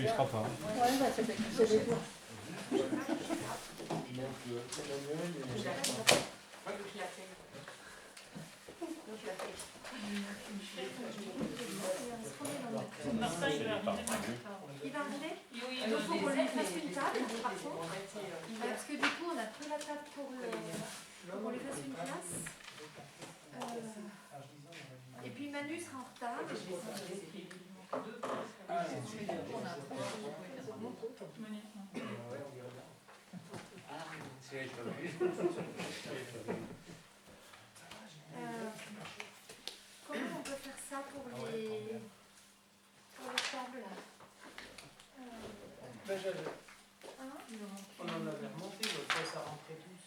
il sera pas. Ouais, bah, c'est des jours. Martin, il va arriver. Il va arriver? Oui, Il faut qu'on lui fasse une table, par contre. Parce que du coup, on a pris la table pour qu'on lui fasse une place. Et puis Manu sera en retard. Comment on peut faire ça pour les tables là? On en avait remonté, l'autre fois ça rentrait tous.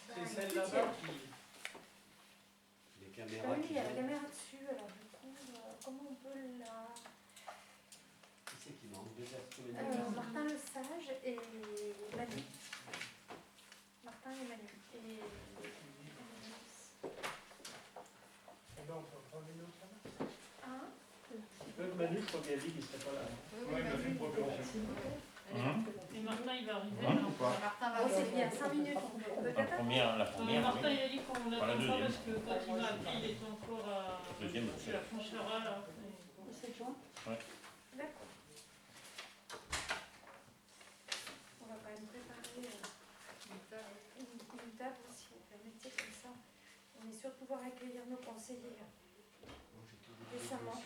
C'est celle là-bas qui... Les caméras. Oui, il y a la caméra dessus, alors du coup, comment on peut la... Qui c'est qui manque deux Martin Le Sage et Manu. Martin et Manu. Eh ben on peut prendre une autre là. Hein? Manu, je crois qu'il a dit qu'il ne serait pas là. Oui, il m'a fait une procuration. Et Martin, il va arriver. C'est bien, 5 minutes. On peut La première, Martin, oui. il a dit qu'on Pas la l'attend pas deuxième. parce que quand il m'a appelé, il était encore à... Deuxième, chez la Fonchera, là. C'est juin. Ouais. D'accord. On va quand même préparer une table aussi, un métier comme ça. On est sûr de pouvoir accueillir nos conseillers décemment.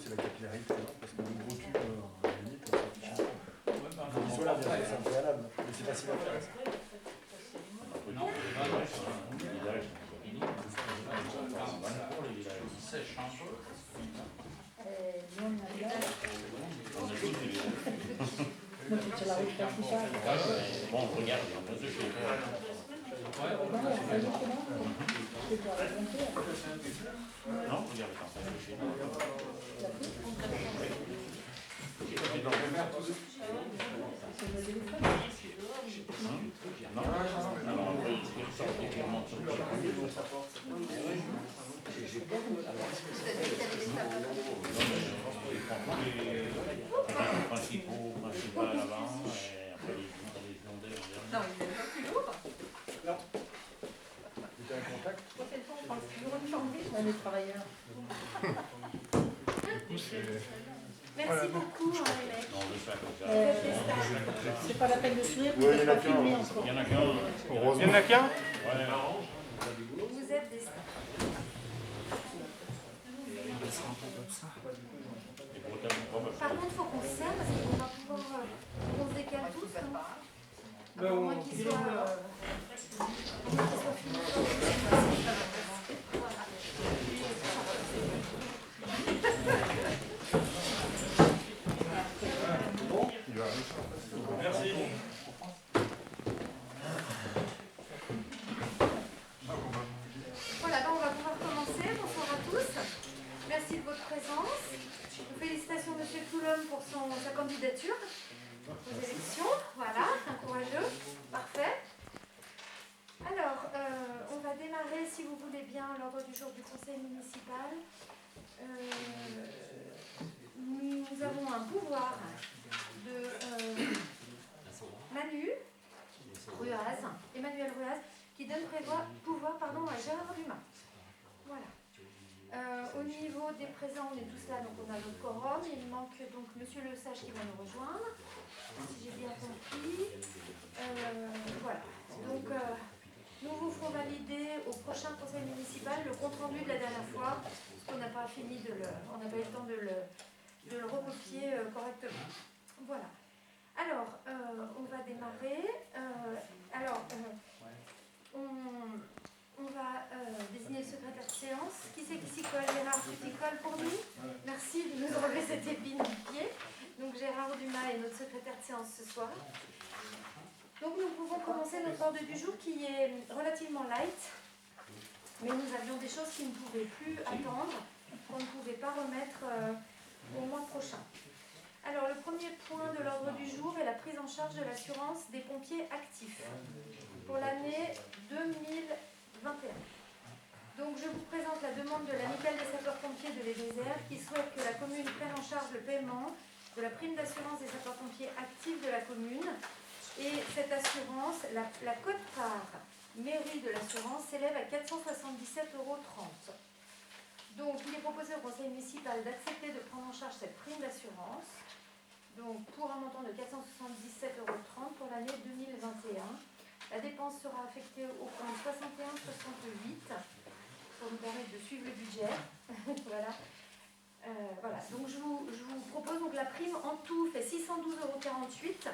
C'est la capillarité, parce que le gros tube, à la limite, c'est un préalable, mais c'est facile à faire. Bon, regarde, il y en a deux chez toi. Non, regarde, quand ça chez nous. Non, alors après, il sort et il remonte sur le principal avant, et après les ondelles. Non, il n'est pas plus lourd. Non. C'était un contact. On parle toujours de changer. On est travailleurs. Merci beaucoup, les mecs. Non, le sac, C'est pas la peine de sourire, vous Ouais, n'êtes il y en a pas qu'un. filmé encore. il y en a qu'un. Heureusement. Il y en a qu'un? Ouais. Vous êtes des stars. Par contre, il faut qu'on se serre parce qu'on va pouvoir. On se décale tous. Hein. À moins qu'il soit. Fini. Merci. Voilà, donc on va pouvoir commencer. Bonsoir à tous. Merci de votre présence. Félicitations Monsieur Toulon pour sa candidature aux élections. Voilà, un courageux. Parfait. Alors, on va démarrer, si vous voulez bien, l'ordre du jour du conseil municipal. Nous avons un pouvoir de Manu Ruaz, Emmanuel Ruaz, qui donne pouvoir à Gérard Dumas. Voilà. Au niveau des présents, on est tous là, donc on a notre quorum. Il manque donc Monsieur Le Sage qui va nous rejoindre, si j'ai bien compris. Voilà. Donc, nous vous ferons valider au prochain conseil municipal le compte-rendu de la dernière fois, parce qu'on n'a pas fini on n'a pas eu le temps de le recopier correctement. Voilà. Alors, on va démarrer. On va désigner le secrétaire de séance. Qui c'est qui s'y colle? Gérard, tu t'y colles pour nous? Merci de nous enlever cette épine du pied. Donc Gérard Dumas est notre secrétaire de séance ce soir. Donc nous pouvons commencer notre ordre du jour qui est relativement light. Mais nous avions des choses qui ne pouvaient plus attendre, qu'on ne pouvait pas remettre au mois prochain. Alors le premier point de l'ordre du jour est la prise en charge de l'assurance des pompiers actifs pour l'année 2021. Donc je vous présente la demande de l'amicale des sapeurs-pompiers de l'Hédésert qui souhaite que la commune prenne en charge le paiement de la prime d'assurance des sapeurs-pompiers actifs de la commune. Et cette assurance, la quote-part mairie de l'assurance s'élève à 477,30 €. Donc il est proposé au conseil municipal d'accepter de prendre en charge cette prime d'assurance, donc pour un montant de 477,30 € pour l'année 2021. La dépense sera affectée au compte 6168 pour nous permettre de suivre le budget. Voilà. Voilà. Donc je vous propose, donc la prime en tout fait 612,48 €.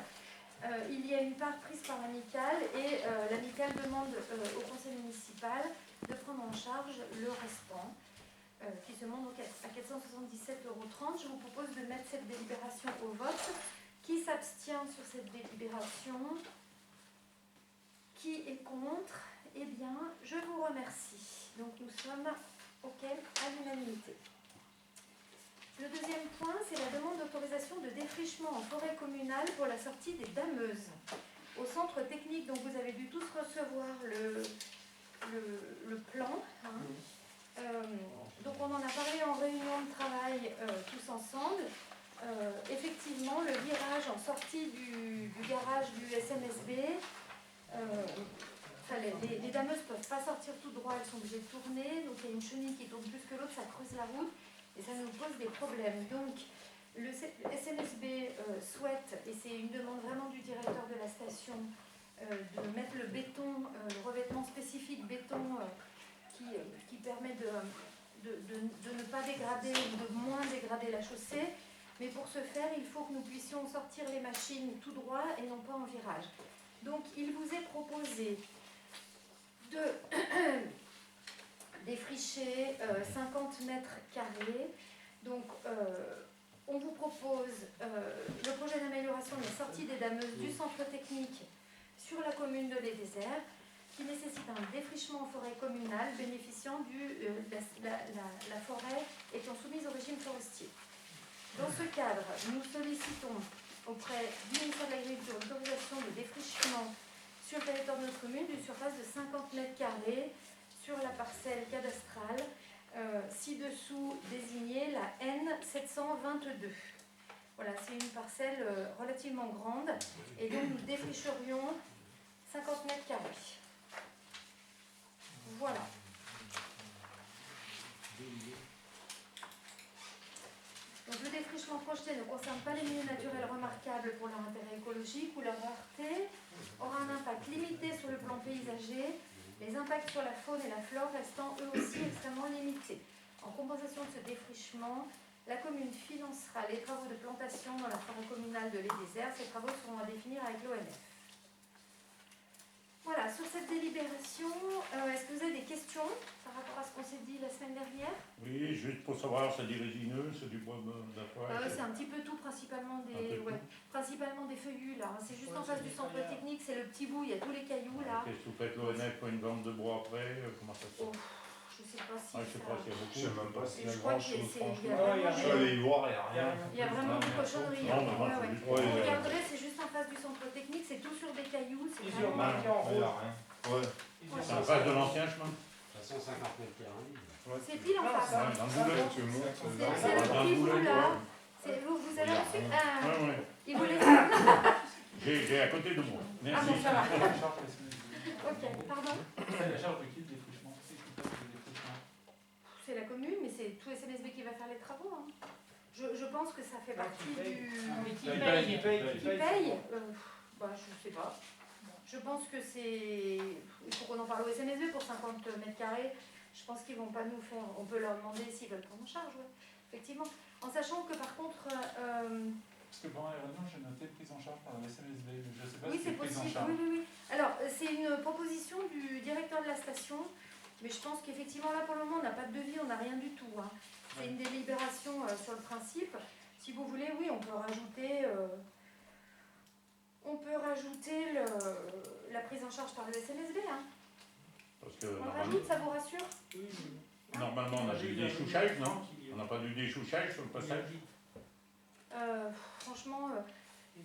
Il y a une part prise par l'amicale et l'amicale demande au conseil municipal de prendre en charge le restant, qui se monte donc à 477,30 €. Je vous propose de mettre cette délibération au vote. Qui s'abstient sur cette délibération? Qui est contre? Eh bien, je vous remercie. Donc nous sommes OK à l'unanimité. Le deuxième point, c'est la demande d'autorisation de défrichement en forêt communale pour la sortie des dameuses. Au centre technique, donc vous avez dû tous recevoir le plan. Donc on en a parlé en réunion de travail tous ensemble. Effectivement, le virage en sortie du garage du SNSB, les dameuses ne peuvent pas sortir tout droit, elles sont obligées de tourner. Donc il y a une chenille qui tourne plus que l'autre, ça creuse la route. Et ça nous pose des problèmes. Donc, le SNSB souhaite, et c'est une demande vraiment du directeur de la station, de mettre le béton, le revêtement spécifique béton qui permet de ne pas dégrader ou de moins dégrader la chaussée. Mais pour ce faire, il faut que nous puissions sortir les machines tout droit et non pas en virage. Donc, il vous est proposé de défricher 50 mètres carrés. Donc, on vous propose le projet d'amélioration des sorties des dameuses du centre technique sur la commune de l'Hédésert, qui nécessite un défrichement en forêt communale bénéficiant la forêt étant soumise au régime forestier. Dans ce cadre, nous sollicitons auprès du ministère de l'Agriculture l'autorisation de défrichement sur le territoire de notre commune d'une surface de 50 mètres carrés sur la parcelle cadastrale, ci-dessous désignée la N722. Voilà, c'est une parcelle relativement grande et donc nous défricherions 50 mètres carrés. Voilà. Donc le défrichement projeté ne concerne pas les milieux naturels remarquables pour leur intérêt écologique ou leur rareté, aura un impact limité sur le plan paysager, les impacts sur la faune et la flore restant eux aussi extrêmement limités. En compensation de ce défrichement, la commune financera les travaux de plantation dans la forêt communale de l'Hédésert. Ces travaux seront à définir avec l'ONF. Voilà, sur cette délibération, est-ce que vous avez des questions par rapport à ce qu'on s'est dit la semaine dernière? Oui, juste pour savoir, c'est du résineux, c'est du bois d'affaires. C'est un petit peu tout, principalement des feuillus là. C'est juste en face du centre technique, c'est le petit bout, il y a tous les cailloux là. Qu'est-ce que vous faites l'ONF pour une vente de bois après? Comment ça se passe? Je sais pas si. Je sais pas s'il y a beaucoup. Je sais même pas s'il y a Je crois grand qu'il y a- chose, c'est- franchement. il y a vraiment Je suis allé y voir, il n'y a rien. Il y a vraiment des cochonneries. Non, mais moi, Ouais, c'est ouais. juste- Ouais, Vous regarderez, c'est juste en face du centre technique, c'est tout sur des cailloux. C'est Ils ont vraiment... marqué en Il n'y a rouge. rien. Ouais. C'est en face de l'ancien chemin? De toute façon, 50 mètres carrés. C'est pile en Non, face. ça- hein. Dans le boulet. Tu montes C'est là. le dans petit le bout boulet, là. ouais. Vous avez reçu Ouais, ouais. il vous laisse... J'ai à côté de moi. Ah Merci. bon, ça va. La charge de Ok, pardon. la charge de qui le défrichement? C'est qui fait le défrichement? C'est la commune, mais c'est tout SNSB qui va faire les travaux. Hein. Je pense que ça fait partie du... Mais qui Qui paye? Qui paye bah, je sais pas. Je pense que c'est... Il faut qu'on en parle au SNSB pour 50 mètres carrés. Je pense qu'ils vont pas nous faire... On peut leur demander s'ils veulent prendre en charge, ouais. Effectivement. En sachant que par contre, Parce que pendant les réunions, j'ai noté prise en charge par la SMSB, mais je ne sais pas Oui, si c'est c'est prise en possible. charge. Oui, oui, oui. Alors, c'est une proposition du directeur de la station, mais je pense qu'effectivement, là, pour le moment, on n'a pas de devis, on n'a rien du tout. Hein. C'est une délibération sur le principe. Si vous voulez, oui, on peut rajouter la prise en charge par le SMSB. Hein. Parce que On le rajoute, ça vous rassure? Oui, normalement, on a du déchouchage, non? On n'a pas du déchouchage sur le passage? Franchement,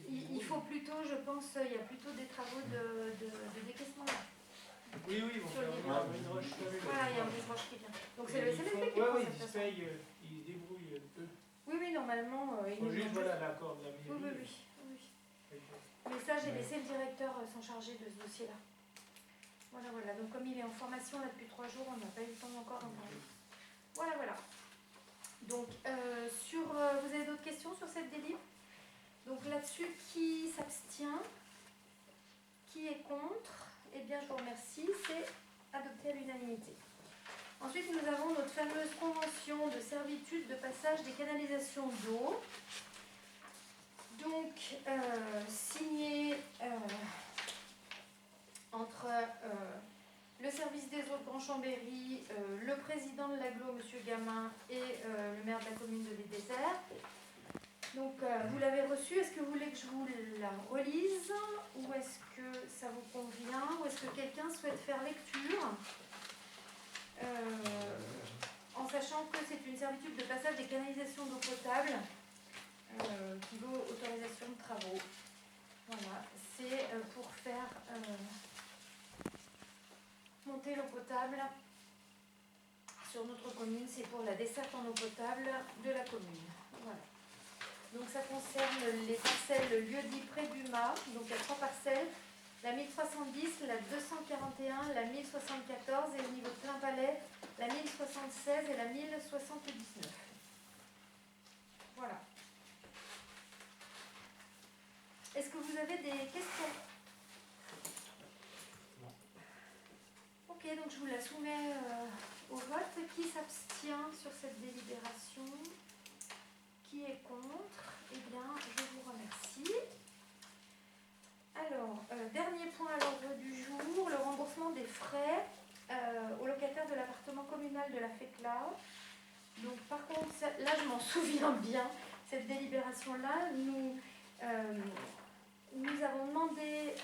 il faut plutôt, je pense, il y a plutôt des travaux de décaissement là. Oui, oui, Sur les- on a une roche. Voilà, il y a un roche qui vient. Donc c'est le SMSB qui Ouais, prend oui, cette ils se façon. payent, ils se débrouillent eux. Oui, oui, normalement, Il il faut nous juste, demande voilà, l'accord de la Oui, mairie. oui, oui, oui. Mais ça, j'ai laissé le directeur s'en charger de ce dossier-là. Voilà, voilà. Donc comme il est en formation là depuis 3 jours, on n'a pas eu le temps encore d'en parler. Voilà, voilà. Donc, vous avez d'autres questions sur cette délib? Donc là-dessus, qui s'abstient? Qui est contre? Eh bien, je vous remercie. C'est adopté à l'unanimité. Ensuite, nous avons notre fameuse convention de servitude de passage des canalisations d'eau. Donc, signée entre le service des eaux de Grand Chambéry, le président de l'aglo, M. Gamin, et le maire de la commune de l'Île-Désert. Donc, vous l'avez reçue. Est-ce que vous voulez que je vous la relise? Ou est-ce que ça vous convient? Ou est-ce que quelqu'un souhaite faire lecture? En sachant que c'est une servitude de passage des canalisations d'eau potable qui vaut autorisation de travaux. Voilà, c'est pour faire monter l'eau potable sur notre commune. C'est pour la desserte en eau potable de la commune. Voilà. Donc ça concerne les parcelles lieu-dit près du mât. Donc il y a 3 parcelles. La 1070, la 241, la 1074 et au niveau de plein palais, la 1076 et la 1079. Voilà. Est-ce que vous avez des questions? Ok, donc je vous la soumets au vote. Qui s'abstient sur cette délibération? Qui est contre? Eh bien, je vous remercie. Alors, dernier point à l'ordre du jour, le remboursement des frais aux locataires de l'appartement communal de la FECLA. Donc, par contre, là, je m'en souviens bien, cette délibération-là, nous avons demandé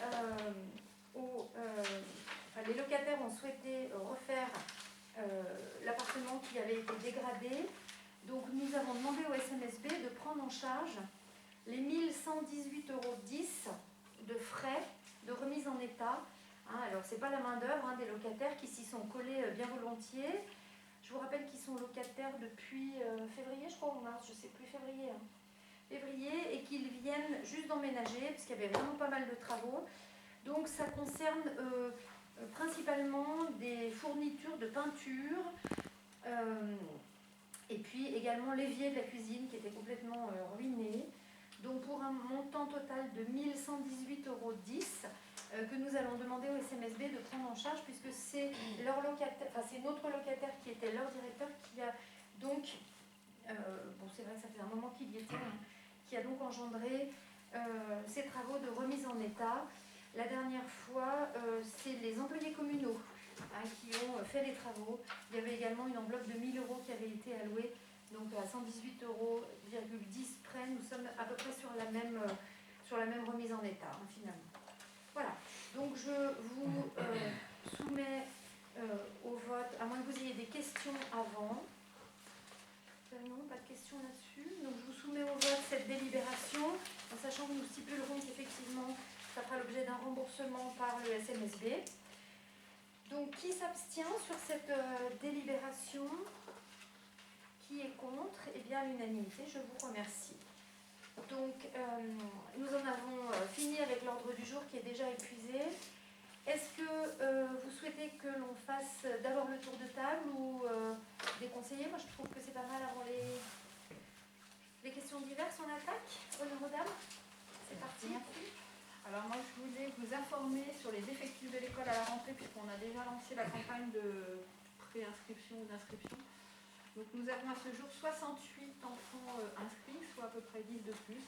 les locataires ont souhaité refaire l'appartement qui avait été dégradé. Donc, nous avons demandé au SMSB de prendre en charge les 1118,10 € de frais de remise en état. Alors, ce n'est pas la main-d'œuvre des locataires qui s'y sont collés bien volontiers. Je vous rappelle qu'ils sont locataires depuis février, je crois, ou mars, je ne sais plus, février. Février, et qu'ils viennent juste d'emménager, parce qu'il y avait vraiment pas mal de travaux. Donc, ça concerne principalement des fournitures de peinture, et puis également l'évier de la cuisine qui était complètement ruiné. Donc pour un montant total de 1118,10 € que nous allons demander au SMSB de prendre en charge, puisque c'est leur locataire, enfin c'est notre locataire qui était leur directeur qui a donc, bon c'est vrai que ça fait un moment qu'il y était, qui a donc engendré ces travaux de remise en état. La dernière fois, c'est les employés communaux qui ont fait les travaux. Il y avait également une enveloppe de 1000 € qui avait été allouée. Donc à 118,10 € près, nous sommes à peu près sur la même remise en état, finalement. Voilà, donc je vous soumets au vote, à moins que vous ayez des questions avant. Non, pas de questions là-dessus. Donc je vous soumets au vote cette délibération, en sachant que nous stipulerons qu'effectivement, ça fera l'objet d'un remboursement par le SMSB. Donc qui s'abstient sur cette délibération? Qui est contre? Eh bien, à l'unanimité, je vous remercie. Donc, nous en avons fini avec l'ordre du jour qui est déjà épuisé. Est-ce que vous souhaitez que l'on fasse d'abord le tour de table ou des conseillers? Moi, je trouve que c'est pas mal avant les questions diverses. On attaque. Honneur aux dames. C'est parti. Alors moi, je voulais vous informer sur les effectifs de l'école à la rentrée, puisqu'on a déjà lancé la campagne de préinscription ou d'inscription. Donc nous avons à ce jour 68 enfants inscrits, soit à peu près 10 de plus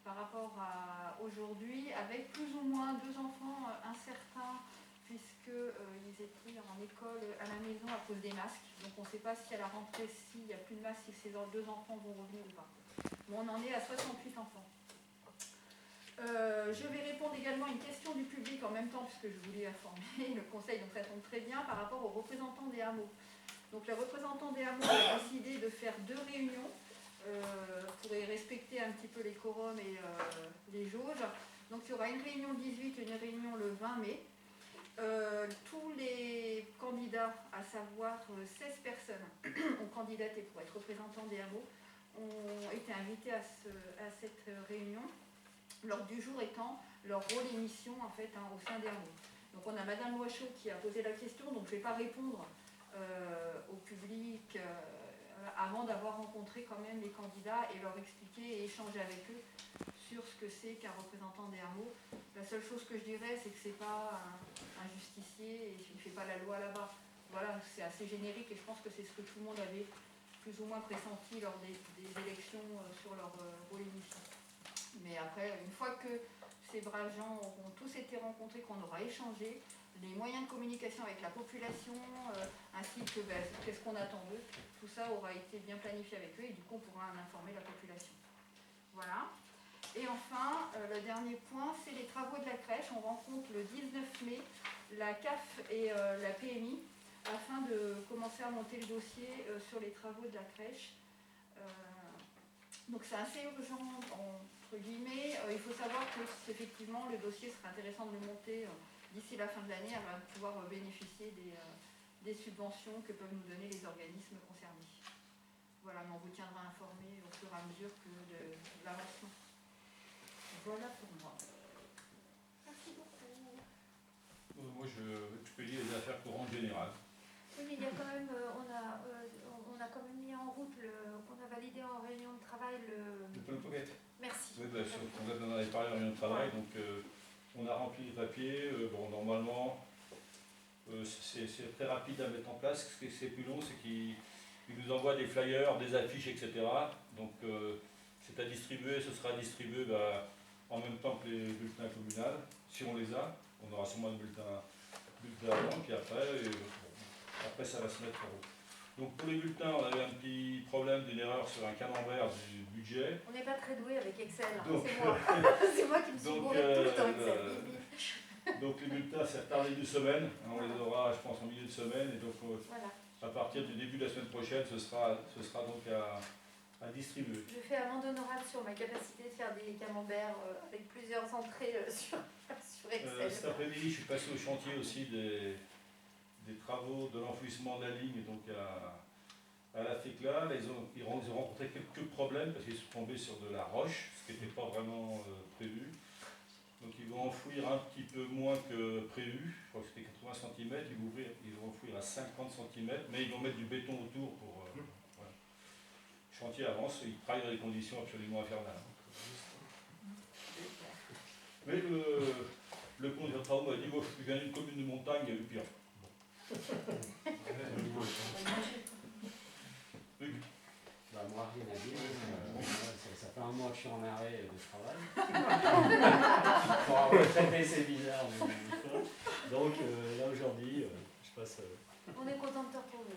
par rapport à aujourd'hui, avec plus ou moins 2 enfants incertains, puisqu'ils étaient en école à la maison à cause des masques. Donc on ne sait pas si à la rentrée, s'il n'y a plus de masques, si ces 2 enfants vont revenir ou pas. Bon, on en est à 68 enfants. Je vais répondre également à une question du public en même temps, puisque je voulais informer le conseil, donc ça tombe très bien, par rapport aux représentants des hameaux. Donc les représentants des hameaux ont décidé de faire 2 réunions pour respecter un petit peu les quorums et les jauges. Donc il y aura une réunion le 18 et une réunion le 20 mai. Tous les candidats, à savoir 16 personnes, ont candidaté pour être représentants des hameaux, ont été invités à cette réunion. L'ordre du jour étant leur rôle et mission en fait, au sein des hameaux. Donc on a Madame Loichot qui a posé la question, donc je ne vais pas répondre au public avant d'avoir rencontré quand même les candidats et leur expliquer et échanger avec eux sur ce que c'est qu'un représentant des hameaux. La seule chose que je dirais, c'est que ce n'est pas un justicier et il ne fait pas la loi là-bas. Voilà, c'est assez générique et je pense que c'est ce que tout le monde avait plus ou moins pressenti lors des élections sur leur rôle et mission. Mais après, une fois que ces braves gens auront tous été rencontrés, qu'on aura échangé, les moyens de communication avec la population, ainsi que qu'est-ce qu'on attend d'eux, tout ça aura été bien planifié avec eux et du coup on pourra en informer la population. Voilà. Et enfin, le dernier point, c'est les travaux de la crèche. On rencontre le 19 mai la CAF et la PMI afin de commencer à monter le dossier sur les travaux de la crèche. Donc c'est assez urgent entre guillemets. Il faut savoir que effectivement le dossier serait intéressant de le monter d'ici la fin de l'année afin de pouvoir bénéficier des subventions que peuvent nous donner les organismes concernés. Voilà, mais on vous tiendra informé au fur et à mesure de l'avancement. Voilà pour moi. Merci beaucoup. Moi, je peux dire les affaires courantes générales. Oui, mais il y a quand même, on a quand même mis en route, on a validé en réunion de travail Le plan de pocket. Merci. Oui, on en avait parlé en réunion de travail, donc on a rempli les papiers. Bon, normalement, c'est très rapide à mettre en place. Ce qui est plus long, c'est qu'ils nous envoient des flyers, des affiches, etc. Donc, c'est à distribuer, ce sera distribué en même temps que les bulletins communaux, si on les a. On aura sûrement le bulletin avant, puis après ça va se mettre en route. Donc pour les bulletins, on avait un petit problème d'une erreur sur un camembert du budget. On n'est pas très doué avec Excel, hein, Donc, c'est moi. C'est moi qui me suis bourré tout le temps Excel. Donc les bulletins, c'est retardé d'une semaine. On les aura, je pense, en milieu de semaine. Et donc voilà. à partir du début de la semaine prochaine, ce sera donc à distribuer. Je fais amende honorable sur ma capacité de faire des camemberts avec plusieurs entrées sur Excel. Cet après-midi, je suis passé au chantier aussi des travaux de l'enfouissement de la ligne donc à la FECLA. Ils ont rencontré quelques problèmes parce qu'ils sont tombés sur de la roche, ce qui n'était pas vraiment prévu. Donc ils vont enfouir un petit peu moins que prévu, je crois que c'était 80 cm, ils vont enfouir à 50 cm, mais ils vont mettre du béton autour pour... voilà. Le chantier avance, ils travaillent dans des conditions absolument infernales. Mais le conducteur de travaux m'a dit, moi je viens d'une commune de montagne, il y a eu pire. Bah, moi, rien à dire. Ça fait un mois que je suis en arrêt de travail. Pour avoir traité, c'est bizarre. Mais donc là, aujourd'hui, je passe... On est content de te retrouver.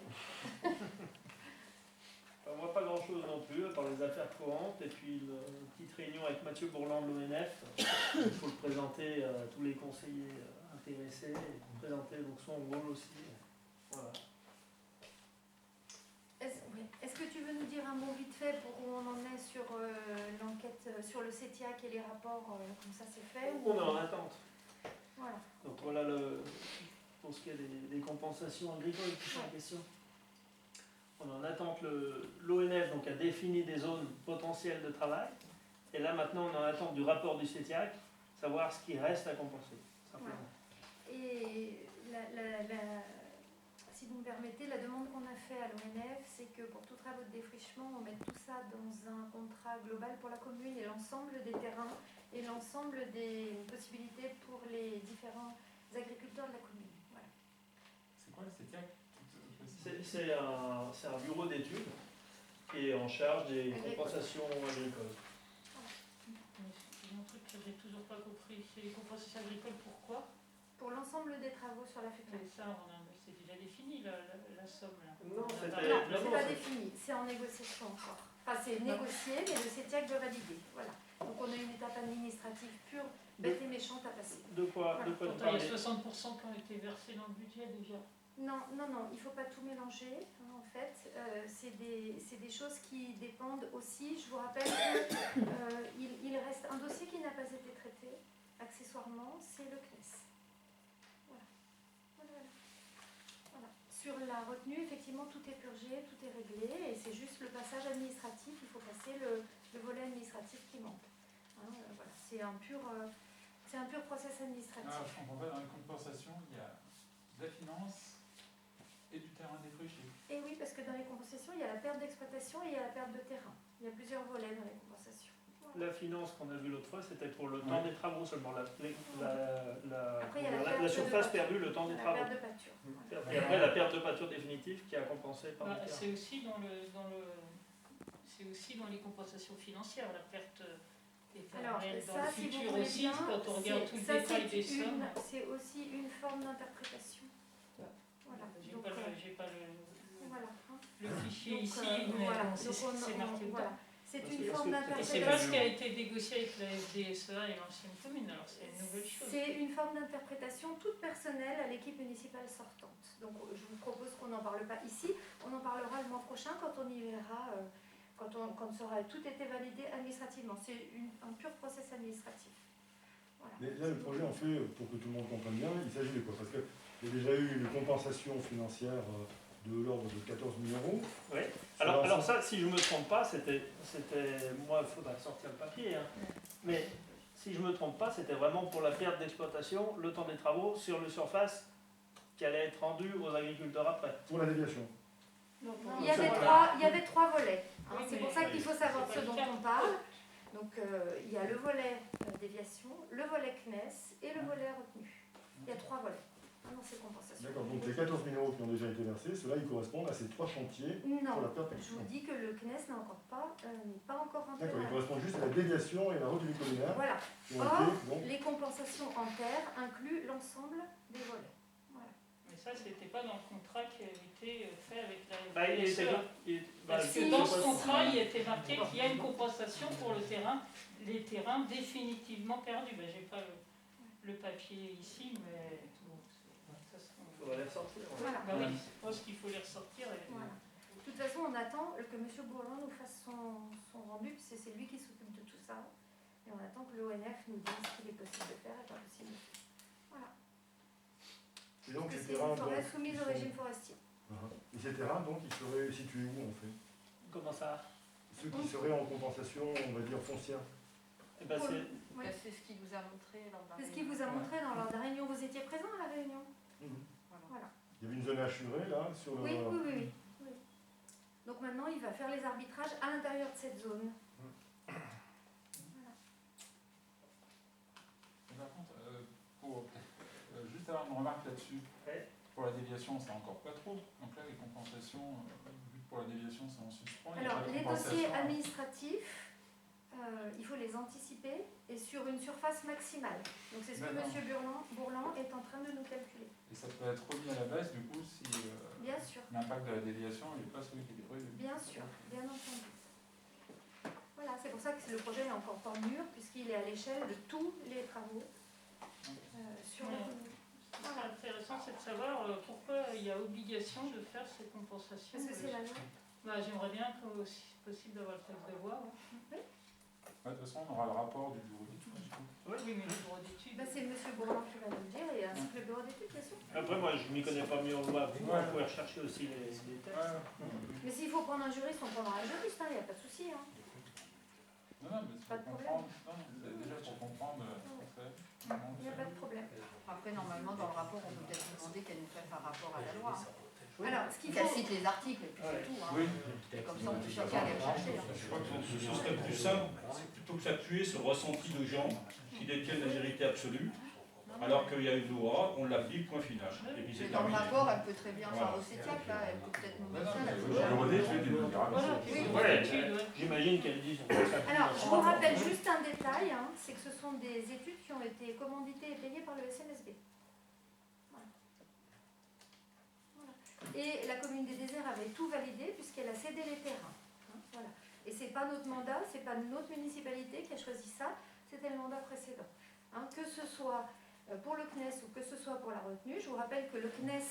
Moi, pas grand chose non plus, à part les affaires courantes, et puis une petite réunion avec Mathieu Bourland de l'ONF. Il faut le présenter à tous les conseillers intéressés, et présenter donc son rôle aussi. Voilà. Est-ce que tu veux nous dire un mot vite fait pour où on en est sur l'enquête sur le CETIAC et les rapports, comme ça c'est fait ou... On est en attente. Voilà. Donc voilà pour ce qui est des compensations agricoles qui sont en question. On est en attente, l'ONF donc a défini des zones potentielles de travail. Et là maintenant on est en attente du rapport du CETIAC, savoir ce qui reste à compenser. Simplement. Voilà. Et si vous me permettez, la demande qu'on a fait à l'ONF, c'est que pour tous travaux de défrichement, on mette tout ça dans un contrat global pour la commune et l'ensemble des terrains et l'ensemble des possibilités pour les différents agriculteurs de la commune. Voilà. C'est quoi le CETIAC? c'est un bureau d'études qui est en charge des compensations agricoles. Il y a un truc que j'ai toujours pas compris, c'est les compensations agricoles, pourquoi? Pour l'ensemble des travaux sur la Mais FECLA. ça, c'est déjà défini, la somme. Là. Non, c'était- Non, non, c'est non, pas c'est- défini, c'est en négociation encore. Enfin, c'est négocié, mais le CETIAC doit valider. Voilà. Donc on a une étape administrative pure, bête et méchante à passer. De quoi tu Pourtant, il y parles? a 60% qui ont été versés dans le budget déjà. Non, il ne faut pas tout mélanger. Hein, en fait, c'est des choses qui dépendent aussi. Je vous rappelle qu'il reste un dossier qui n'a pas été traité, accessoirement, c'est le CNES. Voilà. Sur la retenue, effectivement, tout est purgé, tout est réglé, et c'est juste le passage administratif. Il faut passer le volet administratif qui manque. Hein, voilà. C'est un pur process administratif. Ah, je comprends pas, dans les compensations, il y a de la finance et du terrain défriché. Et oui, parce que dans les compensations, il y a la perte d'exploitation et il y a la perte de terrain. Il y a plusieurs volets dans les compensations. La finance qu'on a vue l'autre fois, c'était pour le temps des travaux seulement. Après, il y a la perte la surface de perdue, le temps des la travaux. perte de pâture. Voilà. Et après, la perte de pâture définitive qui est compensée par le terrain. C'est aussi c'est aussi dans les compensations financières, la perte des terres Alors, réelles dans ça, le si vous futur voulez aussi, bien, quand on regarde tout le détail des sommes. c'est aussi une forme d'interprétation. Voilà. J'ai Donc, pas le voilà. fichier Donc, ici, mais voilà. bon, Donc, c'est marqué dedans. voilà. C'est Parce une que- forme parce que- Et c'est pas ce qui a d'interprétation. été négocié avec la FDSEA et l'ancienne commune, alors c'est une nouvelle chose. C'est une forme d'interprétation toute personnelle à l'équipe municipale sortante. Donc je vous propose qu'on n'en parle pas ici, on en parlera le mois prochain quand on y verra, quand ça aura tout été validé administrativement. C'est un pur process administratif. Voilà. Mais là, le projet, en fait, pour que tout le monde comprenne bien, il s'agit de quoi? Parce qu'il y a déjà eu une compensation financière de l'ordre de 14 000 €. Oui. Ça Alors, va, alors ça, si je ne me trompe pas, c'était moi, il faudra sortir le papier, hein. Mais si je ne me trompe pas, c'était vraiment pour la perte d'exploitation, le temps des travaux sur le surface qui allait être rendu aux agriculteurs après. Pour la déviation. Donc, Il y avait trois volets. Hein. Oui, C'est mais pour ça qu'il faut savoir c'est ce pas dont le cas. on parle. Donc il y a le volet déviation, le volet CNES et le volet retenu. Il y a trois volets dans ces compensations. D'accord, donc les 14 000 € qui ont déjà été versés, ceux-là, ils correspondent à ces trois chantiers pour la Non, perte je vous d'exploitation. dis que le CNES n'est pas encore rentré D'accord, dans ils la- correspondent juste à la déviation et la retenue collinaire Voilà. qui ont Or, été, donc, les compensations en terre incluent l'ensemble des volets. Voilà. Mais ça, c'était pas dans le contrat qui avait été fait avec la Bah, il était, FDSEA. Parce le- que dans ce contrat, il était marqué qu'il y a une compensation pour les terrains définitivement perdus. Ben, j'ai pas le papier ici, mais bon, ça se il faudrait les ressortir. Voilà. Bah oui, je pense qu'il faut les ressortir. Voilà. De toute façon, on attend que M. Bourland nous fasse son rendu, puisque c'est lui qui s'occupe de tout ça. Et on attend que l'ONF nous dise ce qu'il est possible de faire et pas possible de faire. Voilà. et donc Parce ces que c'est terrains, une forêt donc, soumise au régime forestier. et ces terrains, donc, ils seraient situés où, en fait? Comment ça? Ceux qui seraient en compensation, on va dire, foncière. Eh ben, Pour c'est- le- oui. C'est ce qu'il vous a montré lors de la C'est ce qu'il vous a montré dans lors de la réunion. Vous étiez présent à la réunion? Mhm. Voilà. Il y avait une zone assurée, là, sur le... Oui. Donc maintenant, il va faire les arbitrages à l'intérieur de cette zone. Voilà. Et par contre, juste avoir une remarque là-dessus. Ouais. Pour la déviation, c'est encore pas trop. Donc là, les compensations, vu que pour la déviation, c'est en suspens. il y a Alors, pas de les compensation. dossiers administratifs, il faut les anticiper et sur une surface maximale. Donc c'est ce que D'accord. M. Bourland est en train de nous calculer. Et ça peut être remis à la baisse, du coup, si Bien sûr, l'impact de la déviation n'est pas celui qui était prévu. bien sûr, bien entendu. Voilà, c'est pour ça que le projet n'est encore pas mûr, puisqu'il est à l'échelle de tous les travaux sur la commune. Ce qui serait intéressant, c'est de savoir pourquoi il y a obligation de faire ces compensations. Parce que c'est la loi. Bah, j'aimerais bien, si possible, d'avoir le texte de loi. Ouais, de toute façon, on aura le rapport du bureau d'études. du coup. Oui, mais le bureau d'études. Bah, c'est M. Bourland qui va nous le dire et ainsi que le bureau d'études, bien sûr. Après, moi, je m'y connais pas mieux en loi. Vous pouvez rechercher aussi les textes. Mais s'il faut prendre un juriste, on prendra un juriste, il n'y a pas de souci. Hein. Non, mais c'est Pas pour de comprendre. Non, c'est déjà pour comprendre ce qu'on fait. Il n'y a pas de problème. Après, normalement, dans le rapport, on peut peut-être demander qu'elle nous fasse un rapport à la loi. Alors, ce qu'il Qu'elle faut... cite les articles, et puis c'est tout. Hein. Oui. Et comme ça, on peut chacun aller le chercher. Hein. Je crois que ce serait plus simple, c'est plutôt que s'appuyer sur le ressenti de gens qui détiennent la vérité absolue. Non, Alors qu'il y a une loi, on l'applique, point final. Et puis c'est Mais dans le terminé. rapport, elle peut très bien Voilà. faire au CETIAC, là, elle peut peut-être nous mettre ça. Il elle faut peut- le bureau d'études, il nous dira. Voilà, Oui. ouais. J'imagine qu'elle dit sur ça. Alors, je vous rappelle juste un détail, hein, c'est que ce sont des études qui ont été commanditées et payées par le SNSB. Voilà. Voilà. Et la commune des Déserts avait tout validé puisqu'elle a cédé les terrains. Hein, voilà. Et c'est pas notre mandat, c'est pas notre municipalité qui a choisi ça, c'était le mandat précédent. Hein, que ce soit pour le CNES ou que ce soit pour la retenue, je vous rappelle que le CNES,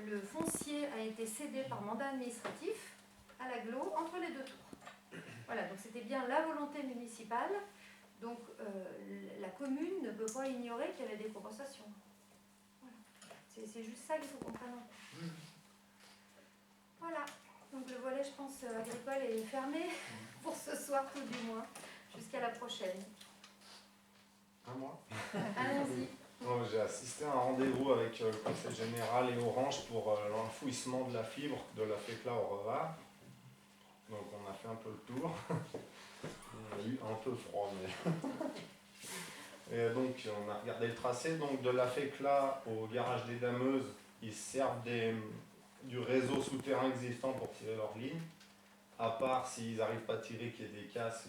le foncier a été cédé par mandat administratif à l'agglo entre les deux tours. Voilà, donc c'était bien la volonté municipale, donc la commune ne peut pas ignorer qu'il y avait des compensations. Voilà. C'est juste ça qu'il faut comprendre. Voilà, donc le volet, je pense, agricole est fermé pour ce soir tout du moins, jusqu'à la prochaine. Moi Allons-y. J'ai assisté à un rendez-vous avec le conseil général et Orange pour l'enfouissement de la fibre de la FECLA au Revard. Donc on a fait un peu le tour. On a eu un peu froid, mais... Et donc on a regardé le tracé. Donc de la FECLA au garage des Dameuses, ils servent du réseau souterrain existant pour tirer leurs lignes. À part s'ils n'arrivent pas à tirer, qu'il y ait des casses,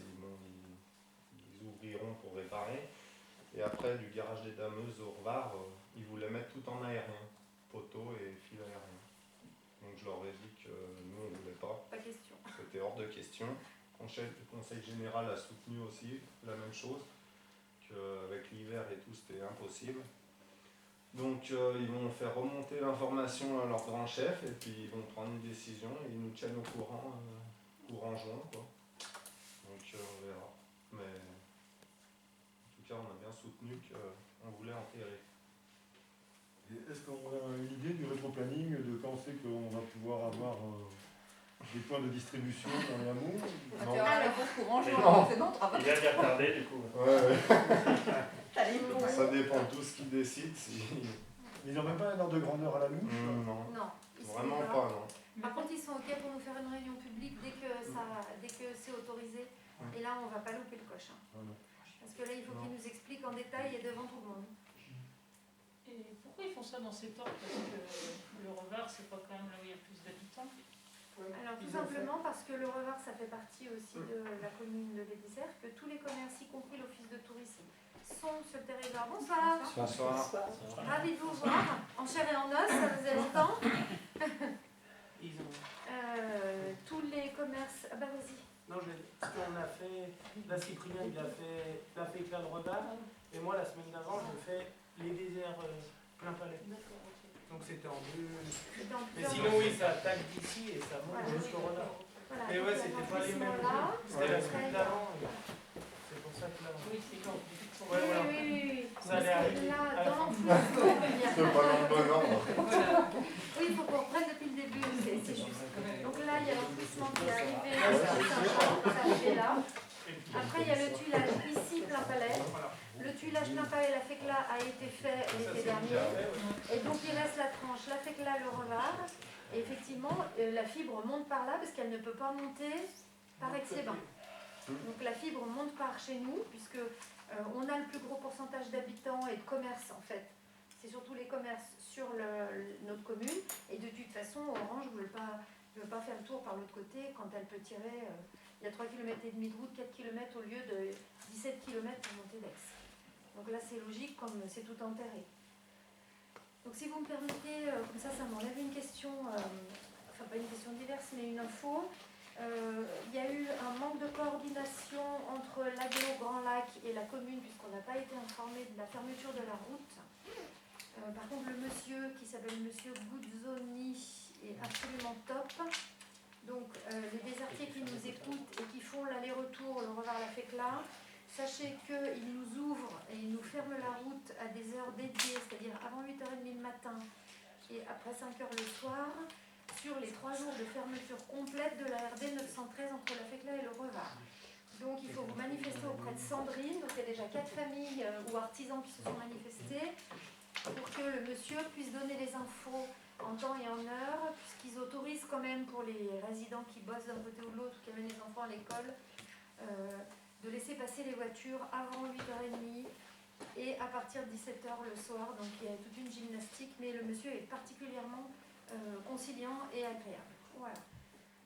ils ouvriront pour réparer. Et après, du garage des Dameuses au Revard, ils voulaient mettre tout en aérien, poteaux et fils aériens. Donc je leur ai dit que nous, on ne voulait pas. Pas question. C'était hors de question. Le conseil général a soutenu aussi la même chose, qu'avec l'hiver et tout, c'était impossible. Donc ils vont faire remonter l'information à leur grand chef et puis ils vont prendre une décision et ils nous tiennent au courant, courant juin, quoi. Donc on verra. Mais en tout cas, on a bien soutenu qu'on voulait enterrer. Est-ce qu'on a une idée du rétroplanning, de quand c'est qu'on va pouvoir avoir des points de distribution dans les hameaux? Tu as la réponse courant, Non. c'est non, tu Il a bien retardé du coup. Ouais. t'as les bons. Ça dépend de tout ce qu'ils décident. Ils n'ont même pas un ordre de grandeur à la louche? Non, Non, ils sont vraiment pas. pas, non. Par contre, ils sont OK pour nous faire une réunion publique dès que c'est autorisé. Et là, on ne va pas louper le coche. Hein. Voilà. Parce que là, il faut qu'ils nous expliquent en détail et devant tout le monde. Et pourquoi ils font ça dans cet ordre? Parce que le Revard, c'est pas quand même là où il y a plus d'habitants. Alors, tout simplement parce que le Revard, ça fait partie aussi de la commune de Les Déserts, que tous les commerces, y compris l'office de tourisme, sont sur le territoire. Bonsoir. Bonsoir. Ravi de vous voir, en chair et en os, ça faisait longtemps. Tous les commerces... Ah bah vas-y. Non, ce qu'on a fait, la Cyprien, il a fait plein de Revard, et moi, la semaine d'avant, j'ai fait les Déserts plein palais. Donc c'était en deux... Mais sinon, oui, ça attaque d'ici et ça monte jusqu'au Revard. Voilà, Et ouais, c'était pas les mêmes jours. C'était la semaine d'avant. C'est pour ça que là... Oui, c'est quand. Ouais, voilà. Oui. Ça allait arriver. Là, à la dans fin. C'est pas dans le bon ordre. Oui, il faut qu'on reprenne depuis le début, c'est juste. Donc là, il y a l'enfouissement qui est arrivé, ça arrivé là. Après, il y a le tuilage ici, plein palais. Le tuilage plein palais, la FECLA a été fait l'été dernier. Et donc, il reste la tranche, la FECLA, le Revard. Et effectivement, la fibre monte par là parce qu'elle ne peut pas monter par Aix-les-Bains. Donc la fibre monte par chez nous, puisque on a le plus gros pourcentage d'habitants et de commerces en fait. C'est surtout les commerces sur notre commune. Et de toute façon, Orange ne veut pas faire le tour par l'autre côté quand elle peut tirer. Il y a 3,5 km de route, 4 km au lieu de 17 km pour monter d'Aix. Donc là, c'est logique comme c'est tout enterré. Donc si vous me permettez, comme ça m'enlève une question, enfin pas une question diverse, mais une info. Il y a eu un manque de coordination entre l'agglo Grand Lac et la commune puisqu'on n'a pas été informé de la fermeture de la route. Par contre, le monsieur qui s'appelle monsieur Goudzoni est absolument top. Donc, les désertiers qui nous écoutent et qui font l'aller-retour, le Revard la FECLA, sachez qu'ils nous ouvrent et ils nous ferment la route à des heures dédiées, c'est-à-dire avant 8h30 le matin et après 5h le soir, sur les 3 jours de fermeture complète de la RD 913 entre la FECLA et le Revard. Donc il faut vous manifester auprès de Sandrine, donc il y a déjà 4 familles ou artisans qui se sont manifestés pour que le monsieur puisse donner les infos en temps et en heure, puisqu'ils autorisent quand même pour les résidents qui bossent d'un côté ou de l'autre ou qui amènent les enfants à l'école, de laisser passer les voitures avant 8h30 et à partir de 17h le soir, donc il y a toute une gymnastique, mais le monsieur est particulièrement conciliant et agréable. Voilà.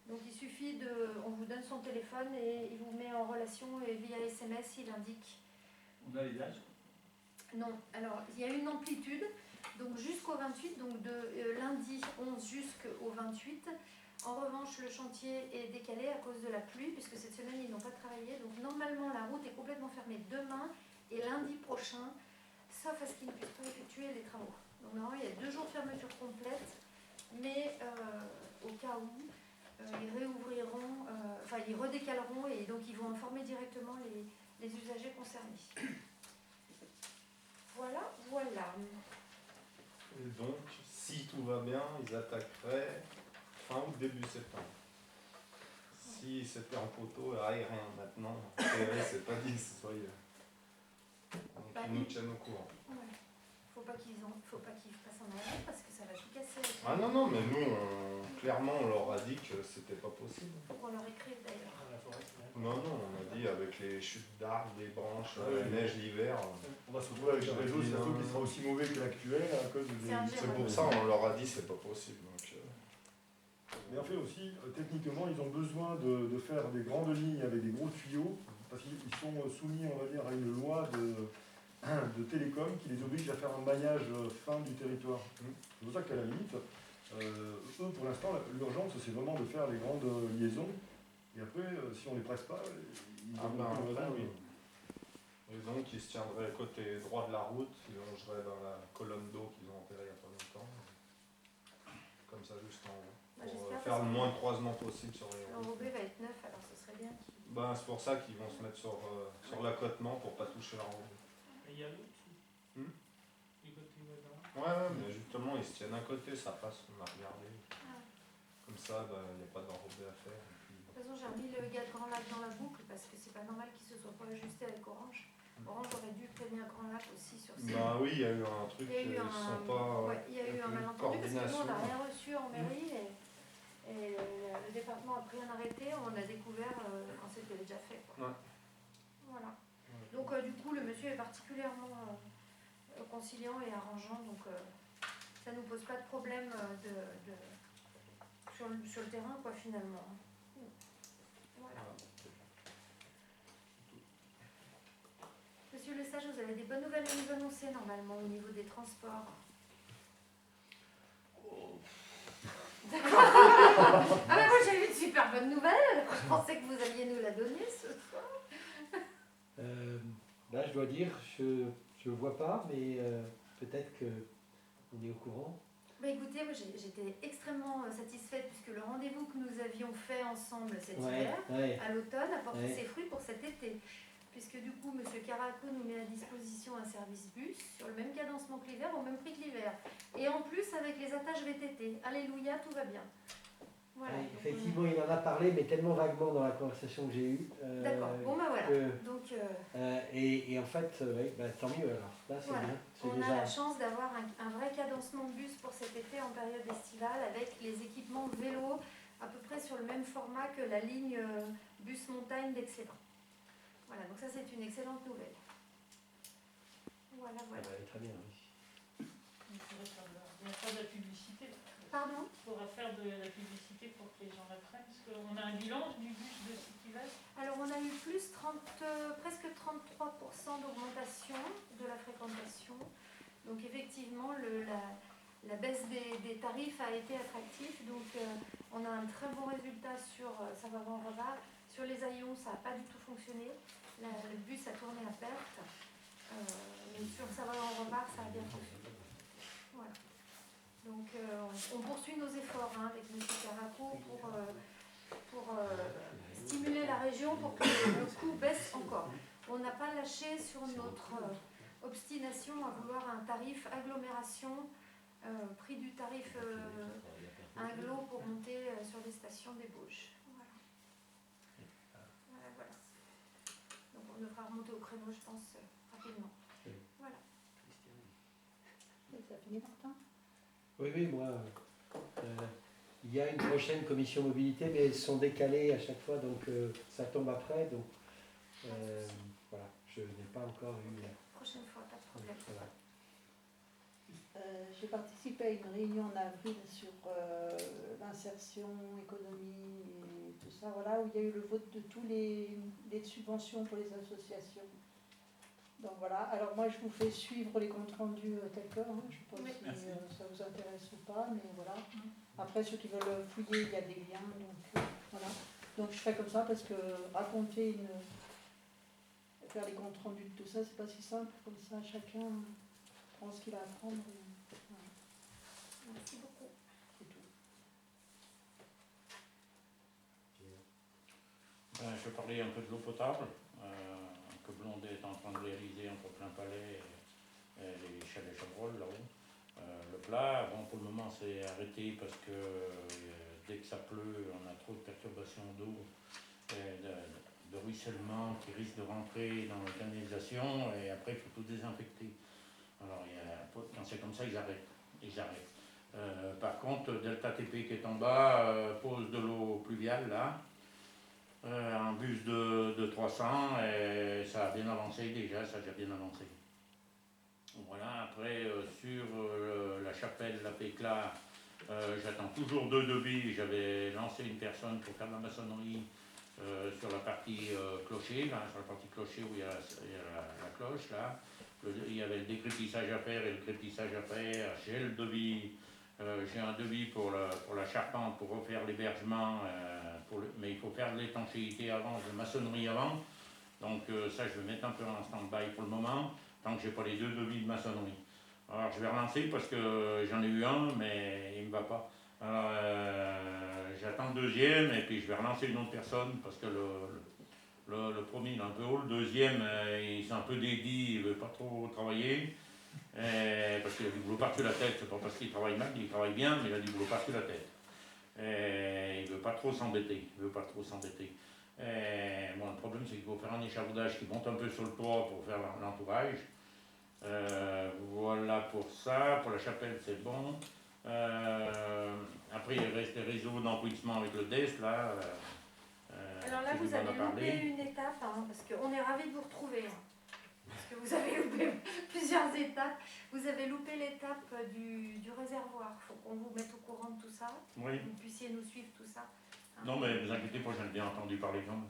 Donc il suffit on vous donne son téléphone et il vous met en relation et via SMS il indique. On a les âges? Non, alors il y a une amplitude, donc jusqu'au 28, donc de lundi 11 jusqu'au 28. En revanche, le chantier est décalé à cause de la pluie, puisque cette semaine ils n'ont pas travaillé. Donc normalement la route est complètement fermée demain et lundi prochain, sauf à ce qu'ils ne puissent pas effectuer les travaux. Donc normalement il y a 2 jours de fermeture complète, mais au cas où, ils réouvriront, ils redécaleront et donc ils vont informer directement les usagers concernés. Voilà, voilà. Et donc, si tout va bien, ils attaqueraient fin août, début septembre. Si c'était en poteau, rien maintenant. C'est pas dit que ce soit. Donc ils nous tiennent au courant. Ouais. Faut pas qu'ils passent en arrière parce que ça va tout casser. Ah non, mais nous, clairement, on leur a dit que c'était pas possible. Faut qu'on leur écrive d'ailleurs. Non, on a dit avec les chutes d'arbres, des branches, la neige l'hiver. On va se retrouver avec un réseau qui sera aussi mauvais que l'actuel à cause des... C'est pour ça, on leur a dit c'est pas possible. Donc, Mais en fait aussi, techniquement, ils ont besoin de faire des grandes lignes avec des gros tuyaux, parce qu'ils sont soumis, on va dire, à une loi de télécom qui les oblige à faire un maillage fin du territoire. C'est pour ça qu'à la limite, eux, pour l'instant, l'urgence, c'est vraiment de faire les grandes liaisons. Et après, si on ne les presse pas, ils oui. Et donc, ils se tiendraient côté droit de la route, ils longeraient dans la colonne d'eau qu'ils ont enterrée il n'y a pas longtemps. Comme ça, juste en haut. Pour faire le moins de croisement possible sur les routes. L'enrobé va être neuf, alors ce serait bien. C'est pour ça qu'ils vont se mettre sur l'accotement pour ne pas toucher l'enrobé. Et il y a l'autre du côté voisin. Ouais, mais justement, ils se tiennent à côté, ça passe, on a regardé. Comme ça, il n'y a pas d'enrobé à faire. De toute façon, j'ai remis le gars de Grand Lac dans la boucle parce que c'est pas normal qu'il se soit pas ajusté avec Orange. Orange aurait dû prévenir Grand Lac aussi sur ça. Oui, il y a eu un truc, ils ne sont pas. Il y a eu un malentendu parce que nous on n'a rien reçu en mairie et le département a pris un arrêté, on a découvert quand c'était déjà fait. Quoi. Ouais. Voilà. Donc du coup, le monsieur est particulièrement conciliant et arrangeant, donc ça ne nous pose pas de problème sur le terrain, quoi, finalement. Voilà. Monsieur Lesage, vous avez des bonnes nouvelles à nous annoncer normalement au niveau des transports. D'accord. Ah mais moi j'ai eu une super bonne nouvelle. Je pensais que vous alliez nous la donner ce soir. Là je dois dire, je ne vois pas, mais peut-être qu'on est au courant. Bah écoutez, moi j'étais extrêmement satisfaite puisque le rendez-vous que nous avions fait ensemble cet hiver, à l'automne, a porté ses fruits pour cet été. Puisque du coup, M. Caraco nous met à disposition un service bus sur le même cadencement que l'hiver, au même prix que l'hiver. Et en plus, avec les attaches VTT. Alléluia, tout va bien. Voilà. Oui, effectivement, il en a parlé, mais tellement vaguement dans la conversation que j'ai eue. D'accord, bon ben voilà. Donc, et en fait, tant mieux alors. Là, c'est voilà. bien. On a la chance d'avoir un vrai cadencement de bus pour cet été en période estivale, avec les équipements vélo à peu près sur le même format que la ligne bus montagne d'Excellent. Voilà, donc ça c'est une excellente nouvelle. Voilà. Très bien, oui. Il faudra faire de la publicité. Pardon ? Il faudra faire de la publicité pour que les gens l'apprennent. Parce qu'on a un bilan du bus de Cityval. Alors on a eu presque 33% d'augmentation de la fréquentation. Donc effectivement, la baisse des tarifs a été attractive. Donc on a un très bon résultat sur Savaron-Revard. Sur les Haillons, ça n'a pas du tout fonctionné. Le bus a tourné à perte. Mais sur Savaron-Revard, ça a bien fonctionné. Voilà. Donc on poursuit nos efforts avec M. Caraco pour stimuler la région pour que le coût baisse encore. On n'a pas lâché sur notre obstination à vouloir un tarif agglomération, prix du tarif Inglo pour monter sur les stations des Bauges. Voilà. Donc on devra remonter au créneau, je pense, rapidement. Voilà. Ça finit, Martin ? Oui, moi, il y a une prochaine commission mobilité, mais elles sont décalées à chaque fois, donc ça tombe après. Donc voilà, je n'ai pas encore eu prochaine fois, pas de problème. J'ai participé à une réunion en avril sur l'insertion, économie et tout ça, voilà, où il y a eu le vote de tous les subventions pour les associations. Donc voilà, alors moi je vous fais suivre les comptes rendus tels que, hein, je ne sais pas si ça vous intéresse ou pas, mais voilà. Après ceux qui veulent fouiller, il y a des liens, donc voilà. Donc je fais comme ça parce que raconter faire les comptes rendus de tout ça, c'est pas si simple, comme ça chacun prend ce qu'il a à prendre. Voilà. Merci beaucoup. C'est tout. Je vais parler un peu de l'eau potable. Que Blondet est en train de réaliser entre Plainpalais et les chalets Chabrol là-haut. Le plat, bon, pour le moment c'est arrêté parce que dès que ça pleut, on a trop de perturbations d'eau, de ruissellement qui risque de rentrer dans la canalisation et après il faut tout désinfecter. Alors quand c'est comme ça, ils arrêtent. Par contre, Delta TP qui est en bas pose de l'eau pluviale là. Un bus de 300 et ça a bien avancé déjà, ça a déjà bien avancé. Voilà, après sur la chapelle, la Pécla, j'attends toujours 2 devis. J'avais lancé une personne pour faire de la maçonnerie sur la partie clocher, là, sur la partie clocher où il y a la cloche là. Il y avait le décrépissage à faire et le crépissage à faire. J'ai le devis. J'ai un devis pour la charpente, pour refaire l'hébergement, mais il faut faire de l'étanchéité avant, de la maçonnerie avant. Donc ça, je vais mettre un peu en stand-by pour le moment, tant que je n'ai pas les 2 devis de maçonnerie. Alors je vais relancer parce que j'en ai eu un, mais il ne me va pas. Alors j'attends le deuxième et puis je vais relancer une autre personne parce que le premier il est un peu haut, le deuxième il est un peu dédié, il ne veut pas trop travailler. Parce qu'il a du boulot par-dessus la tête, c'est pas parce qu'il travaille mal, il travaille bien, mais il a du boulot par-dessus la tête. Il ne veut pas trop s'embêter. Bon, le problème c'est qu'il faut faire un échafaudage qui monte un peu sur le toit pour faire l'entourage. Voilà pour ça. Pour la chapelle c'est bon. Après il reste les réseaux d'enfouissement avec le DES là. Alors là vous avez loupé une étape, hein, parce qu'on est ravis de vous retrouver. Hein. Parce que vous avez loupé plusieurs étapes. Vous avez loupé l'étape du réservoir. Il faut qu'on vous mette au courant de tout ça. Oui. Que vous puissiez nous suivre tout ça. Hein. Non, mais vous inquiétez pas, j'en ai bien entendu parler quand même.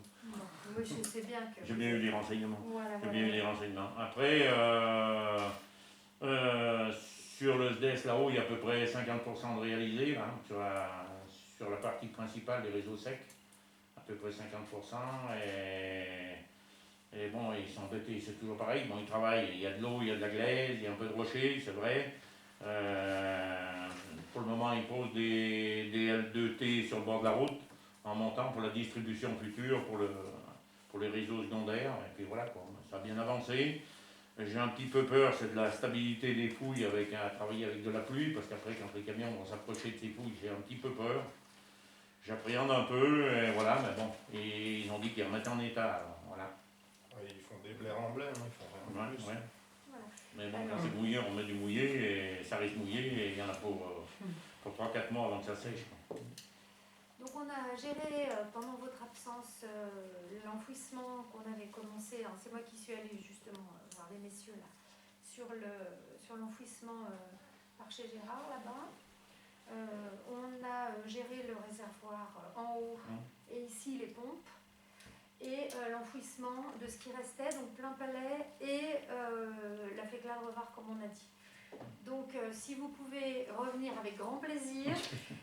Oui, je sais bien que... J'ai bien eu les renseignements. Voilà, bien eu les renseignements. Après, sur le SDES là-haut, il y a à peu près 50% de réalisé, là, sur la partie principale des réseaux secs. À peu près 50%. Et bon, ils sont embêtés, c'est toujours pareil. Bon, ils travaillent, il y a de l'eau, il y a de la glaise, il y a un peu de rocher, c'est vrai. Pour le moment, ils posent des L2T sur le bord de la route, en montant pour la distribution future, pour les réseaux secondaires. Et puis voilà, quoi. Ça a bien avancé. J'ai un petit peu peur, c'est de la stabilité des fouilles à travailler avec de la pluie, parce qu'après, quand les camions vont s'approcher de ces fouilles, j'ai un petit peu peur. J'appréhende un peu, et voilà, mais bon. Et ils ont dit qu'ils remettaient en état, alors voilà. Ils font des blés en blé, hein, ils font rien de plus. Voilà. Mais bon, quand c'est mouillé, on met du mouillé, et ça reste mouillé, et il y en a pour 3-4 mois avant que ça sèche. Donc on a géré pendant votre absence l'enfouissement qu'on avait commencé. Hein, c'est moi qui suis allée justement voir les messieurs là, sur l'enfouissement par chez Gérard là-bas. On a géré le réservoir en haut et ici les pompes. Et l'enfouissement de ce qui restait, donc Plainpalais et la Fécla de Revard, comme on a dit. Donc si vous pouvez revenir avec grand plaisir,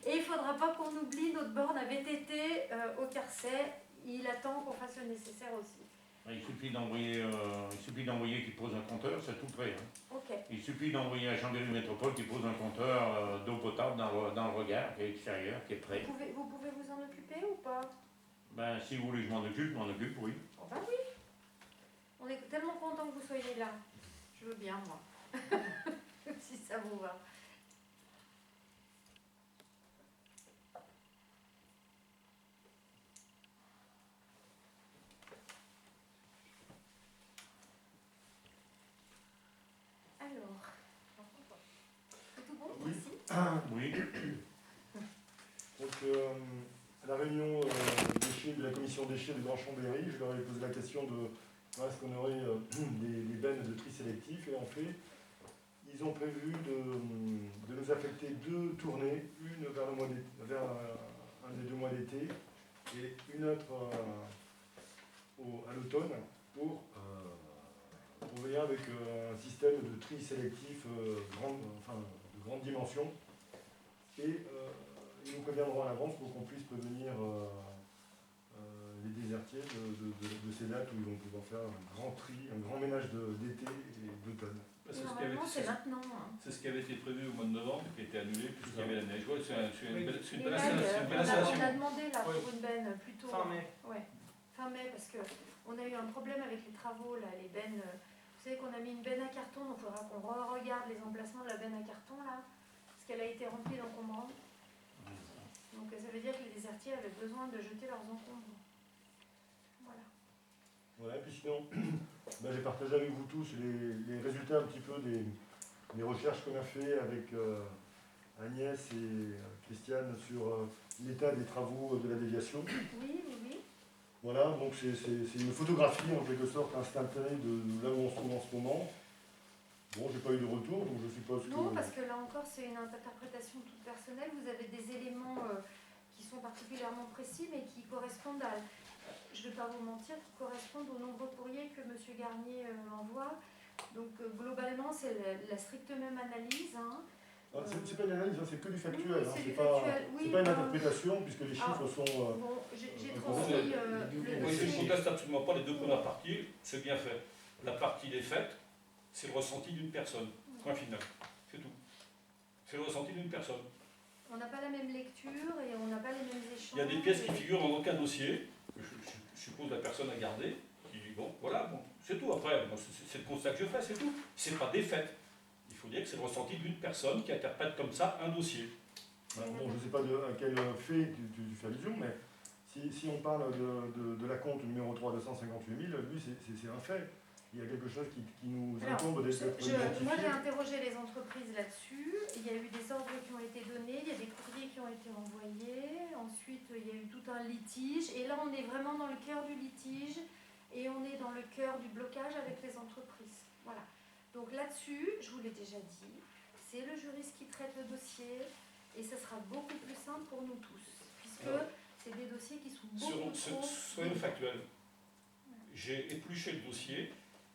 et il ne faudra pas qu'on oublie notre borne à VTT au Carcet, il attend qu'on fasse le nécessaire aussi. Il suffit d'envoyer qu'il pose un compteur, c'est tout prêt. Hein. Okay. Il suffit d'envoyer à Chambéry Métropole qui pose un compteur d'eau potable dans le regard, qui est extérieur, qui est prêt. Vous pouvez vous en occuper ou pas? Ben, si vous voulez que je m'en occupe, oui. Oh ben oui. On est tellement content que vous soyez là. Je veux bien, moi. Si ça vous va. Alors, c'est tout bon? Oui. Merci. Oui. Donc, à la réunion déchets de la commission déchets de Grand Chambéry, je leur ai posé la question de Parce qu'on aurait des bennes de tri sélectif, et en fait, ils ont prévu de nous affecter 2 tournées, une vers, vers un des 2 mois d'été, et une autre à l'automne, pour venir avec un système de tri sélectif de grande dimension. Et ils nous préviendront à l'avance pour qu'on puisse prévenir les désertiers de ces dates où ils vont pouvoir faire un grand tri, un grand ménage d'été et d'automne. Normalement, c'est maintenant. C'est ce qui avait été prévu au mois de novembre, qui a été annulé puisqu'il y avait la neige. Ouais, c'est une belle On a demandé là pour une benne plutôt. Fin mai. Ouais, fin mai, parce qu'on a eu un problème avec les travaux, là, les bennes. Vous savez qu'on a mis une benne à carton, donc il faudra qu'on regarde les emplacements de la benne à carton là, parce qu'elle a été remplie d'encombrants. Donc ça veut dire que les désertiers avaient besoin de jeter leurs encombres. Voilà. Ouais, puis sinon, j'ai partagé avec vous tous les résultats un petit peu des recherches qu'on a fait avec Agnès et Christiane sur l'état des travaux de la déviation. Oui, oui, oui. Voilà, donc c'est une photographie en quelque sorte instantanée de là où on se trouve en ce moment. Bon, j'ai pas eu de retour, donc je suppose que... Non, parce que là encore, c'est une interprétation toute personnelle. Vous avez des éléments qui sont particulièrement précis, mais qui correspondent à... Je ne vais pas vous mentir, qui correspondent aux nombreux courriers que M. Garnier envoie. Donc globalement, c'est la stricte même analyse. Hein. C'est pas une analyse, c'est que du factuel. Oui, c'est pas une interprétation, puisque les chiffres sont... Bon, j'ai transmis le Moi, je ne dossier. conteste absolument pas les 2 premières parties, c'est bien fait. La partie des faits, c'est le ressenti d'une personne. Point final. C'est tout. C'est le ressenti d'une personne. On n'a pas la même lecture et on n'a pas les mêmes échanges. Il y a des pièces qui figurent dans aucun dossier, que je suppose la personne a gardé, qui bon, voilà, bon, c'est tout. Après, c'est le constat que je fais, c'est tout. C'est pas des faits. Il faut dire que c'est le ressenti d'une personne qui interprète comme ça un dossier. Bon, je ne sais pas à quel fait tu fais allusion, mais si on parle de la compte numéro 3 de 158 000, lui, c'est un fait. Il y a quelque chose qui nous incombe d'être identifié. Moi, j'ai interrogé les entreprises là-dessus. Il y a eu des ordres qui ont été donnés, il y a des courriers qui ont été envoyés. Ensuite, il y a eu tout un litige. Et là, on est vraiment dans le cœur du litige et on est dans le cœur du blocage avec les entreprises. Voilà. Donc là-dessus, je vous l'ai déjà dit, c'est le juriste qui traite le dossier et ce sera beaucoup plus simple pour nous tous, puisque c'est des dossiers qui sont beaucoup trop... Soyons factuels. J'ai épluché le dossier.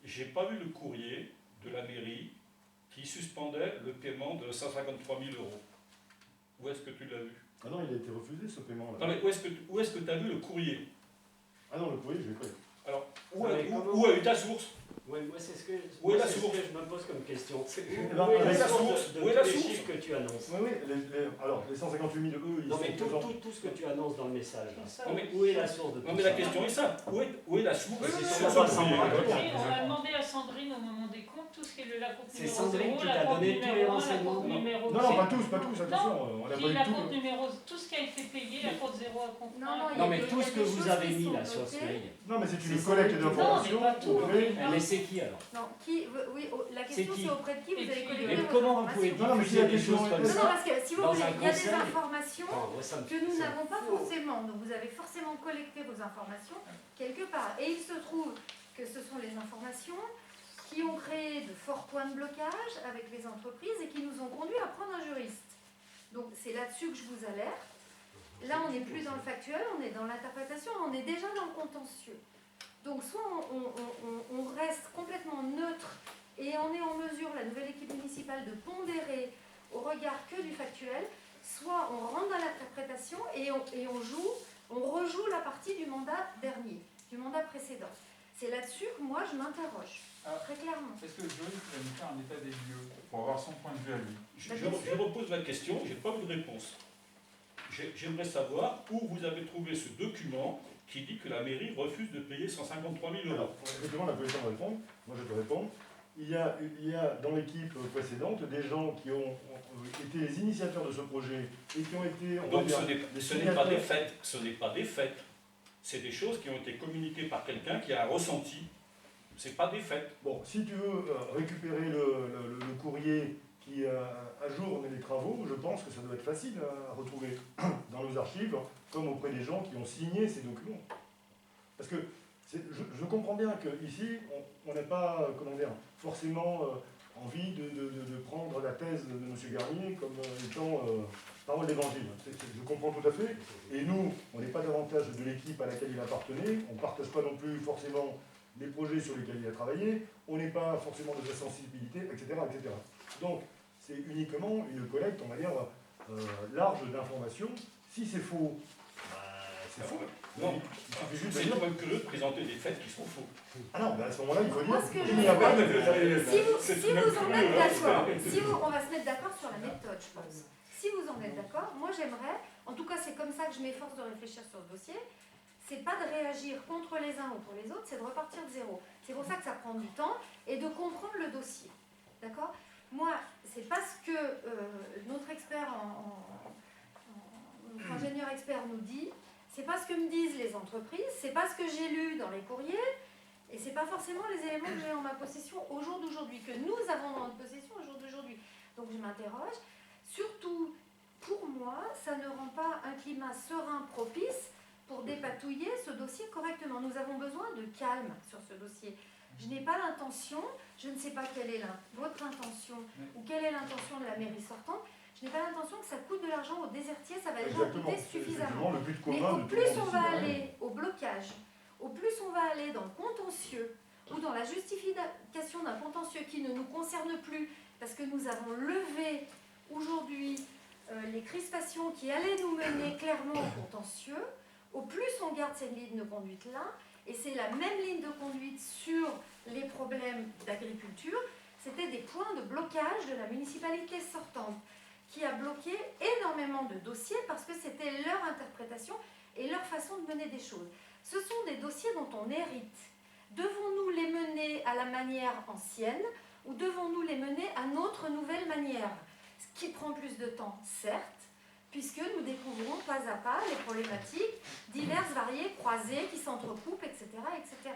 J'ai pas vu le courrier de la mairie qui suspendait le paiement de 153 000 €. Où est-ce que tu l'as vu? Ah non, il a été refusé ce paiement-là. Non, mais où est-ce que tu as vu le courrier? Ah non, le courrier, je l'ai pas eu. Alors, où a eu ta source? Oui, moi c'est ce que Où est la source? je me pose comme question. Où est la source de Où est la tous les source chiffres que tu annonces? Oui, alors les 158 000 eux, ils Non sont mais présents. tout ce que tu annonces dans le message, là. Non, mais Où est la source de tout ça? Non, mais la question est simple. Où est la source? C'est sur ce courrier. On a demandé à Sandrine au moment des comptes tout ce qui est la compte C'est numéro Sandrine 0, qui la t'a compte donné tous les numéro 1, la renseignements. compte numéro Non, pas tous, attention. On a pas Qui eu la tout. compte numéro, tout ce qui a été payé, la compte 0 à compte 1. Non mais tout ce que vous avez mis là sur ce mail. Non, mais c'est C'est une collecte Sandrine qui- d'informations. Non, mais pas tout. auprès- Mais c'est qui alors? Non, qui... Oui, la question c'est auprès de qui vous avez collecté Mais vos comment vous pouvez informations. Non, mais si la diffuser des question choses est- comme Non, non, ça? parce que si vous Dans voulez, un il y a des conseil. informations Non, moi, ça me- que nous ça- n'avons pas forcément. Donc vous avez forcément collecté vos informations quelque part. Et il se trouve que ce sont les informations qui ont créé de forts points de blocage avec les entreprises et qui nous ont conduit à prendre un juriste. Donc c'est là-dessus que je vous alerte. Là, on n'est plus dans le factuel, on est dans l'interprétation, on est déjà dans le contentieux. Donc soit on reste complètement neutre et on est en mesure, la nouvelle équipe municipale, de pondérer au regard que du factuel, soit on rentre dans l'interprétation et on rejoue la partie du mandat dernier, du mandat précédent. C'est là-dessus que moi je m'interroge, très clairement. Est-ce que le juriste va nous faire un état des lieux pour avoir son point de vue à lui? Je repose la question, je n'ai pas eu de réponse. J'aimerais savoir où vous avez trouvé ce document qui dit que la mairie refuse de payer 153 000 €. Alors, effectivement, on n'a pas eu le temps de répondre. Moi, je te réponds. Il y a dans l'équipe précédente des gens qui ont été les initiateurs de ce projet et qui ont été... on va Donc dire, ce n'est pas des faits, ce n'est pas des faits. C'est des choses qui ont été communiquées par quelqu'un qui a un ressenti. Ce n'est pas des faits. Bon, si tu veux récupérer le courrier qui ajourne les travaux, je pense que ça doit être facile à retrouver dans nos archives, comme auprès des gens qui ont signé ces documents. Parce que je comprends bien qu'ici, on n'a pas, comment dire, forcément envie de prendre la thèse de M. Garnier comme étant parole d'évangile. Je comprends tout à fait. Et nous, on n'est pas davantage de l'équipe à laquelle il appartenait. On ne partage pas non plus forcément les projets sur lesquels il a travaillé. On n'est pas forcément de sa sensibilité, etc. etc. Donc, c'est uniquement une collecte, on va dire, large d'informations. Si c'est faux, c'est faux. Non, c'est pas que de présenter des faits qui sont faux. Ah non, à ce moment-là, il faut dire. Si vous en êtes d'accord, on va se mettre d'accord sur la méthode, je pense. Si vous en êtes d'accord, moi j'aimerais, en tout cas c'est comme ça que je m'efforce de réfléchir sur ce dossier, c'est pas de réagir contre les uns ou pour les autres, c'est de repartir de zéro. C'est pour ça que ça prend du temps et de comprendre le dossier. D'accord ? Moi, c'est parce que notre expert, notre ingénieur expert nous dit, c'est pas ce que me disent les entreprises, c'est pas ce que j'ai lu dans les courriers, et c'est pas forcément les éléments que j'ai en ma possession au jour d'aujourd'hui, que nous avons dans notre possession au jour d'aujourd'hui. Donc je m'interroge. Surtout, pour moi, ça ne rend pas un climat serein propice pour dépatouiller ce dossier correctement. Nous avons besoin de calme sur ce dossier. Je n'ai pas l'intention, je ne sais pas quelle est votre intention ou quelle est l'intention de la mairie sortante. Je n'ai pas l'intention que ça coûte de l'argent aux désertiers, ça va déjà coûter suffisamment. Mais au plus on va aller au blocage, au plus on va aller dans le contentieux ou dans la justification d'un contentieux qui ne nous concerne plus, parce que nous avons levé aujourd'hui les crispations qui allaient nous mener clairement au contentieux, au plus on garde cette ligne de conduite-là, et c'est la même ligne de conduite sur les problèmes d'agriculture, c'était des points de blocage de la municipalité sortante, qui a bloqué énormément de dossiers parce que c'était leur interprétation et leur façon de mener des choses. Ce sont des dossiers dont on hérite. Devons-nous les mener à la manière ancienne ou devons-nous les mener à notre nouvelle manière ? Ce qui prend plus de temps, certes, puisque nous découvrons pas à pas les problématiques diverses, variées, croisées, qui s'entrecoupent, etc., etc.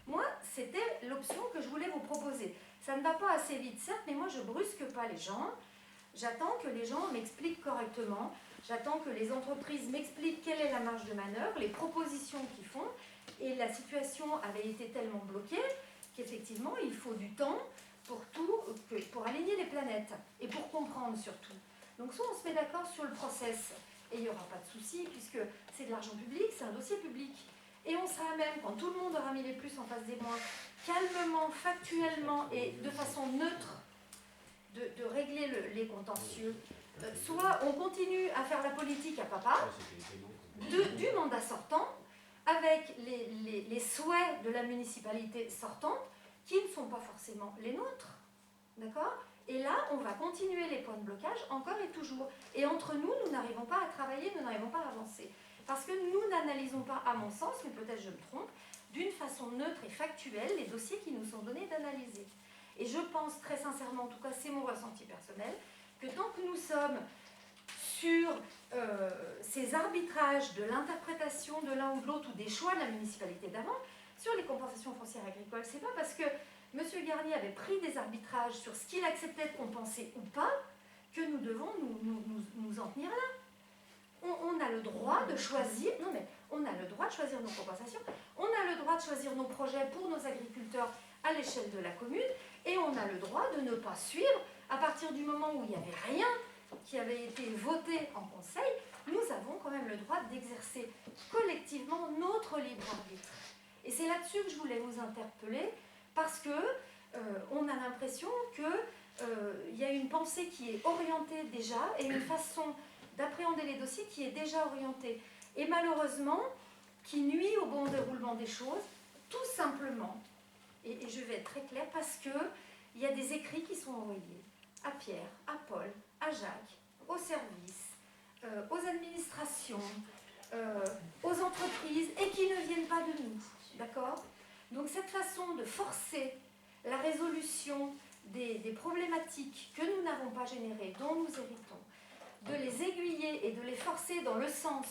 Moi, c'était l'option que je voulais vous proposer. Ça ne va pas assez vite, certes, mais moi, je brusque pas les gens. J'attends que les gens m'expliquent correctement. J'attends que les entreprises m'expliquent quelle est la marge de manœuvre, les propositions qu'ils font. Et la situation avait été tellement bloquée qu'effectivement, il faut du temps pour aligner les planètes et pour comprendre surtout. Donc soit on se met d'accord sur le process et il n'y aura pas de souci puisque c'est de l'argent public, c'est un dossier public. Et on sera même, quand tout le monde aura mis les plus en face des moins, calmement, factuellement et de façon neutre, de régler les contentieux. Soit on continue à faire la politique à papa du mandat sortant avec les souhaits de la municipalité sortante qui ne sont pas forcément les nôtres. D'accord ? Et là, on va continuer les points de blocage encore et toujours. Et entre nous, nous n'arrivons pas à travailler, nous n'arrivons pas à avancer. Parce que nous n'analysons pas, à mon sens, mais peut-être je me trompe, d'une façon neutre et factuelle les dossiers qui nous sont donnés d'analyser. Et je pense très sincèrement, en tout cas c'est mon ressenti personnel, que tant que nous sommes sur ces arbitrages de l'interprétation de l'un ou de l'autre ou des choix de la municipalité d'avant, sur les compensations foncières agricoles, c'est pas parce que M. Garnier avait pris des arbitrages sur ce qu'il acceptait de compenser ou pas que nous devons nous en tenir là. On a le droit de choisir, non mais on a le droit de choisir nos compensations, on a le droit de choisir nos projets pour nos agriculteurs à l'échelle de la commune, et on a le droit de ne pas suivre à partir du moment où il n'y avait rien qui avait été voté en conseil. Nous avons quand même le droit d'exercer collectivement notre libre arbitre. Et c'est là-dessus que je voulais vous interpeller, parce que on a l'impression qu'il y a une pensée qui est orientée déjà et une façon d'appréhender les dossiers qui est déjà orientée. Et malheureusement, qui nuit au bon déroulement des choses, tout simplement. Et je vais être très claire, parce qu'il y a des écrits qui sont envoyés à Pierre, à Paul, à Jacques, aux services, aux administrations, aux entreprises, et qui ne viennent pas de nous. D'accord ? Donc cette façon de forcer la résolution des problématiques que nous n'avons pas générées, dont nous héritons, de les aiguiller et de les forcer dans le sens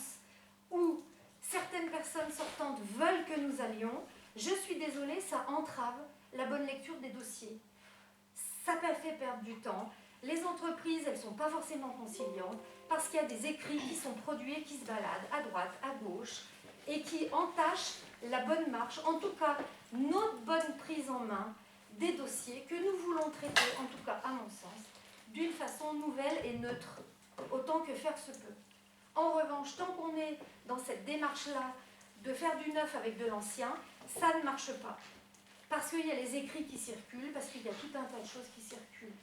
où certaines personnes sortantes veulent que nous allions, je suis désolée, ça entrave la bonne lecture des dossiers. Ça fait perdre du temps. Les entreprises, elles ne sont pas forcément conciliantes parce qu'il y a des écrits qui sont produits et qui se baladent à droite, à gauche et qui entachent la bonne marche, en tout cas notre bonne prise en main des dossiers que nous voulons traiter, en tout cas à mon sens, d'une façon nouvelle et neutre, autant que faire se peut. En revanche, tant qu'on est dans cette démarche-là de faire du neuf avec de l'ancien, ça ne marche pas. Parce qu'il y a les écrits qui circulent, parce qu'il y a tout un tas de choses qui circulent.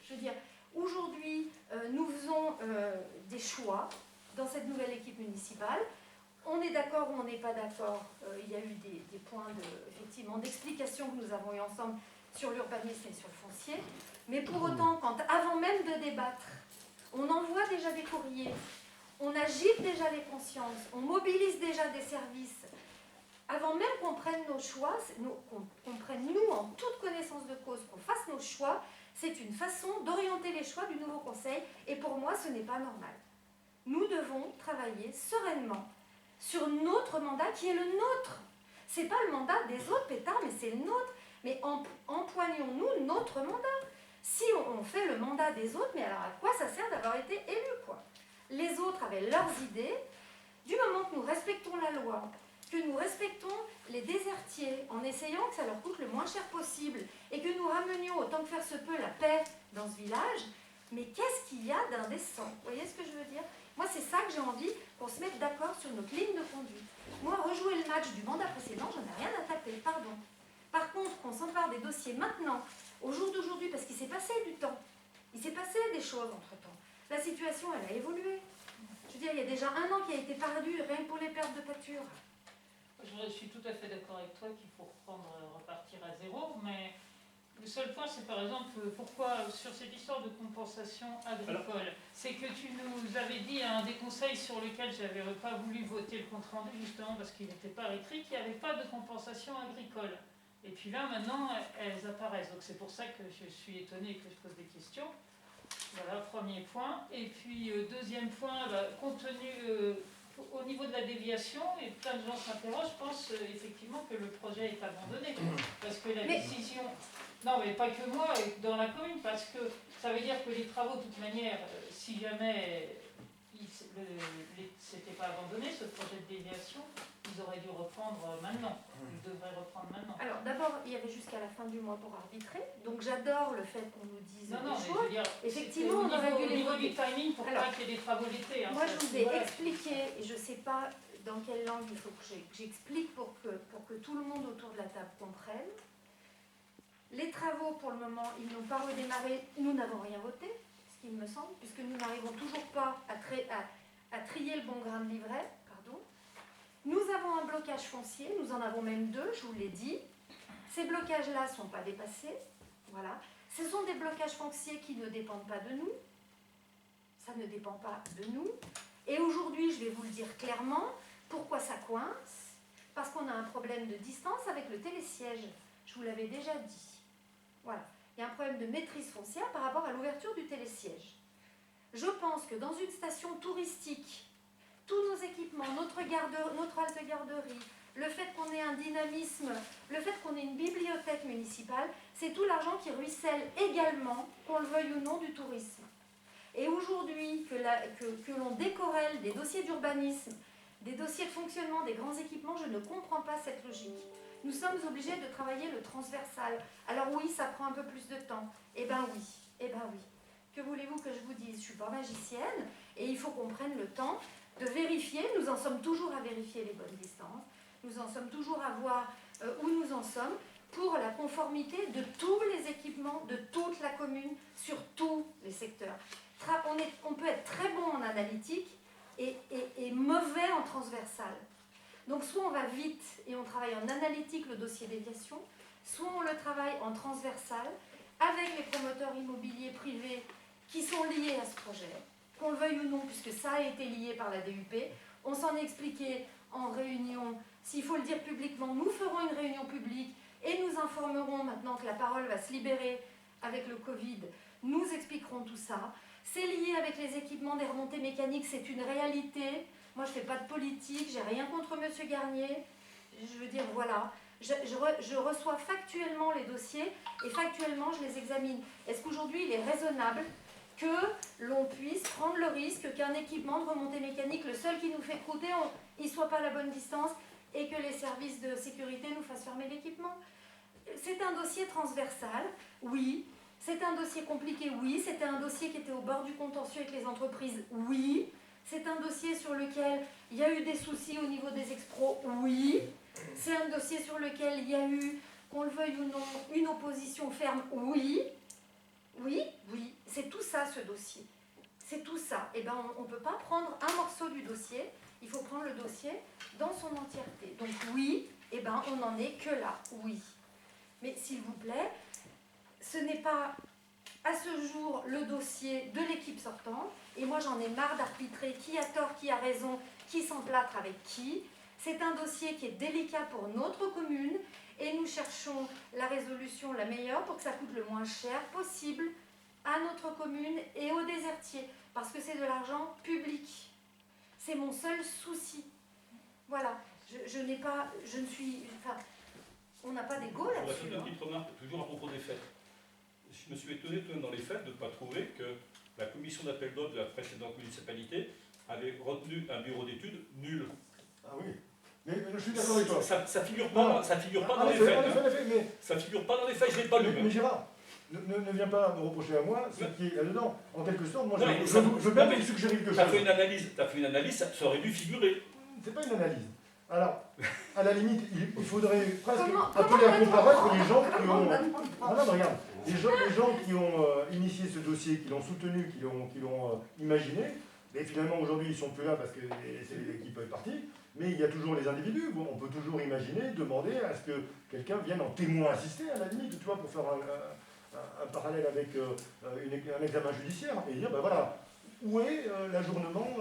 Je veux dire, aujourd'hui, nous faisons des choix dans cette nouvelle équipe municipale. On est d'accord ou on n'est pas d'accord. Il y a eu des points effectivement d'explication que nous avons eu ensemble sur l'urbanisme et sur le foncier. Mais pour autant, avant même de débattre, on envoie déjà des courriers, on agite déjà les consciences, on mobilise déjà des services, avant même qu'on prenne nos choix, qu'on prenne nous en toute connaissance de cause, qu'on fasse nos choix, c'est une façon d'orienter les choix du nouveau conseil, et pour moi ce n'est pas normal. Nous devons travailler sereinement sur notre mandat qui est le nôtre. Ce n'est pas le mandat des autres pétards, mais c'est le nôtre. Mais empoignons-nous notre mandat. Si on fait le mandat des autres, mais alors à quoi ça sert d'avoir été élu, quoi? Les autres avaient leurs idées. Du moment que nous respectons la loi, que nous respectons les désertiers en essayant que ça leur coûte le moins cher possible et que nous ramenions autant que faire se peut la paix dans ce village, mais qu'est-ce qu'il y a d'indécent? Vous voyez ce que je veux dire? Moi, c'est ça que j'ai envie, qu'on se mette d'accord sur notre ligne de conduite. Moi, rejouer le match du mandat précédent, j'en ai rien à taper, pardon. Par contre, qu'on s'empare des dossiers maintenant, au jour d'aujourd'hui, parce qu'il s'est passé du temps. Il s'est passé des choses entre-temps. La situation, elle a évolué. Je veux dire, il y a déjà 1 an qui a été perdu, rien que pour les pertes de pâture. Je suis tout à fait d'accord avec toi qu'il faut repartir à zéro, mais le seul point, c'est par exemple pourquoi sur cette histoire de compensation agricole, c'est que tu nous avais dit à un des conseils sur lequel je n'avais pas voulu voter le compte rendu, justement parce qu'il n'était pas écrit, qu'il n'y avait pas de compensation agricole. Et puis là, maintenant, elles apparaissent. Donc c'est pour ça que je suis étonnée et que je pose des questions. Voilà, premier point. Et puis, deuxième point, compte tenu... au niveau de la déviation, et plein de gens s'interrogent, je pense effectivement que le projet est abandonné. Parce que la décision... Non, mais pas que moi, dans la commune, parce que ça veut dire que les travaux, de toute manière, si jamais c'était pas abandonné, ce projet de déviation, ils auraient dû reprendre maintenant. Ils devraient reprendre maintenant. Alors, d'abord, il y avait jusqu'à la fin du mois pour arbitrer. Donc, j'adore le fait qu'on nous dise des mais choses. je veux dire, effectivement, on aurait dû au les niveau voter. du timing pour pas qu'il y ait des travaux l'été. Moi, je vous ai expliqué, et je ne sais pas dans quelle langue il faut que j'explique pour que tout le monde autour de la table comprenne. Les travaux, pour le moment, ils n'ont pas redémarré. Nous n'avons rien voté, ce qu'il me semble, puisque nous n'arrivons toujours pas à trier le bon grain de livret. Pardon. Nous avons un blocage foncier, nous en avons même 2, je vous l'ai dit. Ces blocages-là ne sont pas dépassés. Voilà. Ce sont des blocages fonciers qui ne dépendent pas de nous. Ça ne dépend pas de nous. Et aujourd'hui, je vais vous le dire clairement, pourquoi ça coince? Parce qu'on a un problème de distance avec le télésiège. Je vous l'avais déjà dit. Voilà. Il y a un problème de maîtrise foncière par rapport à l'ouverture du télésiège. Je pense que dans une station touristique, tous nos équipements, notre halte garderie, le fait qu'on ait un dynamisme, le fait qu'on ait une bibliothèque municipale, c'est tout l'argent qui ruisselle également, qu'on le veuille ou non, du tourisme. Et aujourd'hui, que l'on décorrèle des dossiers d'urbanisme, des dossiers de fonctionnement, des grands équipements, je ne comprends pas cette logique. Nous sommes obligés de travailler le transversal. Alors oui, ça prend un peu plus de temps. Eh ben oui, eh ben oui. Que voulez-vous que je vous dise? Je ne suis pas magicienne et il faut qu'on prenne le temps de vérifier. Nous en sommes toujours à vérifier les bonnes distances. Nous en sommes toujours à voir où nous en sommes pour la conformité de tous les équipements de toute la commune sur tous les secteurs. On peut être très bon en analytique et mauvais en transversal. Donc soit on va vite et on travaille en analytique le dossier déviation, soit on le travaille en transversal avec les promoteurs immobiliers privés qui sont liés à ce projet, qu'on le veuille ou non, puisque ça a été lié par la DUP. On s'en est expliqué en réunion. S'il faut le dire publiquement, nous ferons une réunion publique et nous informerons maintenant que la parole va se libérer avec le Covid. Nous expliquerons tout ça. C'est lié avec les équipements des remontées mécaniques, c'est une réalité. Moi, je ne fais pas de politique, j'ai rien contre M. Garnier. Je veux dire, voilà. Je reçois factuellement les dossiers et factuellement, je les examine. Est-ce qu'aujourd'hui, il est raisonnable que l'on puisse prendre le risque qu'un équipement de remontée mécanique, le seul qui nous fait croûter, il ne soit pas à la bonne distance et que les services de sécurité nous fassent fermer l'équipement. C'est un dossier transversal, oui. C'est un dossier compliqué, oui. C'était un dossier qui était au bord du contentieux avec les entreprises, oui. C'est un dossier sur lequel il y a eu des soucis au niveau des expros, oui. C'est un dossier sur lequel il y a eu, qu'on le veuille ou non, une opposition ferme, oui. Oui, oui. C'est tout ça, ce dossier. C'est tout ça. Eh ben, on ne peut pas prendre un morceau du dossier. Il faut prendre le dossier dans son entièreté. Donc oui, eh ben, on n'en est que là, oui. Mais s'il vous plaît, ce n'est pas à ce jour le dossier de l'équipe sortante. Et moi, j'en ai marre d'arbitrer qui a tort, qui a raison, qui s'emplâtre avec qui. C'est un dossier qui est délicat pour notre commune et nous cherchons la résolution la meilleure pour que ça coûte le moins cher possible à notre commune et aux désertiers. Parce que c'est de l'argent public. C'est mon seul souci. Voilà. Je ne suis... Enfin, on n'a pas d'égo là-dessus. Une petite remarque, toujours à propos des fêtes. Je me suis étonné tout de même dans les fêtes de ne pas trouver que la commission d'appel d'offres de la précédente municipalité avait retenu un bureau d'études nul. Ah oui. Mais je suis d'accord avec toi. Ça figure pas, ça figure pas dans les faits. Mais ça figure pas dans les faits, je l'ai pas lu. Mais Gérard, ne viens pas me reprocher à moi ce qui est là-dedans. En quelque sorte, moi non, je veux bien vous suggérer quelque chose. Tu as fait une analyse, ça aurait dû figurer. C'est pas une analyse. Alors, à la limite, il faudrait presque appeler à comparaître les gens qui ont... Non, regarde. Les gens qui ont initié ce dossier, qui l'ont soutenu, qui l'ont imaginé, mais finalement aujourd'hui ils sont plus là parce que l'équipe est partie, mais il y a toujours les individus. Bon, on peut toujours imaginer, demander à ce que quelqu'un vienne en témoin assister à la limite, tu vois, pour faire un parallèle avec un examen judiciaire et dire, ben voilà, où est l'ajournement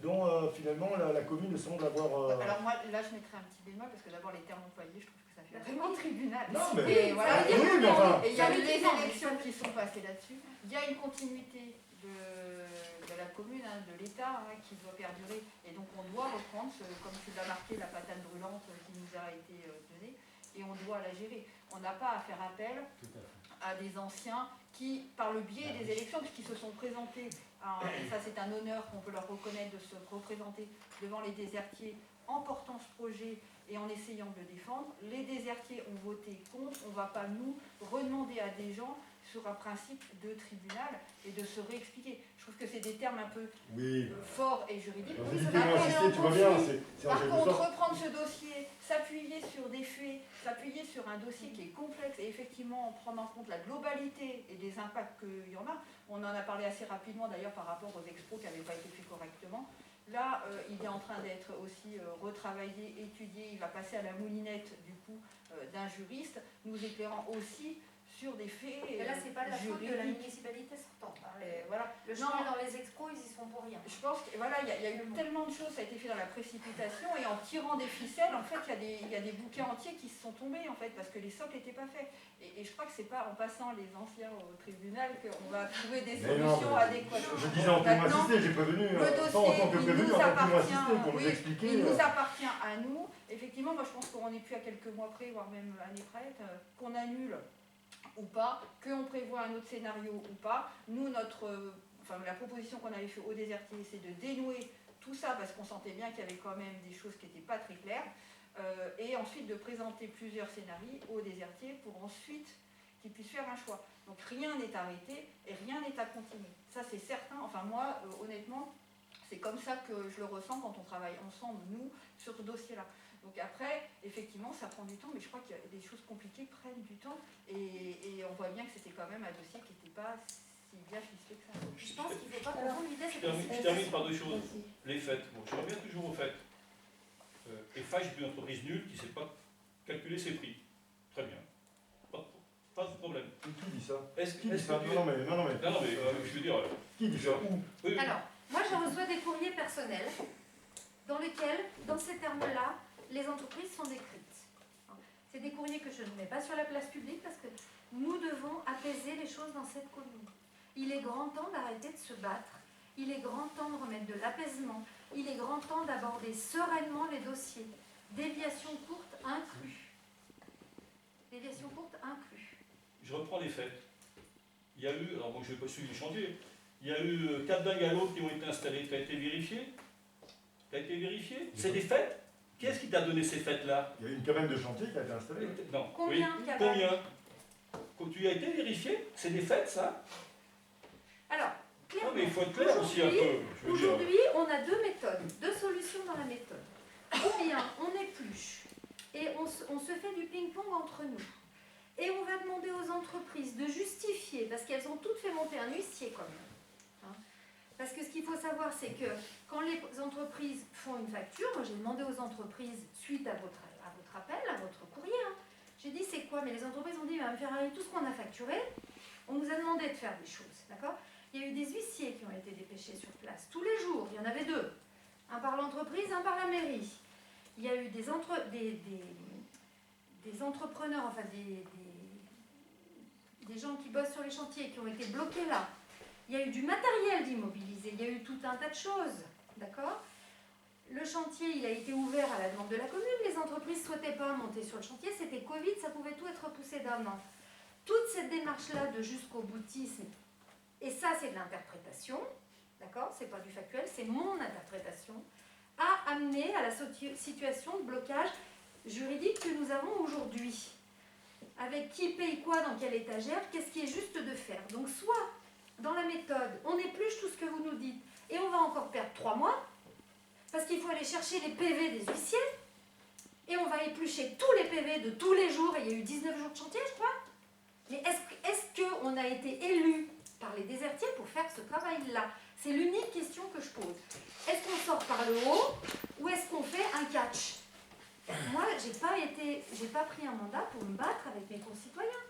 dont finalement la commune semble avoir... Alors moi, là, je mettrais un petit bémol, parce que d'abord, les termes employés, je trouve que ça fait vraiment tribunal. Non, mais... Et voilà, oui, mais enfin... il y a eu les élections qui sont passées là-dessus. Il y a une continuité de la commune, de l'État, qui doit perdurer. Et donc, on doit reprendre, comme tu l'as marqué, la patate brûlante qui nous a été donnée, et on doit la gérer. On n'a pas à faire appel à des anciens qui, par le biais des élections, puisqu'ils se sont présentés, et ça c'est un honneur qu'on peut leur reconnaître de se représenter devant les désertiers en portant ce projet et en essayant de le défendre. Les désertiers ont voté contre, on ne va pas nous redemander à des gens sur un principe de tribunal et de se réexpliquer. Je trouve que c'est des termes un peu forts et juridiques. Par contre, reprendre ce dossier, s'appuyer sur des faits, s'appuyer sur un dossier qui est complexe et effectivement prendre en compte la globalité et les impacts qu'il y en a. On en a parlé assez rapidement d'ailleurs par rapport aux expos qui n'avaient pas été faits correctement. Là, il est en train d'être aussi retravaillé, étudié. Il va passer à la moulinette du coup d'un juriste, nous éclairant aussi sur des faits et là, c'est pas la faute de la municipalité sortante. Voilà. Le chemin dans les expos, ils y sont pour rien. Je pense qu'il voilà, y a eu tellement de choses, ça a été fait dans la précipitation, et en tirant des ficelles, en fait, il y a des bouquets entiers qui se sont tombés, en fait, parce que les socles n'étaient pas faits. Et je crois que c'est pas en passant les anciens au tribunal qu'on va trouver des solutions adéquates. Je disais en témoin assisté, j'ai prévenu, pas en tant que prévenu, en tant que témoin assisté, pour nous expliquer. Il nous appartient à nous. Effectivement, moi je pense qu'on n'est plus à quelques mois près, voire même année près, qu'on annule ou pas, qu'on prévoit un autre scénario ou pas. Nous, la proposition qu'on avait faite aux désertiers, c'est de dénouer tout ça, parce qu'on sentait bien qu'il y avait quand même des choses qui n'étaient pas très claires, et ensuite de présenter plusieurs scénarios aux désertiers pour ensuite qu'ils puissent faire un choix. Donc rien n'est arrêté et rien n'est à continuer. Ça c'est certain, enfin moi, honnêtement, c'est comme ça que je le ressens quand on travaille ensemble, nous, sur ce dossier-là. Donc après, effectivement, ça prend du temps, mais je crois que des choses compliquées prennent du temps, et on voit bien que c'était quand même un dossier qui n'était pas si bien ficelé que ça. Je pense qu'il ne faut pas confondre l'idée. Je termine par deux choses. Les fêtes. Bon, je reviens toujours aux fêtes. EFA, j'ai une entreprise nulle qui ne sait pas calculer ses prix. Très bien. Pas de problème. Qui dit ça? Qui dit ça? Non, mais je veux dire... Qui dit ça? Où? Oui. Alors, moi je reçois des courriers personnels dans lesquels, dans ces termes-là, les entreprises sont décrites. C'est des courriers que je ne mets pas sur la place publique parce que nous devons apaiser les choses dans cette commune. Il est grand temps d'arrêter de se battre. Il est grand temps de remettre de l'apaisement. Il est grand temps d'aborder sereinement les dossiers. Déviation courte inclus. Déviation courte inclus. Je reprends les fêtes. Il y a eu, alors moi je n'ai pas suivi les chantiers, il y a eu 4 bungalows qui ont été installés, qui a été vérifié. C'est des fêtes Qu'est-ce qui t'a donné ces fêtes-là? Il y a une cabane de chantier qui a été installée. Non. Combien Oui. de cabanes? Combien? Quand tu as été vérifié? C'est des fêtes, ça? Alors, Non, mais il faut être clair aussi un peu. je veux dire. aujourd'hui, on a deux méthodes, deux solutions dans la méthode. Ou bien on épluche et on se fait du ping-pong entre nous. Et on va demander aux entreprises de justifier, parce qu'elles ont toutes fait monter un huissier quand même. Hein. Parce que ce qu'il faut savoir, c'est que quand les entreprises font une facture, moi j'ai demandé aux entreprises, suite à votre appel, à votre courrier, hein, j'ai dit c'est quoi? Mais les entreprises ont dit, Mme Ferrari, tout ce qu'on a facturé, on nous a demandé de faire des choses, d'accord? Il y a eu des huissiers qui ont été dépêchés sur place, tous les jours, il y en avait deux. Un par l'entreprise, un par la mairie. Il y a eu des entrepreneurs, enfin des gens qui bossent sur les chantiers qui ont été bloqués là. Il y a eu du matériel d'immobiliser, il y a eu tout un tas de choses, d'accord? Le chantier, il a été ouvert à la demande de la commune, les entreprises ne souhaitaient pas monter sur le chantier, c'était Covid, ça pouvait tout être repoussé d'un an. Toute cette démarche-là de jusqu'au boutisme, et ça c'est de l'interprétation, d'accord? C'est pas du factuel, c'est mon interprétation, a amené à la situation de blocage juridique que nous avons aujourd'hui. Avec qui paye quoi dans quelle étagère, qu'est-ce qui est juste de faire. Donc soit, dans la méthode, on épluche tout ce que vous nous dites, et on va encore perdre 3 mois, parce qu'il faut aller chercher les PV des huissiers, et on va éplucher tous les PV de tous les jours, et il y a eu 19 jours de chantier, je crois. Mais est-ce qu'on a été élu par les désertiers pour faire ce travail-là? C'est l'unique question que je pose. Est-ce qu'on sort par le haut, ou est-ce qu'on fait un catch? Moi, j'ai pas pris un mandat pour me battre avec mes concitoyens.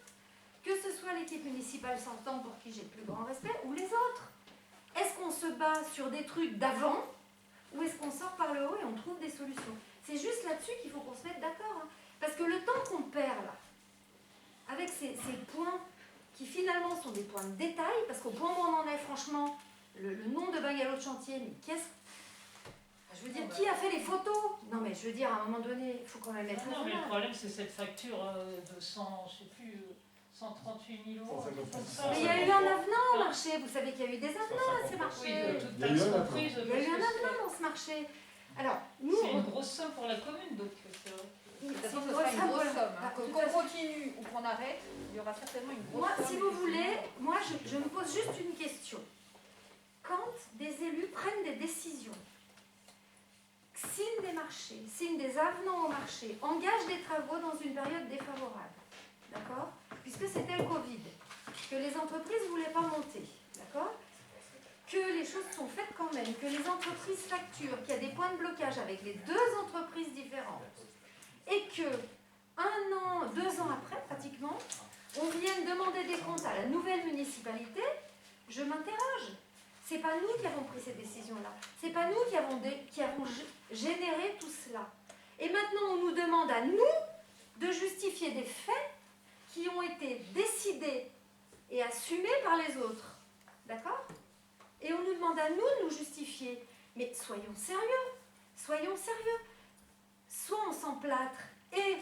Que ce soit l'équipe municipale sortante pour qui j'ai le plus grand respect, ou les autres. Est-ce qu'on se bat sur des trucs d'avant, ou est-ce qu'on sort par le haut et on trouve des solutions? C'est juste là-dessus qu'il faut qu'on se mette d'accord. Hein. Parce que le temps qu'on perd là, avec ces points qui finalement sont des points de détail, parce qu'au point où on en est, franchement, le nombre de bungalows de chantier, mais qu'est-ce... Je veux dire, qui a fait les photos? Non mais je veux dire, à un moment donné, il faut quand même être... Non, mais le problème c'est cette facture de 100, je sais plus, 138 000 euros. Mais il y a eu un avenant au marché, vous savez qu'il y a eu des avenants à ces marchés. Il y a eu un avenant dans ce marché. Alors, nous... C'est une grosse somme pour la commune, donc c'est vrai. De toute façon, ce sera une grosse somme. Hein. Qu'on continue ou qu'on arrête, il y aura certainement une grosse somme. Moi, si vous voulez, moi je me pose juste une question. Quand des élus prennent des décisions, signent des marchés, signent des avenants au marché, engagent des travaux dans une période défavorable, d'accord? Puisque c'était le Covid, que les entreprises ne voulaient pas monter, d'accord? Que les choses sont faites quand même, que les entreprises facturent, qu'il y a des points de blocage avec les deux entreprises différentes, et que 1 an, 2 ans après, pratiquement, on vienne demander des comptes à la nouvelle municipalité, je m'interroge. C'est pas nous qui avons pris ces décisions-là. C'est pas nous qui avons généré tout cela. Et maintenant, on nous demande à nous de justifier des faits qui ont été décidés et assumés par les autres. D'accord? Et on nous demande à nous de nous justifier. Mais soyons sérieux. Soyons sérieux. Soit on s'emplâtre et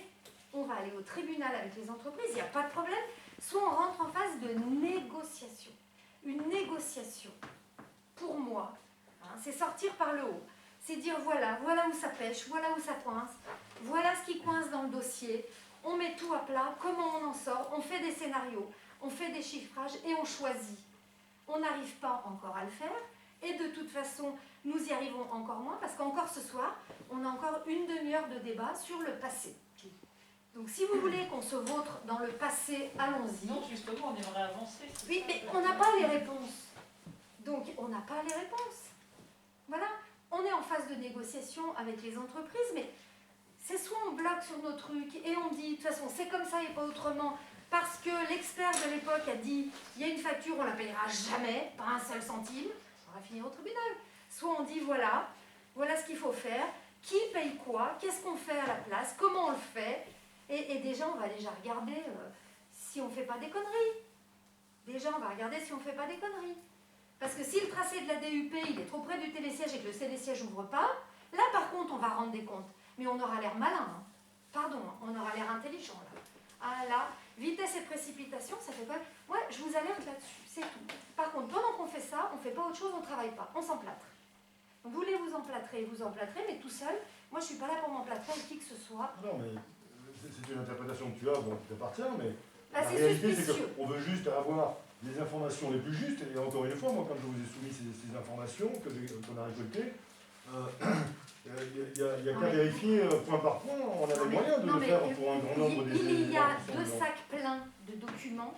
on va aller au tribunal avec les entreprises, il n'y a pas de problème. Soit on rentre en phase de négociation. Une négociation, pour moi, hein, c'est sortir par le haut. C'est dire voilà où ça pêche, voilà où ça coince, voilà ce qui coince dans le dossier. On met tout à plat, comment on en sort, on fait des scénarios, on fait des chiffrages et on choisit. On n'arrive pas encore à le faire et de toute façon, nous y arrivons encore moins parce qu'encore ce soir, on a encore une demi-heure de débat sur le passé. Donc si vous voulez qu'on se vautre dans le passé, allons-y. Non, justement, on aimerait avancer. Oui, mais on n'a pas les réponses. Donc on n'a pas les réponses. Voilà, on est en phase de négociation avec les entreprises, mais c'est soit on bloque sur nos trucs et on dit, de toute façon, c'est comme ça et pas autrement, parce que l'expert de l'époque a dit, il y a une facture, on ne la payera jamais, pas un seul centime, on va finir au tribunal. Soit on dit, voilà ce qu'il faut faire, qui paye quoi, qu'est-ce qu'on fait à la place, comment on le fait, et déjà, on va déjà regarder si on ne fait pas des conneries. Déjà, on va regarder si on ne fait pas des conneries. Parce que si le tracé de la DUP, il est trop près du télésiège et que le télésiège n'ouvre pas, là, par contre, on va rendre des comptes. Mais on aura l'air malin. Hein. Pardon, on aura l'air intelligent, là. Ah là, vitesse et précipitation, ça fait quoi? Moi, je vous alerte là-dessus, c'est tout. Par contre, pendant qu'on fait ça, on ne fait pas autre chose, on ne travaille pas, on s'emplâtre. Vous voulez vous emplâtrer, mais tout seul. Moi, je suis pas là pour m'emplacer avec qui que ce soit. Non, mais c'est une interprétation que tu as, bon, qui t'appartient, mais Bah, la c'est réalité, c'est suspicieux. qu'on veut juste avoir les informations les plus justes. Et encore une fois, moi, quand je vous ai soumis ces informations qu'on a récoltées, il n'y a qu'à vérifier point par point. On a les moyens de le faire pour un grand nombre des Il y a 2 sacs pleins de documents.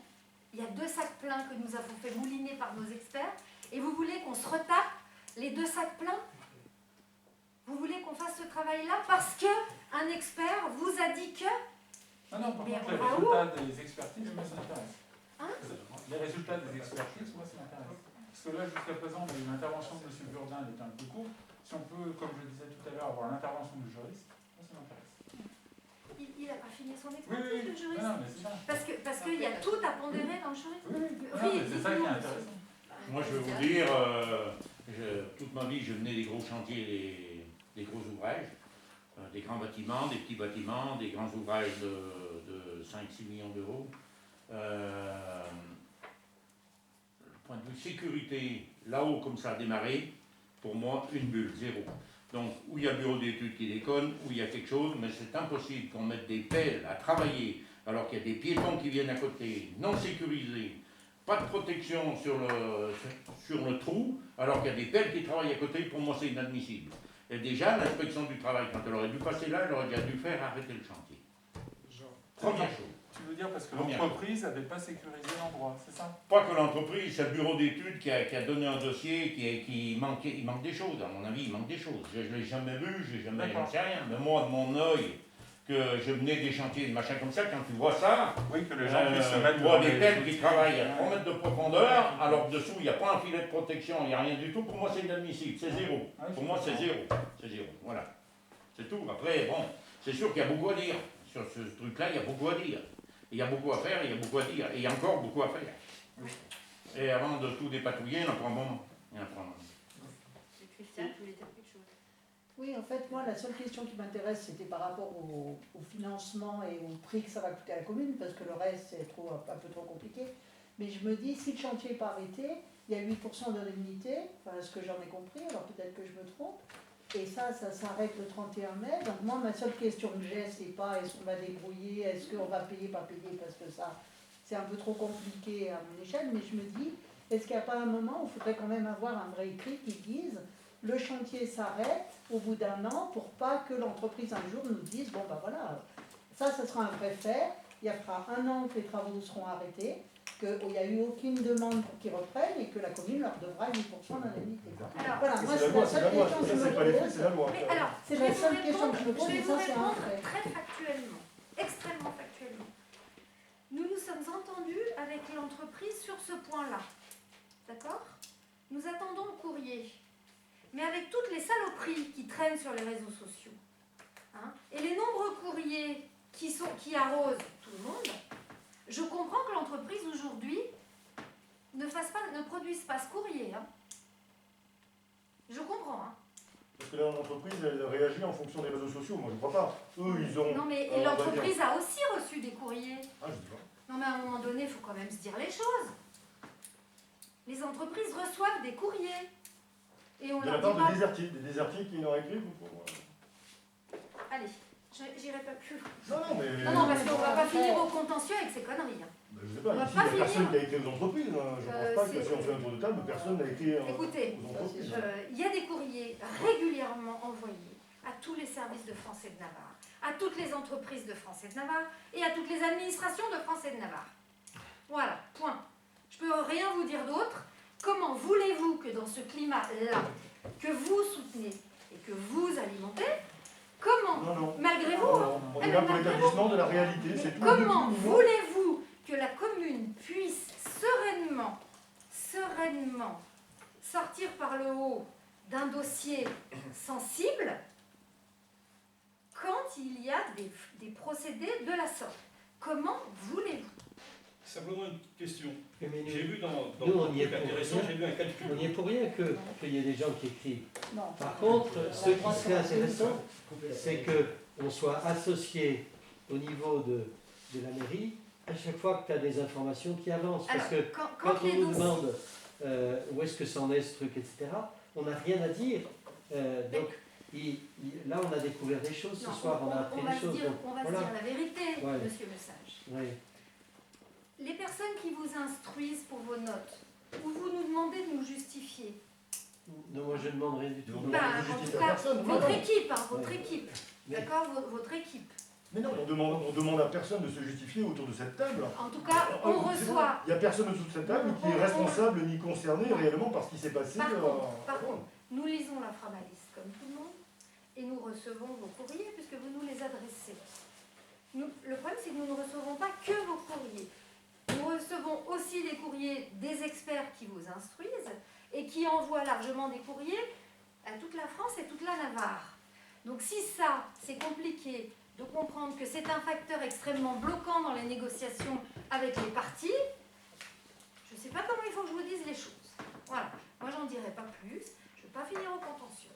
Il y a 2 sacs pleins que nous avons fait mouliner par nos experts. Et vous voulez qu'on se retape les 2 sacs pleins? Vous voulez qu'on fasse ce travail-là parce qu'un expert vous a dit que... Non, non, par Mais contre, les on va résultats des expertises, moi, ça m'intéresse. Hein? Les résultats des expertises, moi, ça m'intéresse. Parce que là, jusqu'à présent, on a eu l'intervention de M. Burdin, elle était un peu courte. Si on peut, comme je le disais tout à l'heure, avoir l'intervention du juriste, moi, ça m'intéresse. Il n'a pas fini son Oui, expertise, oui, le juriste. non, mais c'est ça. Parce qu'il y a tout à pondérer dans le juriste. Oui, mais c'est ça qui est intéressant. Moi, je vais vous dire, toute ma vie, je menais des gros chantiers, des gros ouvrages, des grands bâtiments, des petits bâtiments, des grands ouvrages de 5-6 millions d'euros. Le point de vue sécurité, là-haut, comme ça a démarré, pour moi, une bulle, 0. Donc, où il y a le bureau d'études qui déconne, où il y a quelque chose, mais c'est impossible qu'on mette des pelles à travailler, alors qu'il y a des piétons qui viennent à côté, non sécurisés, pas de protection sur le trou, alors qu'il y a des pelles qui travaillent à côté, pour moi c'est inadmissible. Et déjà, l'inspection du travail, quand elle aurait dû passer là, elle aurait déjà dû faire arrêter le chantier. Première chose. Tu veux dire parce que l'entreprise n'avait pas sécurisé l'endroit, c'est ça? Pas que l'entreprise, c'est le bureau d'études qui a donné un dossier il manque des choses, à mon avis, il manque des choses. Je ne l'ai jamais vu, j'en sais rien. Mais moi, de mon œil, que je menais des chantiers, des machins comme ça, quand tu vois ça, oui, que les gens puissent se mettre tu vois des pelles qui travaillent à 3 mètres de profondeur, alors que dessous, il n'y a pas un filet de protection, il n'y a rien du tout. Pour moi, c'est inadmissible, c'est 0. Pour moi, c'est 0. C'est 0, voilà. C'est tout. Après, bon, c'est sûr qu'il y a beaucoup à dire. Sur ce truc-là, il y a beaucoup à dire. Il y a beaucoup à faire, il y a beaucoup à dire. Et il y a encore beaucoup à faire. Et avant de tout dépatouiller, il y en a pour un moment. Christiane, tu voulais dire quelque chose? Oui, en fait, moi, la seule question qui m'intéresse, c'était par rapport au financement et au prix que ça va coûter à la commune, parce que le reste, c'est un peu trop compliqué. Mais je me dis, si le chantier n'est pas arrêté, il y a 8% d'indemnité, enfin, ce que j'en ai compris, alors peut-être que je me trompe. Et ça s'arrête le 31 mai. Donc moi, ma seule question que j'ai, c'est pas est-ce qu'on va débrouiller, est-ce qu'on va payer, pas payer, parce que ça, c'est un peu trop compliqué à mon échelle. Mais je me dis, est-ce qu'il n'y a pas un moment où il faudrait quand même avoir un vrai écrit qui dise le chantier s'arrête au bout d'1 an pour pas que l'entreprise un jour nous dise, bon ben voilà, ça sera un vrai fait, il y fera 1 an que les travaux seront arrêtés, qu'il n'y a eu aucune demande pour qu'ils reprennent et que la commune leur devra 8% d'indemnité. Voilà, moi c'est la seule question que je me pose. C'est la seule question que je me pose et ça c'est un fait. Très factuellement, extrêmement factuellement. Nous nous sommes entendus avec l'entreprise sur ce point-là. D'accord? Nous attendons le courrier. Mais avec toutes les saloperies qui traînent sur les réseaux sociaux, hein, et les nombreux courriers qui arrosent tout le monde, je comprends que l'entreprise aujourd'hui ne produise pas ce courrier. Hein. Je comprends. Hein. Parce que là, l'entreprise, elle réagit en fonction des réseaux sociaux. Moi, je ne crois pas. Eux, ils ont... Non, mais l'entreprise a aussi reçu des courriers. Ah, je sais pas. Non, mais à un moment donné, il faut quand même se dire les choses. Les entreprises reçoivent des courriers. Et on de la leur part dit pas... des désertiers qui leur écrivent ou pour... Allez, j'irai pas plus. Non, non, parce qu'on ne va pas finir au contentieux avec ces conneries. Hein. Ben, je ne sais pas, ici, il n'y a personne qui a écrit aux entreprises. Hein. Je ne pense pas que si on fait un tour de table, personne n'a écrit aux entreprises. Il y a des courriers régulièrement envoyés à tous les services de France et de Navarre, à toutes les entreprises de France et de Navarre et à toutes les administrations de France et de Navarre. Voilà, point. Je ne peux rien vous dire d'autre. Comment voulez-vous que dans ce climat-là, que vous soutenez et que vous alimentez, comment, malgré vous, on est là pour l'établissement de la réalité, c'est tout. Comment voulez-vous que la commune puisse sereinement sortir par le haut d'un dossier sensible quand il y a des procédés de la sorte? Comment voulez-vous? Simplement une question. J'ai vu dans nous, on y est intéressant, j'ai vu un calcul. On n'y est pour rien qu'il y ait des gens qui écrivent. Non. Par contre, ce qui serait intéressant, c'est qu'on soit associé au niveau de la mairie à chaque fois que tu as des informations qui avancent. Parce que quand on nous demande où est-ce que ça en est ce truc, etc., on n'a rien à dire. Donc là, on a découvert des choses ce soir, on a appris des choses. On va se dire la vérité, monsieur Message. Oui. Les personnes qui vous instruisent pour vos notes, où vous nous demandez de nous justifier. Non, moi je ne demande rien du tout. En tout cas, votre équipe, votre équipe. D'accord, votre équipe. Mais non, on demande à personne de se justifier autour de cette table. En tout cas, on reçoit. Il n'y a personne autour de cette table qui est responsable ni concerné réellement par ce qui s'est passé. Par contre, nous lisons la Framalis comme tout le monde et nous recevons vos courriers puisque vous nous les adressez. Le problème, c'est que nous ne recevons pas que vos courriers. Nous recevons aussi les courriers des experts qui vous instruisent et qui envoient largement des courriers à toute la France et toute la Navarre. Donc si ça, c'est compliqué de comprendre que c'est un facteur extrêmement bloquant dans les négociations avec les partis, je ne sais pas comment il faut que je vous dise les choses. Voilà, moi j'en dirai pas plus, je ne vais pas finir au contentieux.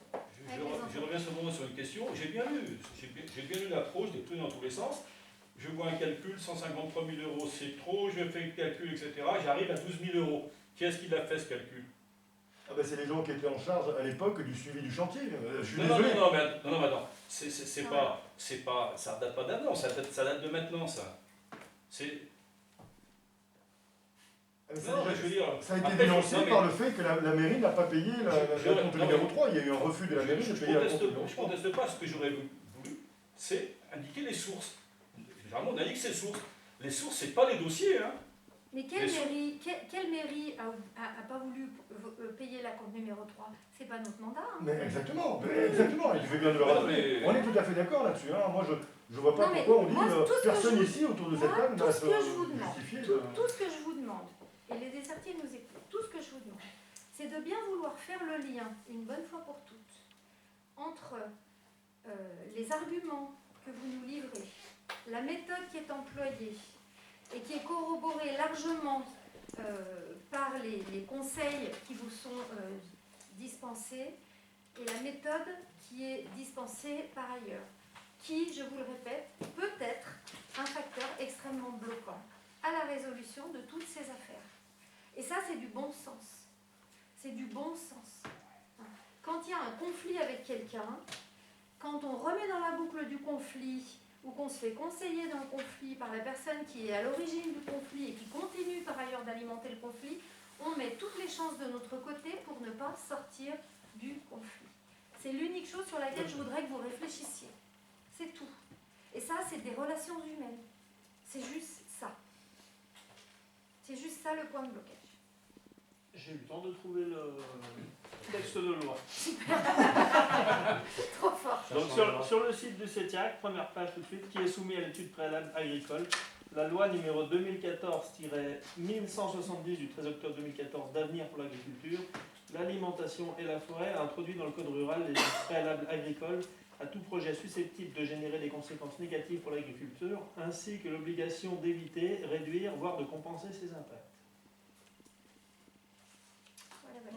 Je reviens simplement sur une question, j'ai bien lu l'approche des trucs dans tous les sens. Je vois un calcul, 153 000 euros c'est trop, je fais le calcul, etc. J'arrive à 12 000 euros. Qui est-ce qui l'a fait ce calcul? Ah ben c'est les gens qui étaient en charge à l'époque du suivi du chantier. Je suis non, désolé. non, mais attends. C'est pas, ça date pas d'avant, ça date de maintenant, ça. C'est... Ça a été dénoncé par le fait que la mairie n'a pas payé la compte numéro 3. Il y a eu un refus de la mairie de payer la compte numéro 3. Je ne conteste pas. Ce que j'aurais voulu, c'est indiquer les sources. Généralement, on indique ses sources. Les sources, c'est pas les dossiers. Hein. Mais quelle mairie a pas voulu payer la compte numéro 3? C'est pas notre mandat. Hein. Mais exactement. Et tu fais bien de le rappeler. On est tout à fait d'accord là-dessus. Hein. Moi, je vois pas pourquoi on dit personne ici autour de cette table n'a justifié. Tout ce que je vous demande, et les désertiers nous écoutent, tout ce que je vous demande, c'est de bien vouloir faire le lien, une bonne fois pour toutes, entre les arguments que vous nous livrez, la méthode qui est employée et qui est corroborée largement par les conseils qui vous sont dispensés et la méthode qui est dispensée par ailleurs, qui, je vous le répète, peut être un facteur extrêmement bloquant à la résolution de toutes ces affaires. Et ça, c'est du bon sens. C'est du bon sens. Quand il y a un conflit avec quelqu'un, quand on remet dans la boucle du conflit ou qu'on se fait conseiller dans le conflit par la personne qui est à l'origine du conflit et qui continue par ailleurs d'alimenter le conflit, on met toutes les chances de notre côté pour ne pas sortir du conflit. C'est l'unique chose sur laquelle je voudrais que vous réfléchissiez. C'est tout. Et ça, c'est des relations humaines. C'est juste ça. C'est juste ça le point de blocage. J'ai eu le temps de trouver le texte de loi. Trop fort. Donc sur le site du CETIAC, première page tout de suite, qui est soumis à l'étude préalable agricole, la loi numéro 2014-1170 du 13 octobre 2014 d'avenir pour l'agriculture, l'alimentation et la forêt a introduit dans le code rural les études préalables agricoles à tout projet susceptible de générer des conséquences négatives pour l'agriculture, ainsi que l'obligation d'éviter, réduire, voire de compenser ces impacts.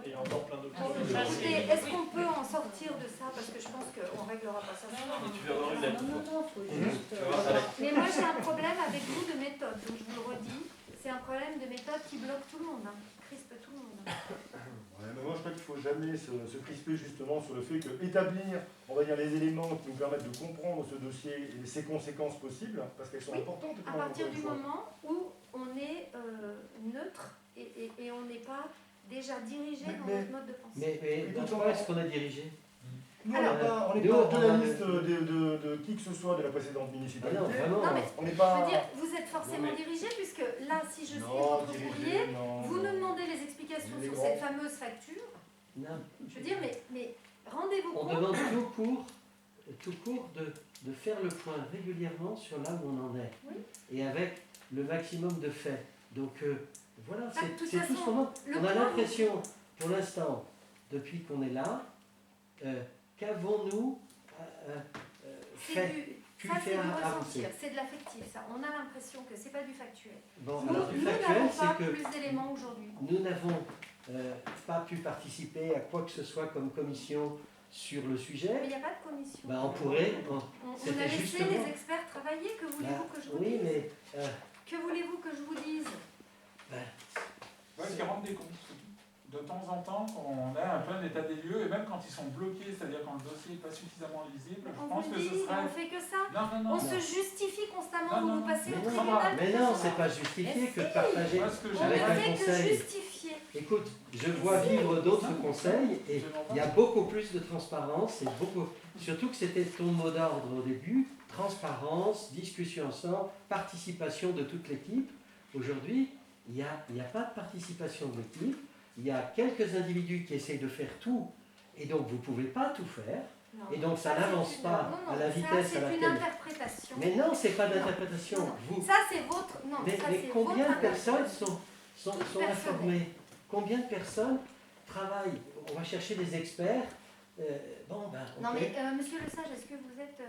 Et encore plein d'autres choses. Est-ce qu'on peut en sortir de ça? Parce que je pense qu'on ne réglera pas ça. Non, faut juste... Mais moi j'ai un problème avec vous de méthode, donc je vous le redis, c'est un problème de méthode qui bloque tout le monde, crispe tout le monde. Ouais, mais moi je crois qu'il ne faut jamais se crisper justement sur le fait que établir, on va dire, les éléments qui nous permettent de comprendre ce dossier et ses conséquences possibles, parce qu'elles sont importantes. À partir du moment où on est neutre et on n'est pas déjà dirigé dans notre mode de pensée. Mais pourquoi est-ce qu'on a dirigé? Nous, on n'est pas de la liste de qui que ce soit de la précédente municipalité. Non, mais on n'est pas... je veux dire, vous êtes forcément dirigé, puisque là, si je suis votre courrier, vous nous demandez les explications sur cette fameuse facture. Je veux dire, mais rendez-vous compte. On demande tout court de faire le point régulièrement sur là où on en est. Oui. Et avec le maximum de faits. Donc voilà, c'est tout façon, ce qu'on a. On a l'impression, pour l'instant, depuis qu'on est là, qu'avons-nous pu faire avancer? C'est de l'affectif, ça. On a l'impression que c'est pas du factuel. Bon, nous n'avons pas plus d'éléments aujourd'hui. Nous n'avons pas pu participer à quoi que ce soit comme commission sur le sujet. Mais il n'y a pas de commission. Ben, on pourrait. On a laissé justement... les experts travailler. Que voulez-vous que je vous dise? Que voulez-vous que je vous dise? Est-ce qu'ils rendent des comptes? de temps en temps, quand on a un peu un état des lieux, et même quand ils sont bloqués, c'est-à-dire quand le dossier n'est pas suffisamment lisible, je pense que ce serait... On fait que ça. Non. On se justifie constamment, vous passez au Mais tribunal. mais non, c'est pas justifié que de partager avec un conseil. Écoute, je vois vivre d'autres conseils et il y a beaucoup plus de transparence, et surtout que c'était ton mot d'ordre au début, transparence, discussion ensemble, participation de toute l'équipe. Aujourd'hui, il n'y a pas de participation de l'équipe, il y a quelques individus qui essayent de faire tout, et donc vous ne pouvez pas tout faire, et donc ça n'avance pas à la vitesse à laquelle... C'est une interprétation. Mais non, c'est pas d'interprétation. Ça, c'est votre... Non, mais combien de personnes sont informées? Combien de personnes travaillent? On va chercher des experts. Non mais, monsieur Le Sage, est-ce que vous êtes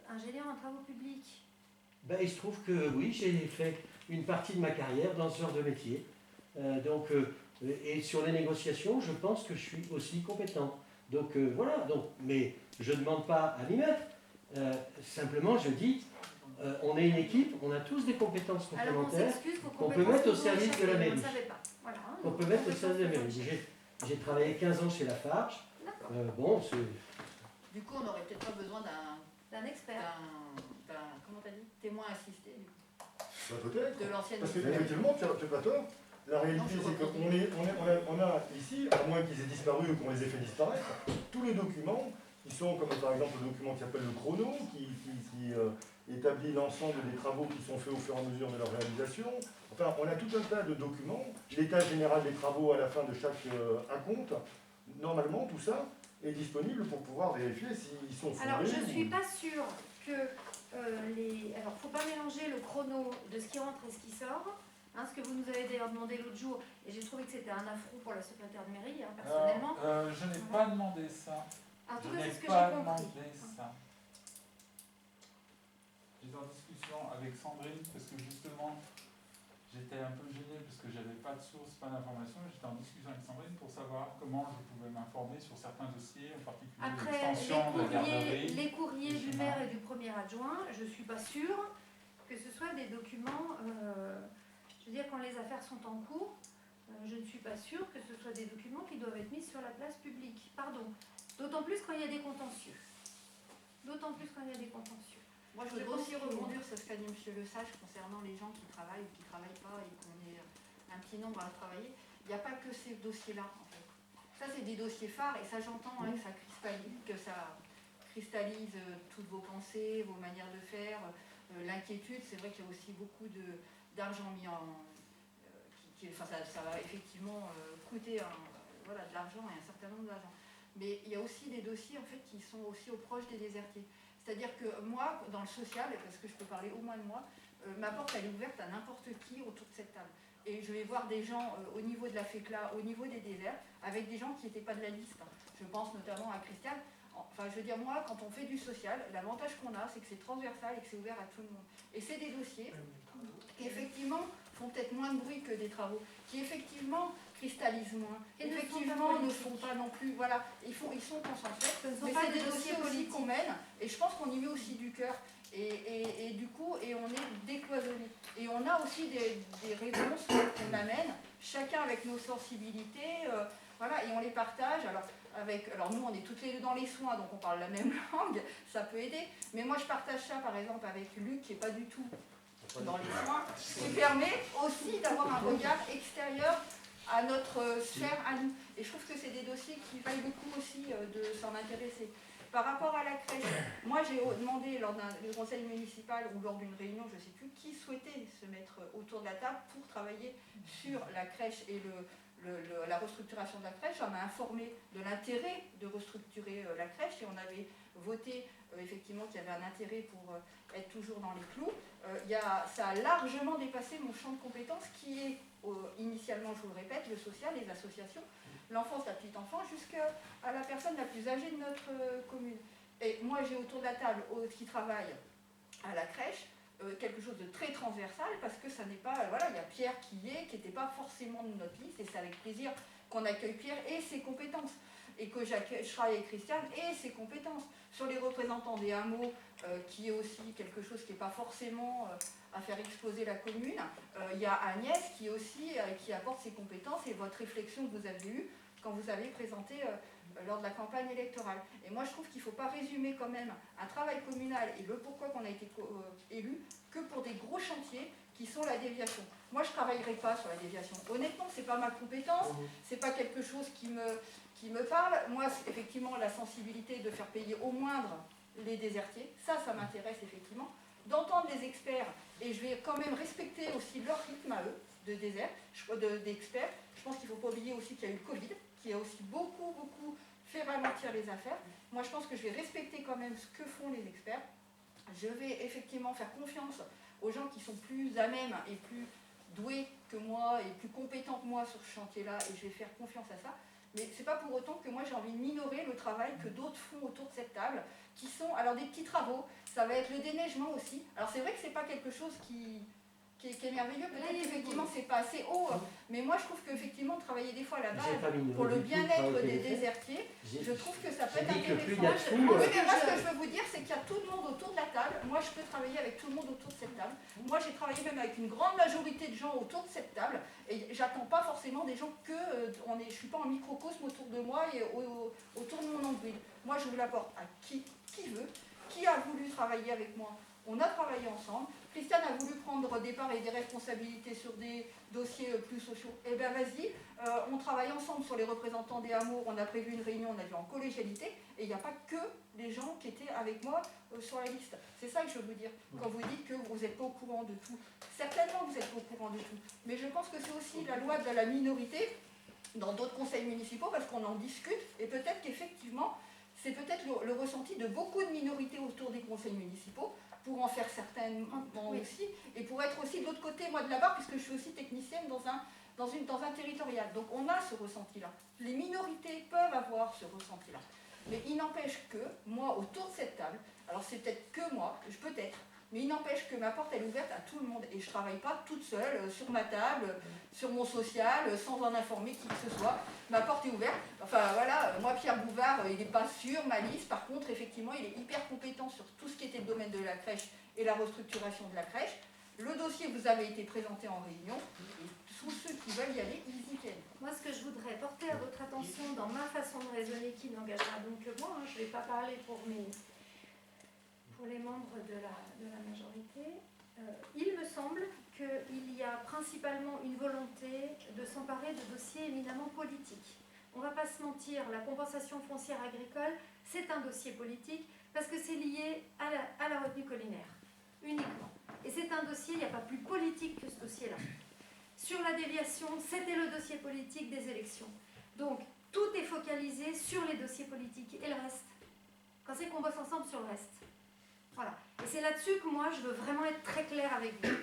ingénieur en travaux publics? Il se trouve que oui, j'ai fait une partie de ma carrière dans ce genre de métier. Et sur les négociations, je pense que je suis aussi compétent. Voilà, mais je ne demande pas à m'y mettre. Simplement, je dis, on est une équipe, on a tous des compétences complémentaires qu'on peut mettre au service de la mairie. On peut mettre au service de la mairie. J'ai travaillé 15 ans chez Lafarge. Du coup, on n'aurait peut-être pas besoin d'un expert. Comment t'as dit, témoin assisté. Peut-être. De l'ancienne. Parce qu'effectivement, tu n'as pas tort. La réalité, c'est qu'on a ici, à moins qu'ils aient disparu ou qu'on les ait fait disparaître, tous les documents qui sont, comme par exemple le document qui s'appelle le chrono, qui établit l'ensemble des travaux qui sont faits au fur et à mesure de leur réalisation. Enfin, on a tout un tas de documents, l'état général des travaux à la fin de chaque acompte. Normalement, tout ça est disponible pour pouvoir vérifier s'ils sont fondés. Alors, je ne suis pas sûre que alors, il ne faut pas mélanger le chrono de ce qui rentre et ce qui sort. Ce que vous nous avez d'ailleurs demandé l'autre jour, et j'ai trouvé que c'était un affront pour la secrétaire de mairie, personnellement. Je n'ai pas demandé ça. En tout cas, c'est ce que j'ai compris. J'étais en discussion avec Sandrine, parce que justement, j'étais un peu gêné, parce que j'avais pas de source, pas d'information. J'étais en discussion avec Sandrine pour savoir comment je pouvais m'informer sur certains dossiers, en particulier l'extension de la garderie. Les courriers du maire et du premier adjoint, je ne suis pas sûre que ce soit des documents... je veux dire, quand les affaires sont en cours, je ne suis pas sûre que ce soit des documents qui doivent être mis sur la place publique. Pardon. D'autant plus quand il y a des contentieux. Moi, je voudrais aussi rebondir sur ce qu'a dit M. Le Sage concernant les gens qui travaillent ou qui ne travaillent pas et qu'on est un petit nombre à travailler. Il n'y a pas que ces dossiers-là, en fait. Ça, c'est des dossiers phares et ça, j'entends que ça cristallise toutes vos pensées, vos manières de faire, l'inquiétude. C'est vrai qu'il y a aussi beaucoup d'argent mis en... ça va effectivement coûter de l'argent et un certain nombre d'argent. Mais il y a aussi des dossiers en fait, qui sont aussi aux proches des désertiers. C'est-à-dire que moi, dans le social, parce que je peux parler au moins de moi, ma porte elle est ouverte à n'importe qui autour de cette table. Et je vais voir des gens au niveau de la FECLA, au niveau des déserts, avec des gens qui n'étaient pas de la liste. Je pense notamment à Christiane. Enfin, je veux dire, moi, quand on fait du social, l'avantage qu'on a, c'est que c'est transversal et que c'est ouvert à tout le monde. Et c'est des dossiers qui, effectivement, font peut-être moins de bruit que des travaux, qui, effectivement, cristallisent moins, et effectivement, ne font pas non plus... Voilà, ils sont consensuels, mais c'est des dossiers aussi qu'on mène, et je pense qu'on y met aussi du cœur. Et du coup, et on est décloisonné. Et on a aussi des réponses qu'on amène, chacun avec nos sensibilités, et on les partage. Alors nous, on est toutes les deux dans les soins, donc on parle la même langue, ça peut aider. Mais moi, je partage ça, par exemple, avec Luc, qui n'est pas du tout dans les soins, qui permet aussi d'avoir un regard extérieur à notre sphère à nous. Et je trouve que c'est des dossiers qui valent beaucoup aussi de s'en intéresser. Par rapport à la crèche, moi j'ai demandé lors d'un conseil municipal ou lors d'une réunion, je ne sais plus, qui souhaitait se mettre autour de la table pour travailler sur la crèche et la restructuration de la crèche. On m'a informé de l'intérêt de restructurer la crèche et on avait voté effectivement qu'il y avait un intérêt pour être toujours dans les clous. Ça a largement dépassé mon champ de compétences qui est initialement, je vous le répète, le social, les associations, l'enfance, la petite enfance, jusqu'à la personne la plus âgée de notre commune. Et moi, j'ai autour de la table qui travaille à la crèche quelque chose de très transversal parce que ça n'est pas... il y a Pierre qui n'était pas forcément de notre liste et c'est avec plaisir qu'on accueille Pierre et ses compétences. et que je travaille avec Christiane et ses compétences. Sur les représentants des hameaux, qui est aussi quelque chose qui n'est pas forcément à faire exploser la commune, il y a Agnès qui aussi qui apporte ses compétences et votre réflexion que vous avez eue quand vous avez présenté lors de la campagne électorale. Et moi je trouve qu'il ne faut pas résumer quand même un travail communal et le pourquoi qu'on a été élu que pour des gros chantiers qui sont la déviation. Moi je ne travaillerai pas sur la déviation. Honnêtement, ce n'est pas ma compétence, ce n'est pas quelque chose qui me parle. Moi, effectivement, la sensibilité de faire payer au moindre les désertiers, ça m'intéresse effectivement. D'entendre les experts, et je vais quand même respecter aussi leur rythme à eux, d'experts. Je pense qu'il ne faut pas oublier aussi qu'il y a eu le Covid, qui a aussi beaucoup fait ralentir les affaires. Moi, je pense que je vais respecter quand même ce que font les experts. Je vais effectivement faire confiance aux gens qui sont plus à même et plus doués que moi et plus compétents que moi sur ce chantier-là, et je vais faire confiance à ça. Mais ce n'est pas pour autant que moi j'ai envie de minorer le travail que d'autres font autour de cette table, qui sont alors des petits travaux, ça va être le déneigement aussi. Alors c'est vrai que ce n'est pas quelque chose qui est merveilleux, peut-être qu'effectivement c'est pas assez haut, mais moi je trouve qu'effectivement travailler des fois à la base pour le bien-être des désertiers, je trouve que ça peut être intéressant. Moi ce que je veux vous dire, c'est qu'il y a tout le monde autour de la table. Moi je peux travailler avec tout le monde autour de cette table. Moi j'ai travaillé même avec une grande majorité de gens autour de cette table, et j'attends pas forcément des gens que je suis pas en microcosme autour de moi et autour de mon nombril. Moi je vous l'apporte à qui veut, qui a voulu travailler avec moi. On a travaillé ensemble. Christiane a voulu prendre des parts et des responsabilités sur des dossiers plus sociaux. Eh bien vas-y, on travaille ensemble sur les représentants des hameaux, on a prévu une réunion, on a vu en collégialité, et il n'y a pas que les gens qui étaient avec moi sur la liste. C'est ça que je veux vous dire, quand vous dites que vous n'êtes pas au courant de tout. Certainement vous êtes pas au courant de tout, mais je pense que c'est aussi la loi de la minorité dans d'autres conseils municipaux, parce qu'on en discute, et peut-être qu'effectivement, c'est peut-être le ressenti de beaucoup de minorités autour des conseils municipaux, pour en faire certainement aussi, et pour être aussi de l'autre côté, moi de la barre, puisque je suis aussi technicienne dans un territorial. Donc on a ce ressenti-là. Les minorités peuvent avoir ce ressenti-là. Mais il n'empêche que, moi, autour de cette table, alors c'est peut-être que moi, peut-être, mais il n'empêche que ma porte elle est ouverte à tout le monde, et je ne travaille pas toute seule sur ma table, sur mon social, sans en informer qui que ce soit. Ma porte est ouverte. Enfin voilà, moi Pierre Bouvard, il n'est pas sur ma liste. Par contre, effectivement, il est hyper compétent sur tout ce qui était le domaine de la crèche et la restructuration de la crèche. Le dossier vous avait été présenté en réunion, et tous ceux qui veulent y aller, ils y viennent. Moi, ce que je voudrais porter à votre attention dans ma façon de raisonner, qui n'engagera donc que moi, je ne vais pas parler pour les membres de la majorité, il me semble qu'il y a principalement une volonté de s'emparer de dossiers éminemment politiques. On ne va pas se mentir, la compensation foncière agricole, c'est un dossier politique parce que c'est lié à la retenue collinaire, uniquement. Et c'est un dossier, il n'y a pas plus politique que ce dossier-là. Sur la déviation, c'était le dossier politique des élections. Donc, tout est focalisé sur les dossiers politiques et le reste. Quand c'est qu'on bosse ensemble sur le reste. Voilà. Et c'est là-dessus que moi, je veux vraiment être très claire avec vous.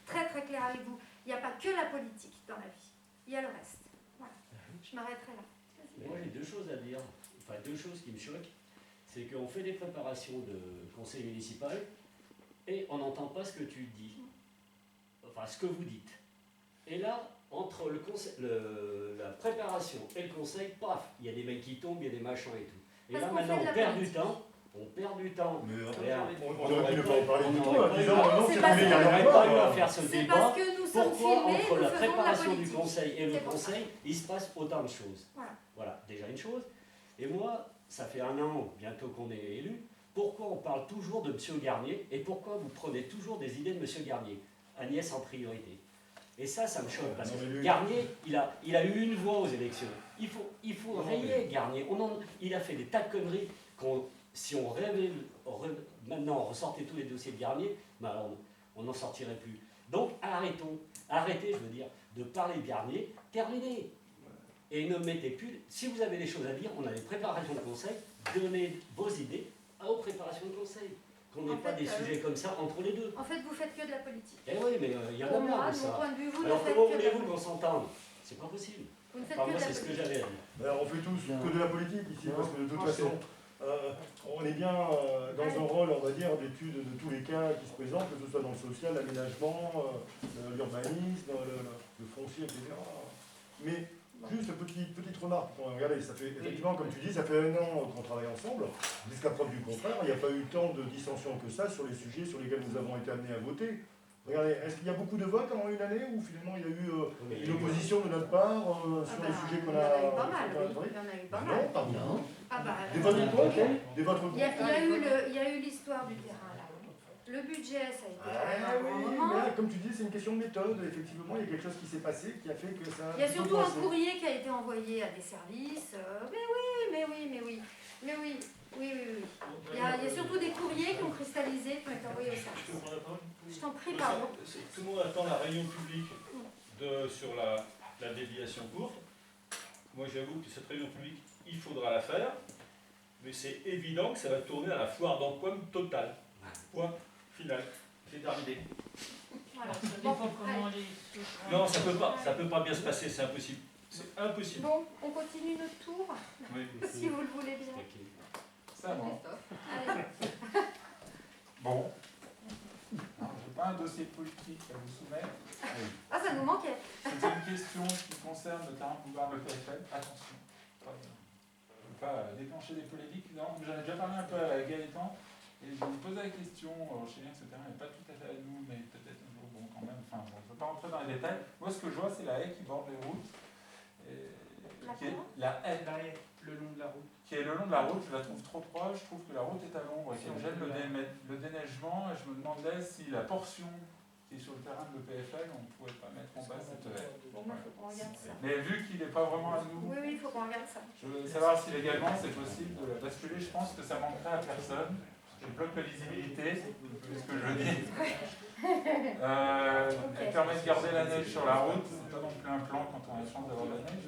Très, très claire avec vous. Il n'y a pas que la politique dans la vie. Il y a le reste. Voilà. Je m'arrêterai là. Moi, j'ai deux choses à dire. Enfin, deux choses qui me choquent. C'est qu'on fait des préparations de conseil municipal et on n'entend pas ce que tu dis. Enfin, ce que vous dites. Et là, entre la préparation et le conseil, paf, il y a des mecs qui tombent, il y a des machins et tout. Et là, maintenant, on perd du temps. On perd du temps. Mais on aurait pu ne pas en parler du tout. On n'aurait pas eu à faire ce débat. Parce que nous sommes Pourquoi filmés, entre la nous faisons préparation de la du politique. conseil et le conseil, il se passe autant de choses. Voilà, déjà une chose. Et moi, ça fait 1 an bientôt qu'on est élu. Pourquoi on parle toujours de M. Garnier et pourquoi vous prenez toujours des idées de M. Garnier? Agnès en priorité. Et ça me choque parce que Garnier, il a eu une voix aux élections. Il faut rayer Garnier. Il a fait des tas de conneries. Si maintenant on ressortait tous les dossiers de Garnier, ben on n'en sortirait plus. Donc arrêtez, je veux dire, de parler de Garnier, terminez. Et ne mettez plus, si vous avez des choses à dire, on a des préparations de conseil, donnez vos idées aux préparations de conseil. Qu'on n'ait pas des sujets comme ça entre les deux. En fait, vous faites que de la politique. Eh oui, mais il y en a plein de ça. Mon point de vue, vous alors ne faites comment que de la voulez-vous qu'on politique. s'entende? C'est pas possible. Vous ne faites Enfin, que moi, de la c'est ce que politique. j'avais à dire. Alors, on fait tous que de la politique ici, parce que de toute façon, on est bien dans un rôle, on va dire, d'étude de tous les cas qui se présentent, que ce soit dans le social, l'aménagement, l'urbanisme, le foncier, etc. Mais Juste une petite remarque. Regardez, ça fait, effectivement, comme tu dis, ça fait 1 an qu'on travaille ensemble. Jusqu'à preuve du contraire, il n'y a pas eu tant de dissensions que ça sur les sujets sur lesquels nous avons été amenés à voter. Regardez, est-ce qu'il y a beaucoup de votes en une année ou finalement il y a eu une opposition de notre part sur les sujets qu'on a... Il y en a eu pas mal, oui. Il y en a eu pas mal. Non, pas beaucoup. Des votes contre. Des votes contre. Il y a eu l'histoire du terrain là. Le budget, ça a été un grand moment. Là, comme tu dis, c'est une question de méthode. Effectivement, il y a quelque chose qui s'est passé qui a fait que ça... Il y a surtout un courrier qui a été envoyé à des services. Mais oui. Il y a surtout des courriers qui ont cristallisé, qui ont été envoyés au service. Je t'en prie, pardon. Tout le monde attend la réunion publique sur la déviation courte. Moi, j'avoue que cette réunion publique, il faudra la faire, mais c'est évident que ça va tourner à la foire d'empoigne totale. Point final. C'est terminé. Voilà, ça dépend comment les... Non, ça peut pas bien se passer, c'est impossible. C'est impossible. Bon, on continue notre tour, Oui. si vous le voulez bien. Ça va. Allez. Bon. Alors, je n'ai pas un dossier politique à vous soumettre. Ah, ça nous manquait. C'est une question qui concerne le terrain boulevard de PFL. Attention. Je ne veux pas déclencher des polémiques. Non, j'en ai déjà parlé un peu à Gaëtan. Et je me posais la question, chez ce terrain n'est pas tout à fait à nous, mais peut-être un jour, bon, quand même. Enfin, bon, je ne veux pas rentrer dans les détails. Moi, ce que je vois, c'est la haie qui borde les routes. La haie, le long de la route. Qui est le long de la route, je la trouve trop proche, je trouve que la route est à l'ombre et qu'elle gêne le déneigement. Et je me demandais si la portion qui est sur le terrain de l'EPFL, on ne pouvait pas mettre en bas cette haie. Bon, il faut qu'on regarde ça. Mais vu qu'il n'est pas vraiment à nous, Oui, il faut qu'on regarde ça. je veux savoir si légalement c'est possible de la basculer. Je pense que ça manquerait à personne. Je bloque la lisibilité, c'est ce que je dis. Elle permet de garder la neige sur la route. C'est pas non plus un plan quand on a la chance d'avoir de la neige.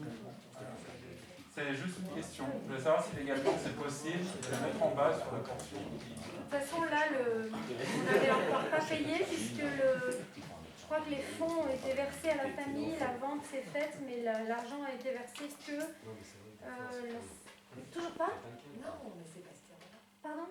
C'est juste une question. Je voulais savoir si légalement c'est possible de la mettre en bas sur la portion. De toute façon, là, on n'avait encore pas payé puisque je crois que les fonds ont été versés à la famille, la vente s'est faite, mais l'argent a été versé que... toujours pas? Non, mais c'est Pastéra. Pardon?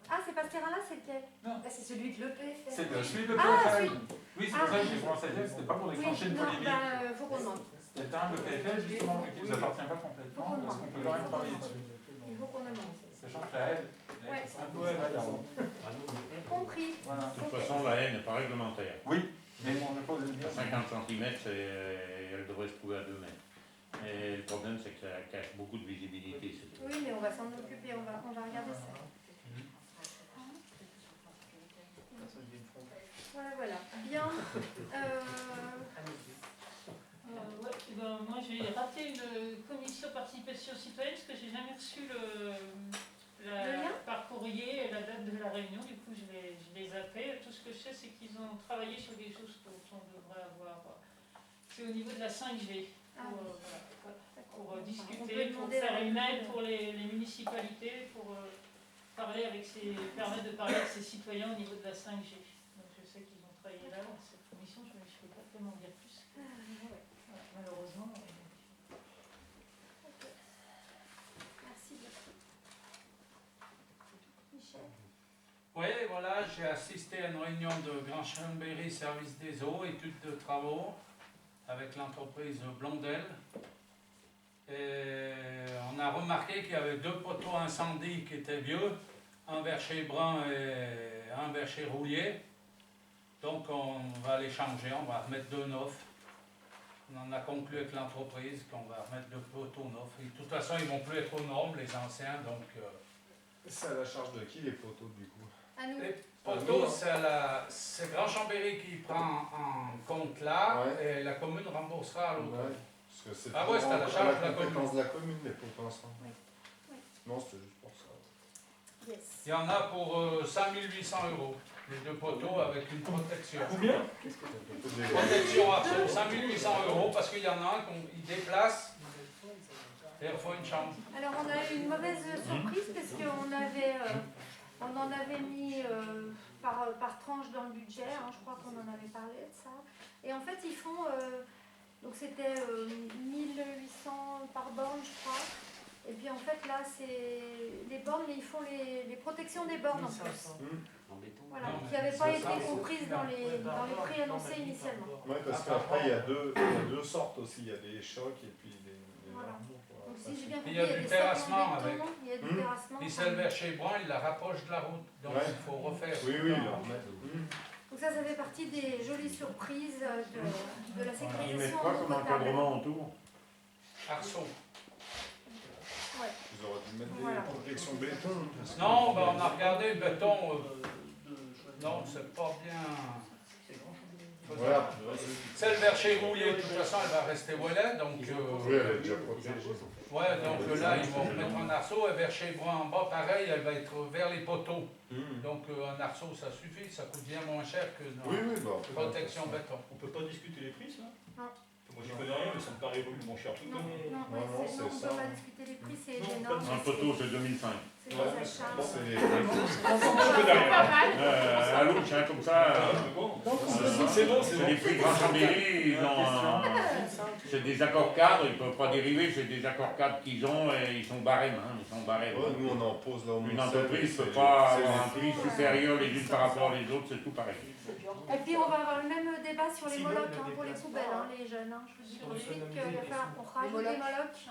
Ah, c'est Pastéra là, c'est lequel? Non. C'est celui de l'EPFL. C'est celui de Ah, l'EPFL. Oui, c'est pour ça que j'ai commencé à dire que c'était pas pour déclencher une polémique. Non, faut qu'on demande. C'est le terrain de l'EPFL, justement, qui ne nous appartient pas complètement, parce qu'on peut quand même travailler dessus. Il faut qu'on demande. Sachant que la haie, c'est un peu Compris. Voilà. De toute façon, la haie n'est pas réglementaire. Oui, mais on ne pas de dire. 50 cm, elle devrait se trouver à 2 mètres. Et le problème, c'est que ça cache beaucoup de visibilité. Oui, mais on va s'en occuper, on va regarder ça. Voilà. Bien. Moi, j'ai raté une commission participation citoyenne parce que j'ai jamais reçu par courrier la date de la réunion. Du coup, je les zappé. Tout ce que je sais, c'est qu'ils ont travaillé sur des choses dont on devrait avoir. C'est au niveau de la 5G. Pour discuter, pour faire une aide pour les municipalités, pour permettre de parler avec ces citoyens au niveau de la 5G. Donc je sais qu'ils ont travaillé là dans cette commission, je ne peux pas tellement dire plus. Malheureusement. Merci beaucoup. Michel. Oui, voilà, j'ai assisté à une réunion de Grand Chambéry, service des eaux, études de travaux, avec l'entreprise Blondel. Et on a remarqué qu'il y avait 2 poteaux incendie qui étaient vieux, un vers chez Brun et un vers chez Roulier. Donc on va les changer, on va remettre 2 neufs. On en a conclu avec l'entreprise qu'on va remettre 2 poteaux neufs. Et de toute façon, ils ne vont plus être aux normes, les anciens. Donc, c'est à la charge de qui les poteaux du coup? À nous. les poteaux, c'est Grand Chambéry qui prend en compte là, et la commune remboursera à l'autre. Ouais. Parce que c'est Ah ouais, c'est à la charge de la compétence de la commune, les poteaux ensemble. Oui. Non, c'était juste pour ça. Yes. Il y en a pour 5800 €, les 2 poteaux avec une protection. Combien? Protection absolue, 5800 € parce qu'il y en a un qui déplace et il faut une chambre. Alors on a eu une mauvaise surprise parce qu'on en avait mis par tranche dans le budget, je crois qu'on en avait parlé de ça. Et en fait ils font, donc c'était 1800 par borne je crois. Et puis en fait là c'est les bornes, mais ils font les protections des bornes en plus. Voilà, qui n'avaient pas été comprises dans les prix annoncés initialement. Oui, parce qu'après il y a deux sortes aussi, il y a des chocs et puis des Donc si j'ai bien compris, Il y a du des terrassement sacs en avec. béton, il y a du terrassement. Et celle vers chez Brun, il la rapproche de la route. Donc Ouais. il faut refaire. Oui, oui, là. Donc ça fait partie des jolies surprises de la Ils sécurisation mettent en quoi eau comme potable. encadrement autour? Arceau. Ouais. Ils auraient dû mettre Voilà. des protections béton. Non, ben, on a regardé le béton. Non, c'est pas bien. Voilà. Celle vers chez Rouillé, de toute façon, elle va rester où elle est. Donc, Oui, elle est déjà protégée. ouais, donc là, ils vont mettre un arceau. Et vers chez Brun en bas, pareil, elle va être vers les poteaux. Donc, un arceau, ça suffit. Ça coûte bien moins cher que dans Oui, oui, bah. protection béton. On peut pas discuter les prix, ça? Non. Moi, j'y connais rien, mais ça me paraît beaucoup moins cher tout le Non, temps. non, ouais, non, c'est- c'est non, on ne ça. peut pas discuter les prix, c'est Non, énorme. Un poteau, c'est 2005. C'est des achats. C'est les... À l'ouche, hein, comme ça. C'est bon, C'est des prix Grand Chambéry, ils ont c'est des accords cadres, ils ne peuvent pas dériver, c'est des accords cadres qu'ils ont et ils sont barèmes. Hein, ils sont barèmes. Ouais, nous, on en pose là au Une moins entreprise ne sept, peut pas c'est avoir un les- prix supérieur les unes par rapport aux autres, c'est tout pareil. Et puis on va avoir le même débat sur les Si, molocs le pour les déplacement, poubelles, les jeunes. Je vous dis Sur tout de suite l'économie qu'il va des falloir qu'on rajoute des molocs.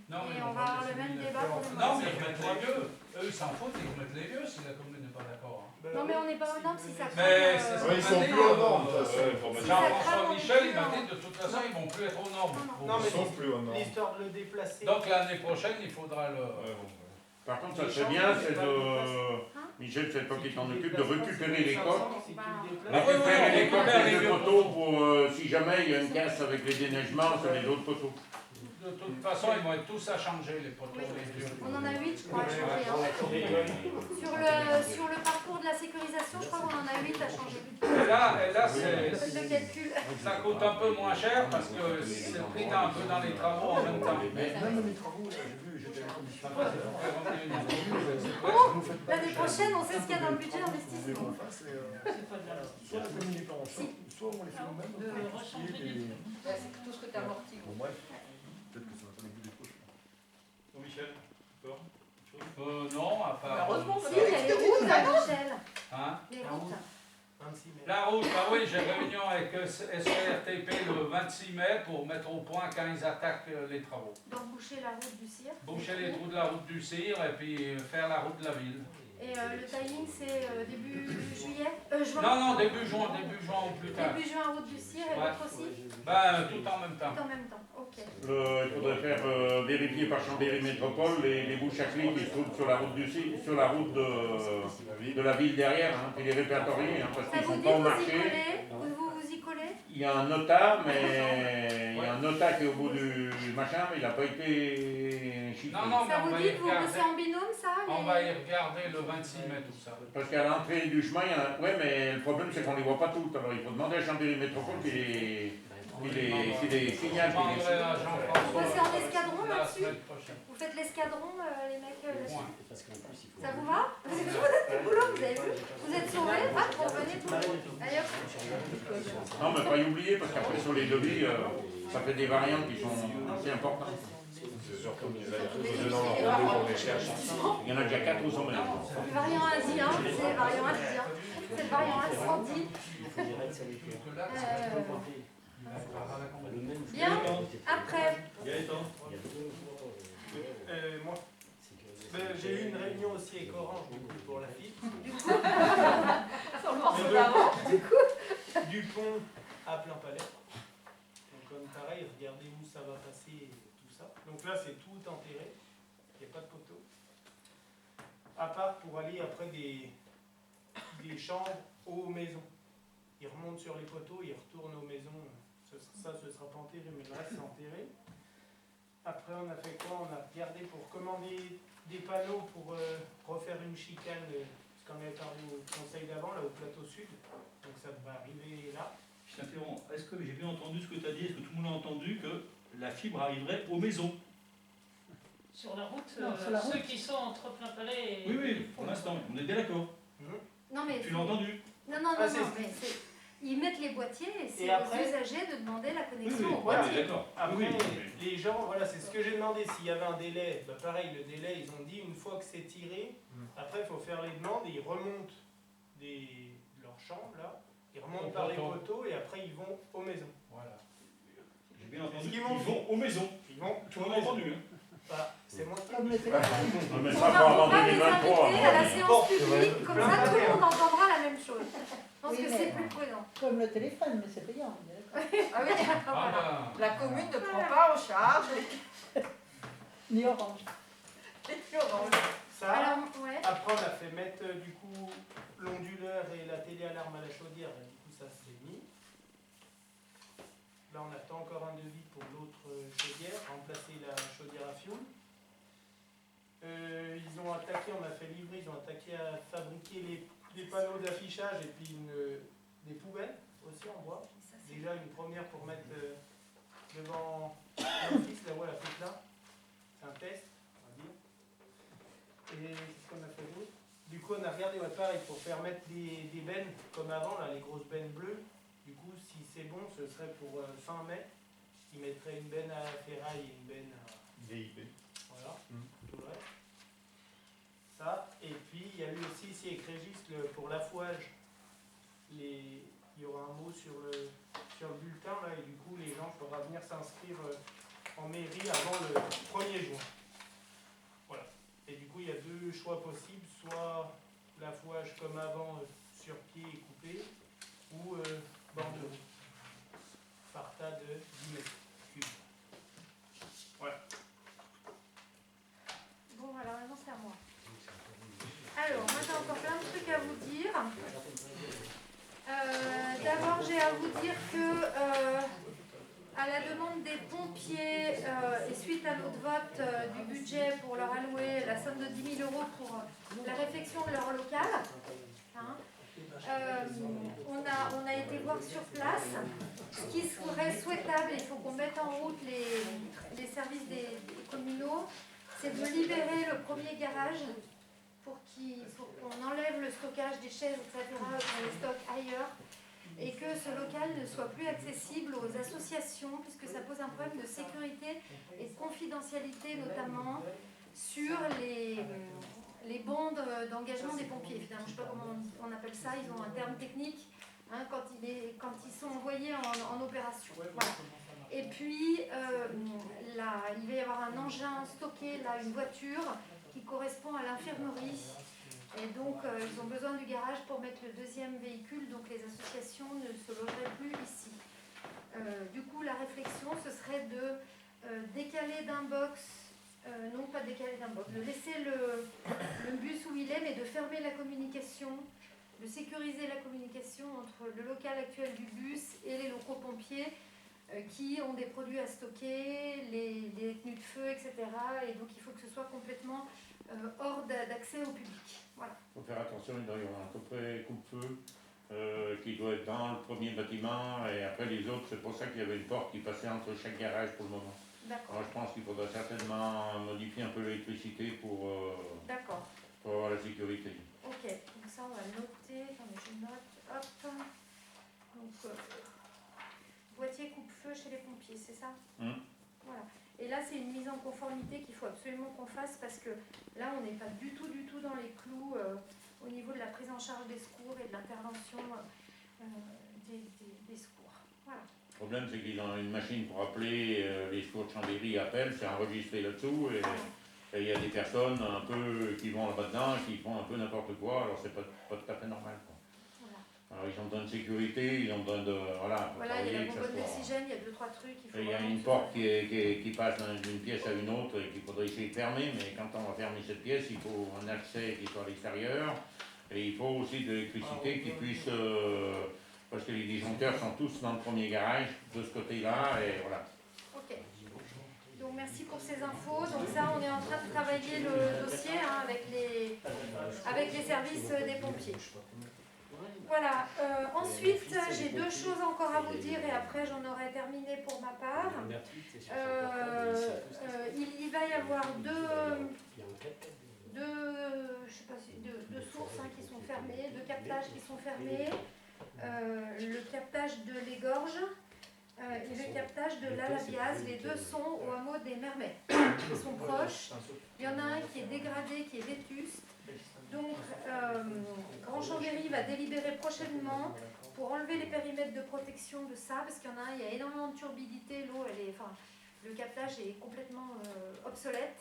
Non, Et on va avoir le même débat pour les Non, mais molocs. ils mettent les vieux. Eux, ils s'en foutent, ils mettent les vieux si la commune n'est pas d'accord. hein. Non mais on n'est pas aux normes si ça crame. Mais c'est Ouais, ils sont plus aux normes, de toute façon. Jean-François Michel, il m'a dit de toute façon, ils vont plus être aux normes. Non, mais Ils sont plus aux normes. l'histoire de le déplacer. Donc l'année prochaine, il faudra le. Par contre, ça serait bien, c'est de. Michel, c'est toi qui t'en occupe, de récupérer les coques. Récupérer les coques des deux poteaux pour si jamais il y a une casse avec les déneigements sur les autres poteaux. De toute façon, ils vont être tous à changer, les poteaux, les vieux. On en a 8, je crois, à changer. Hein. Sur le parcours de la sécurisation, je crois qu'on en a 8 à changer. Et là Faites le calcul. ça coûte un peu moins cher parce que c'est pris un peu dans les travaux en même temps. Même les travaux, là, j'ai vu, j'étais en commission. L'année prochaine, on sait ce qu'il y a dans le budget d'investissement. Soit la commune n'est pas ensemble, soit on les fait nous-mêmes. De rechanger des trucs. C'est tout ce que tu as amorti. Bon, bref, peut-être que ça va pas les goûter trop, je pense. Michel, encore Non, à part. Heureusement, Si, il y a les routes à Michel. Hein? Les routes. 26 mai. La route, ah oui, j'ai réunion avec SRTP le 26 mai pour mettre au point quand ils attaquent les travaux. Donc boucher la route du Cire. Boucher les trous de la route du Cire et puis faire la route de la ville. Et le timing, c'est début juillet juin. Non, début juin au plus tard. Début juin, route du Cire et Ouais. l'autre aussi. Ben, tout en même temps. Tout en même temps, ok. Il faudrait faire vérifier par Chambéry Métropole les bouches à clés qui se trouvent sur la route sur la route de la ville derrière, hein, puis les répertorier, hein, parce Ça qu'ils vous sont dit, pas au vous y marché. collez vous y collez. Il y a un nota, mais il y a un nota qui est au bout du machin, mais il n'a pas été chiffré. Non, mais Ça on vous va dit y que vous regarder. bossez en binôme, ça On va y regarder le 26 mai tout ça. Parce qu'à l'entrée du chemin, il y a un... ouais, mais le problème c'est qu'on ne les voit pas toutes. Alors il faut demander à Chambéry Métropole qu'il les signale. Je demanderai à Vous Jean-François bossez en escadron la là-dessus. semaine prochaine. Vous faites l'escadron, les mecs là-dessus. Ouais. Ça vous va Vous êtes du boulot, vous avez vu. Vous êtes sauvés, hop, revenez tout. Allez hop. Non, mais pas y oublier, parce qu'après sur les devis, ça fait des variantes qui sont assez importantes. C'est surtout les allers-retours dans leur rendez pour les chercher. Il y en a déjà 4 au sommet. Le variant indien, c'est le variant indien. C'est le variant incendie. Bien, après. Moi, j'ai eu une réunion aussi avec Orange pour la fibre. Sur le morceau d'avant. Du pont à plein palais. Donc comme pareil, regardez où ça va passer et tout ça. Donc là c'est tout enterré, il n'y a pas de poteau. À part pour aller après des chambres aux maisons. Ils remontent sur les poteaux, ils retournent aux maisons. Ça ce sera pas enterré, mais le reste c'est enterré. Après on a fait quoi? On a regardé pour commander des panneaux pour refaire une chicane, ce qu'on avait parlé au conseil d'avant, là au plateau sud. Donc ça va arriver là. Je t'interromps. Est-ce que j'ai bien entendu ce que tu as dit? Est-ce que tout le monde a entendu que la fibre arriverait aux maisons? Sur la route, Non, sur la route. ceux qui sont entre plein palais et. Oui, pour l'instant, on est bien d'accord. Non mais. Tu l'as entendu? Non, Ah, mais c'est. Ils mettent les boîtiers et c'est Et aux après- usagers de demander la connexion Oui, au voilà. boîtier. D'accord. Après, Oui, les gens, voilà, c'est ce que j'ai demandé. S'il y avait un délai, bah pareil, le délai, ils ont dit une fois que c'est tiré, après il faut faire les demandes et ils remontent de leur chambre là, ils remontent Au par les poteau. poteaux et après ils vont aux maisons. Voilà. J'ai bien entendu Ce qu'ils qu'ils m'ont vont aux maisons. Ils vont, Tout le monde a entendu. Bah, c'est moi qui Comme le téléphone. Non, mais On ça, pour avoir va les 2023. inviter à la séance publique, comme ça tout le Plein monde entendra la même chose. Je pense Oui, que mais- c'est plus prudent. Comme le téléphone, mais c'est payant. on est d'accord. Ah oui, Ah bah, la commune ne prend pas en charge Ni Orange. les oranges. Ça, Alors, ouais. après on a fait mettre du coup l'onduleur et la télé-alarme à la chaudière, et du coup ça c'est mis. Là on attend encore un devis pour l'autre chaudière, remplacer la chaudière à fioul. Ils ont attaqué, on a fait livrer, ils ont attaqué à fabriquer les panneaux d'affichage et puis des poubelles aussi en bois. Déjà une première pour mettre devant l'office, là où elle a fait là. C'est un test, on va dire. Et qu'est-ce qu'on a fait d'autre? Du coup on a regardé pareil pour faire mettre des bennes comme avant, là, les grosses bennes bleues. Du coup si c'est bon ce serait pour fin mai. Ils mettraient une benne à ferraille et une benne à VIP. voilà, tout le reste. Ça, et puis il y a eu aussi ici avec Régis pour l'affouage. Il y aura un mot sur le bulletin là, et du coup les gens faudra venir s'inscrire en mairie avant le 1er juin. Voilà. Et du coup il y a deux choix possibles, soit l'affouage comme avant sur pied et coupé, ou bandeau par tas de 10 mètres cubes. Voilà. Bon, alors maintenant c'est à moi. Alors, moi j'ai encore plein de trucs à vous dire. D'abord, j'ai à vous dire que, à la demande des pompiers, et suite à notre vote du budget pour leur allouer la somme de 10 000 € pour la réfection de leur local, hein, on a été voir sur place. Ce qui serait souhaitable, il faut qu'on mette en route les services des communaux, c'est de libérer le premier garage pour qu'on enlève le stockage des chaises, etc., qu'on les stocke ailleurs, et que ce local ne soit plus accessible aux associations, puisque ça pose un problème de sécurité et de confidentialité, notamment sur les bons d'engagement des pompiers. Évidemment, je ne sais pas comment on appelle ça, ils ont un terme technique, hein, quand ils sont envoyés en opération. Voilà. Et puis, il va y avoir un engin stocké, là, une voiture, qui correspond à l'infirmerie. Et donc, ils ont besoin du garage pour mettre le deuxième véhicule, donc les associations ne se logeraient plus ici. Du coup, la réflexion, ce serait de décaler d'un box, non pas décaler d'un box, de laisser le bus où il est, mais de fermer la communication, de sécuriser la communication entre le local actuel du bus et les locaux pompiers, qui ont des produits à stocker, les tenues de feu, etc. Et donc il faut que ce soit complètement hors d'accès au public. Voilà. Il faut faire attention, il doit y avoir un coupe-feu qui doit être dans le premier bâtiment et après les autres, c'est pour ça qu'il y avait une porte qui passait entre chaque garage pour le moment. D'accord. Alors je pense qu'il faudra certainement modifier un peu l'électricité pour avoir la sécurité. Ok, donc ça on va noter, attendez, je note, hop. Donc, boîtier coupe-feu chez les pompiers, c'est ça? Voilà. Et là, c'est une mise en conformité qu'il faut absolument qu'on fasse parce que là, on n'est pas du tout dans les clous au niveau de la prise en charge des secours et de l'intervention des secours. Voilà. Le problème, c'est qu'ils ont une machine pour appeler les secours de Chambéry, appellent, c'est enregistré là-dessous et il y a des personnes un peu qui vont là-dedans, qui font un peu n'importe quoi, alors c'est pas tout à fait normal, quoi. Alors ils ont besoin de sécurité, ils ont besoin de... Voilà, il y a la bonbonne d'oxygène, il y a 2-3 trucs. Il y a une porte qui passe d'une pièce à une autre et qu'il faudrait essayer de fermer, mais quand on va fermer cette pièce, il faut un accès qui soit à l'extérieur et il faut aussi de l'électricité qui puisse... parce que les disjoncteurs sont tous dans le premier garage, de ce côté-là, et voilà. Ok. Donc merci pour ces infos. Donc ça, on est en train de travailler le dossier hein, avec les services des pompiers. Voilà, ensuite j'ai deux choses encore à vous dire et après j'en aurai terminé pour ma part. Il va y avoir deux sources hein, qui sont fermées, deux captages qui sont fermés. Le captage de l'Égorge et le captage de l'Alabiaz, les deux sont au hameau des Mermets. Ils sont proches. Il y en a un qui est dégradé, qui est vétuste. Donc, Grand Chambéry va délibérer prochainement pour enlever les périmètres de protection de ça, parce qu'il y en a un, il y a énormément de turbidité, l'eau, le captage est complètement obsolète.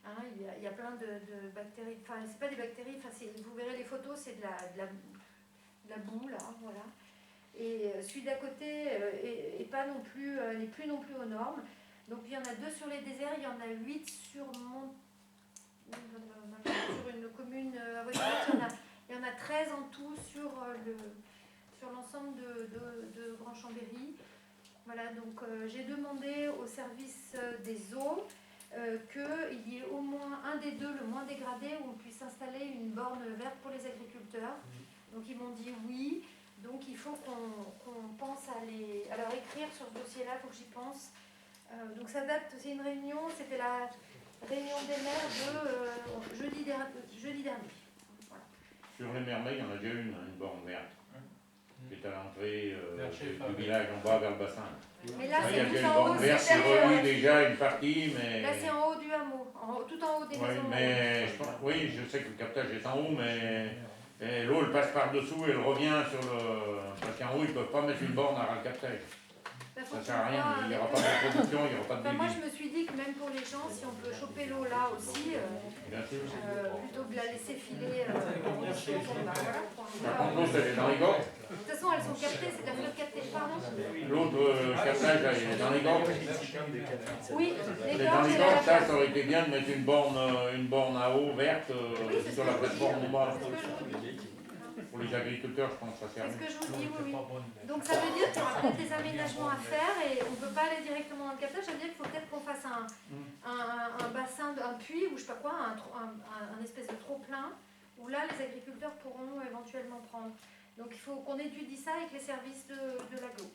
Hein, il y a plein de bactéries, enfin c'est pas des bactéries, vous verrez les photos, c'est de la boue là, voilà. Et celui d'à côté n'est plus non plus aux normes. Donc il y en a 2 sur les déserts, il y en a 8 sur une commune avoisinante, il y en a 13 en tout sur l'ensemble de Grand Chambéry. Voilà, donc j'ai demandé au service des eaux qu'il y ait au moins un des 2, le moins dégradé, où on puisse installer une borne verte pour les agriculteurs. Donc ils m'ont dit oui, donc il faut qu'on pense à leur écrire sur ce dossier-là, il faut que j'y pense. Donc ça date, c'est une réunion, c'était la réunion des maires de jeudi dernier. Voilà. Sur les merveilles, il y en a déjà une borne verte, qui est à l'entrée du village en bas vers le bassin. Mais là, il y a c'est déjà tout une en haut, borne verte qui relie déjà une partie, mais... Là, c'est en haut du hameau, tout en haut des maisons. Mais oui, je sais que le captage est en haut, mais l'eau, elle passe par-dessous et elle revient sur le... Parce qu'en haut, ils ne peuvent pas mettre une borne à ras le captage. Ça sert à rien, il n'y aura pas de production, il n'y aura pas de débit. Moi, je me suis dit que même pour les gens, si on peut choper l'eau là aussi, plutôt que de la laisser filer Par contre, l'eau, elle est dans les gorges. De toute façon, elles sont captées, c'est de la flotte captée. Pardon ? L'eau de captage, elle est dans les gorges. Oui, les Dans les gorges, gorges, ça aurait été bien de mettre une borne à eau verte sur la plateforme en bas. Pour les agriculteurs, je pense que ça sert. C'est ce que je vous dis, oui. Donc ça veut dire qu'il y aura peut-être des aménagements à faire et on ne peut pas aller directement dans le captage. Ça veut dire qu'il faut peut-être qu'on fasse un bassin, un puits ou je sais pas quoi, un espèce de trop-plein où là les agriculteurs pourront éventuellement prendre. Donc il faut qu'on étudie ça avec les services de l'aglo.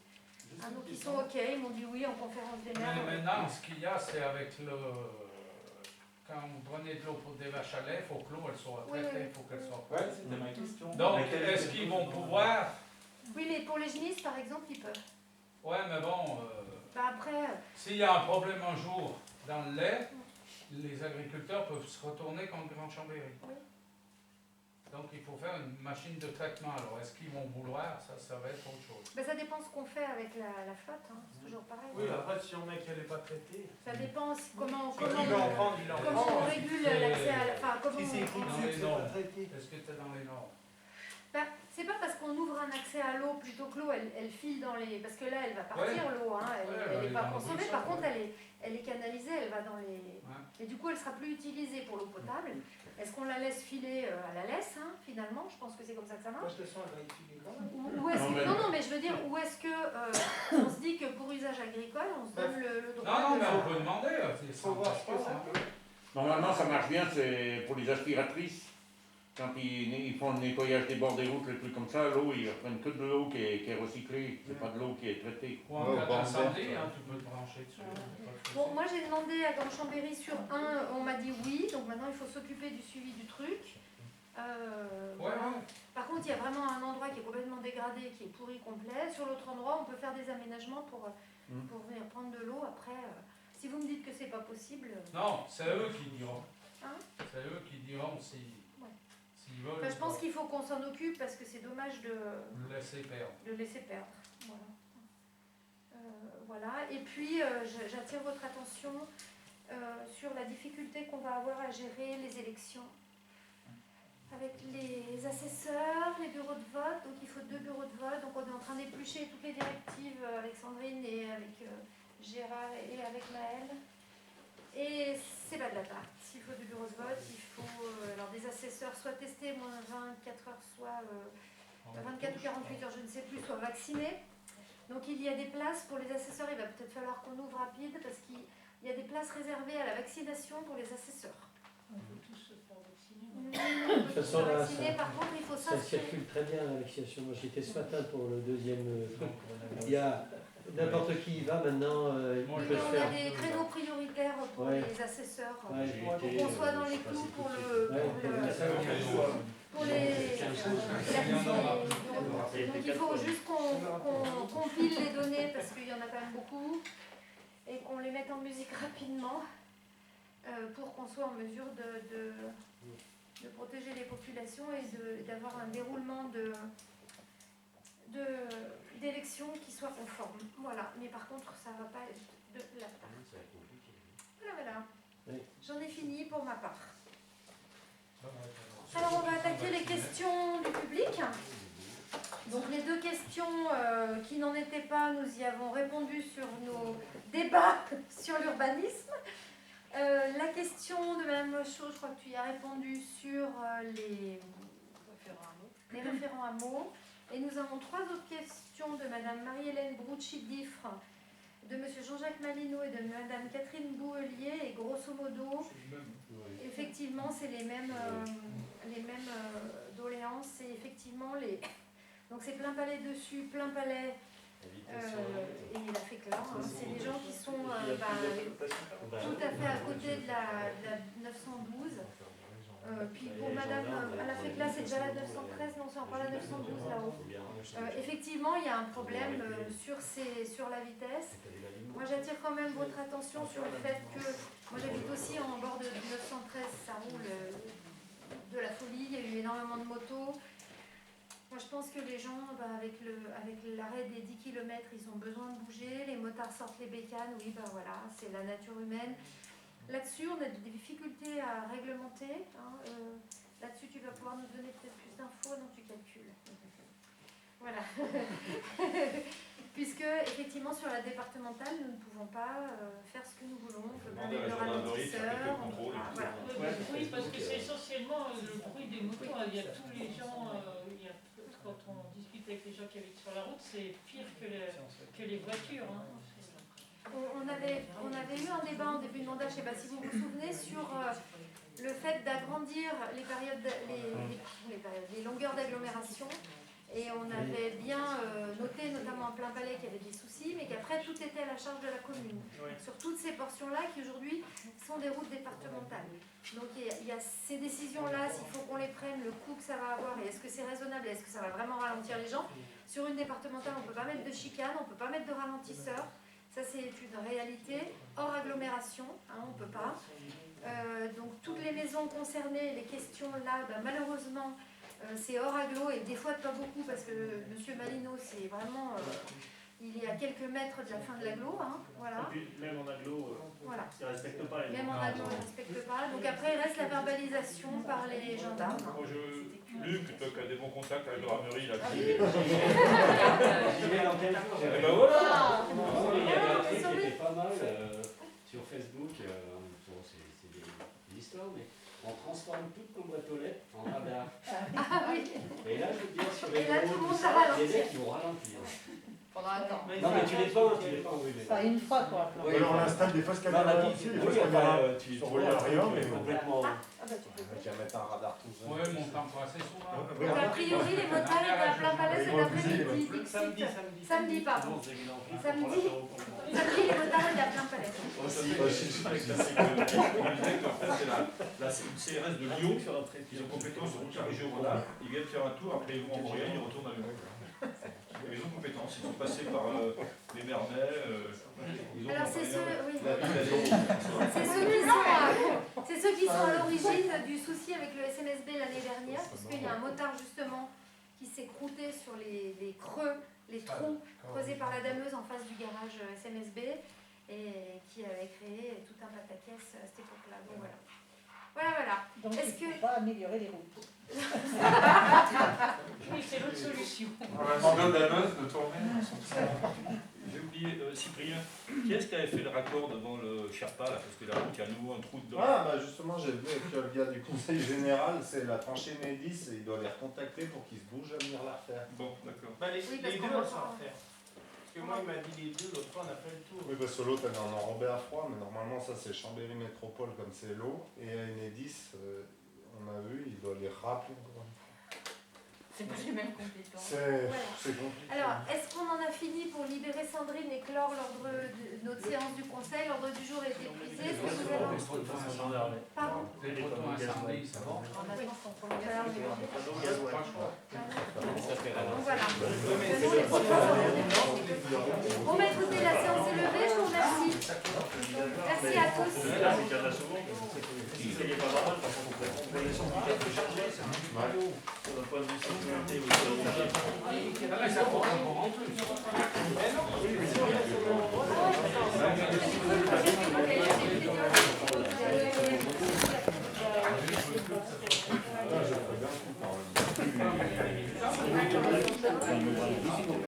Donc ils sont OK, ils m'ont dit oui en conférence des maires. Mais maintenant, ce qu'il y a, c'est avec le... Quand vous prenez de l'eau pour des vaches à lait, il faut que l'eau elle soit traitée, il faut qu'elle soit prête. Ouais, c'était ma question. Donc, est-ce qu'ils vont pouvoir... Oui, mais pour les génisses, par exemple, ils peuvent. Ouais, mais bon... après... S'il y a un problème un jour dans le lait, les agriculteurs peuvent se retourner contre Grand Chambéry. Oui. Donc, il faut faire une machine de traitement. Alors, est-ce qu'ils vont vouloir? Ça va être autre chose. Ça dépend ce qu'on fait avec la flotte, hein. C'est toujours pareil. Oui, après, si on met qu'elle n'est pas traitée... Ça dépend comment on régule l'accès à la... Enfin, comment si c'est écrit dessus que c'est pas traité. Est-ce que tu es dans les normes? C'est pas parce qu'on ouvre un accès à l'eau plutôt que l'eau elle file dans les... Parce que là elle va partir l'eau, hein. Elle n'est pas consommée, par contre elle est canalisée, elle va dans les... Et du coup elle sera plus utilisée pour l'eau potable. Est-ce qu'on la laisse filer à la laisse, hein, finalement? Je pense que c'est comme ça que ça marche. Non, mais je veux dire, où est-ce que on se dit que pour usage agricole, on se donne le droit Non, mais on peut demander. Il faut voir ce que ça peut. Normalement, ça marche bien, c'est pour les aspiratrices. Quand ils font le nettoyage des bords des routes, les trucs comme ça, l'eau, ils prennent que de l'eau qui est recyclée, c'est pas de l'eau qui est traitée. Ou en cas d'incendie, tu peux te brancher dessus. Bon, moi j'ai demandé à Grand Chambéry sur on m'a dit oui, donc maintenant il faut s'occuper du suivi du truc. Voilà. Par contre, il y a vraiment un endroit qui est complètement dégradé, qui est pourri complet. Sur l'autre endroit, on peut faire des aménagements pour venir prendre de l'eau. Après, si vous me dites que c'est pas possible... Non, c'est eux qui diront. Hein? C'est eux qui diront s'ils veulent. Je pense qu'il faut qu'on s'en occupe parce que c'est dommage de le laisser perdre. Voilà. Voilà. Et puis, j'attire votre attention sur la difficulté qu'on va avoir à gérer les élections. Avec les assesseurs, les bureaux de vote, donc il faut 2 bureaux de vote. Donc on est en train d'éplucher toutes les directives avec Sandrine et avec Gérard et avec Maëlle. Et c'est pas de la tarte. S'il faut 2 bureaux de vote, il faut alors des assesseurs soit testés moins 24 heures, soit 24 ou 48 heures, je ne sais plus, soit vaccinés. Donc il y a des places pour les assesseurs, il va peut-être falloir qu'on ouvre rapide parce qu'il y a des places réservées à la vaccination pour les assesseurs. On peut tous se faire vacciner. De toute façon, là, par contre, il faut ça circule très bien la vaccination. Moi, j'étais ce matin pour le deuxième truc. Il y a n'importe qui y va maintenant. On a des créneaux prioritaires pour les assesseurs. Pour qu'on soit dans les clous pour donc il faut juste qu'on compile les données parce qu'il y en a quand même beaucoup et qu'on les mette en musique rapidement pour qu'on soit en mesure de protéger les populations et d'avoir un déroulement d'élections qui soit conforme. Voilà. Mais par contre, ça va pas être de la part. Ça va être compliqué. Voilà. Oui. J'en ai fini pour ma part. Alors, on va attaquer les questions du public. Donc, les deux questions qui n'en étaient pas, nous y avons répondu sur nos débats sur l'urbanisme. La question de Mme Lochot, je crois que tu y as répondu sur les référents hameaux. Et nous avons 3 autres questions de Mme Marie-Hélène Brouchy-Diffre, de M. Jean-Jacques Malino et de Mme Catherine Bouhelier. Et grosso modo, effectivement, c'est les mêmes doléances. Et effectivement, donc c'est plein palais dessus, plein palais. Et il a fait clair, c'est les gens qui sont tout à fait à côté de la 912. Puis pour Madame à la FECLA, c'est déjà la 913, non, c'est encore la 912 là-haut. Effectivement, il y a un problème sur la vitesse. Moi, j'attire quand même votre attention sur le fait que moi, j'habite aussi en bord de 913, ça roule de la folie, il y a eu énormément de motos. Moi, je pense que les gens, avec l'arrêt des 10 km, ils ont besoin de bouger. Les motards sortent les bécanes, oui, voilà, c'est la nature humaine. Là-dessus, on a des difficultés à réglementer. Là-dessus, tu vas pouvoir nous donner peut-être plus d'infos, non, tu calcules. Voilà. Puisque, effectivement, sur la départementale, nous ne pouvons pas faire ce que nous voulons. On peut pas mettre de ralentisseur. Oui, parce que c'est essentiellement le bruit des motos. Il y a tous les gens... Quand on discute avec les gens qui habitent sur la route, c'est pire que les voitures. On avait eu un débat en début de mandat, je ne sais pas si vous vous souvenez, sur le fait d'agrandir les longueurs d'agglomération. Et on avait bien noté, notamment en plein palais, qu'il y avait des soucis, mais qu'après tout était à la charge de la commune. Sur toutes ces portions-là qui aujourd'hui sont des routes départementales. Donc il y a ces décisions-là, s'il faut qu'on les prenne, le coût que ça va avoir, et est-ce que c'est raisonnable, et est-ce que ça va vraiment ralentir les gens. Sur une départementale, on ne peut pas mettre de chicane, on ne peut pas mettre de ralentisseur. Ça, c'est une réalité. Hors agglomération, on ne peut pas. Donc toutes les maisons concernées, les questions là, malheureusement, c'est hors agglo, et des fois pas beaucoup, parce que M. Malino, c'est vraiment... il est à quelques mètres de la fin de l'agglo, voilà. Et puis, même en agglo, voilà. ils ne respectent pas. Même en agglo, ils ne respectent pas. Donc après, il reste la verbalisation par les gendarmes. Moi, Luc, toi qui as des bons contacts avec la gendarmerie, là, J'y vais dans quelques jours. Et ben voilà. Il y avait un truc qui était pas mal sur Facebook, c'est des histoires, mais on transforme toutes nos boîtes aux lettres en radar. Ah oui. Et là, je veux dire, sur les Et là, tout le routes, monde va ralentir. les mecs, ils vont ralentir. Pendant un temps. Non, mais tu les pas envoyés. Enfin, une fois, quoi. Oui, alors on installe des fausses caméras aussi, des fausses caméras qui ne voient rien, mais complètement... Tu vas mettre un radar tout seul. Ouais, mon temps passe assez souvent. Donc a priori, les motards étaient à plein palais cet après-midi. Samedi, pardon. Samedi, les motards étaient à plein palais. La CRS de Lyon, ils ont compétence sur toute la région Rhône-Alpes, ils viennent faire un tour, après ils vont en Bretagne, ils retournent à Lyon. Ils ont compétence, ils sont passés par les Mernais, ils ont alors c'est ceux qui sont à l'origine du souci avec le SMSB l'année dernière, puisqu'il y a un motard justement qui s'est croûté sur les creux, les trous creusés par la dameuse en face du garage SMSB et qui avait créé tout un pataquès à cette époque-là. Donc voilà. Voilà. Donc est-ce il ne faut pas améliorer les routes. Oui, c'est l'autre solution. On va demander aux dameuses de tourner. J'ai oublié, Cyprien, qui est-ce qui avait fait le raccord devant le Sherpa, là, parce que la route, il y a à nouveau un trou dedans. Ah, justement, j'ai vu avec le gars du conseil général, c'est la tranchée Médis, et il doit les recontacter pour qu'ils se bougent à venir la refaire. Bon, d'accord. Les parce deux, qu'on on va s'en pas- refaire. Parce que moi, il m'a dit les deux, l'autre fois, on a fait le tour. Oui, parce que l'autre, elle est en enrobé à froid, mais normalement, ça, c'est Chambéry Métropole, comme c'est l'eau. Et à Enedis, on a vu, il doit les rappeler encore. C'est pas les mêmes compétences. C'est compliqué. Alors, est-ce qu'on en a fini pour libérer Sandrine et clore l'ordre de notre séance du conseil? L'ordre du jour est épuisé. Est-ce que vous avez... Pardon? Les poteaux incendies, ça va. Donc voilà. Bon, bah écoutez, la séance est levée, je vous remercie. Merci à tous. C'est pas normal parce qu'on peut les syndicat de charger, c'est un sur le point de vue sécurité ou Ça prend un peu en plus. suffit.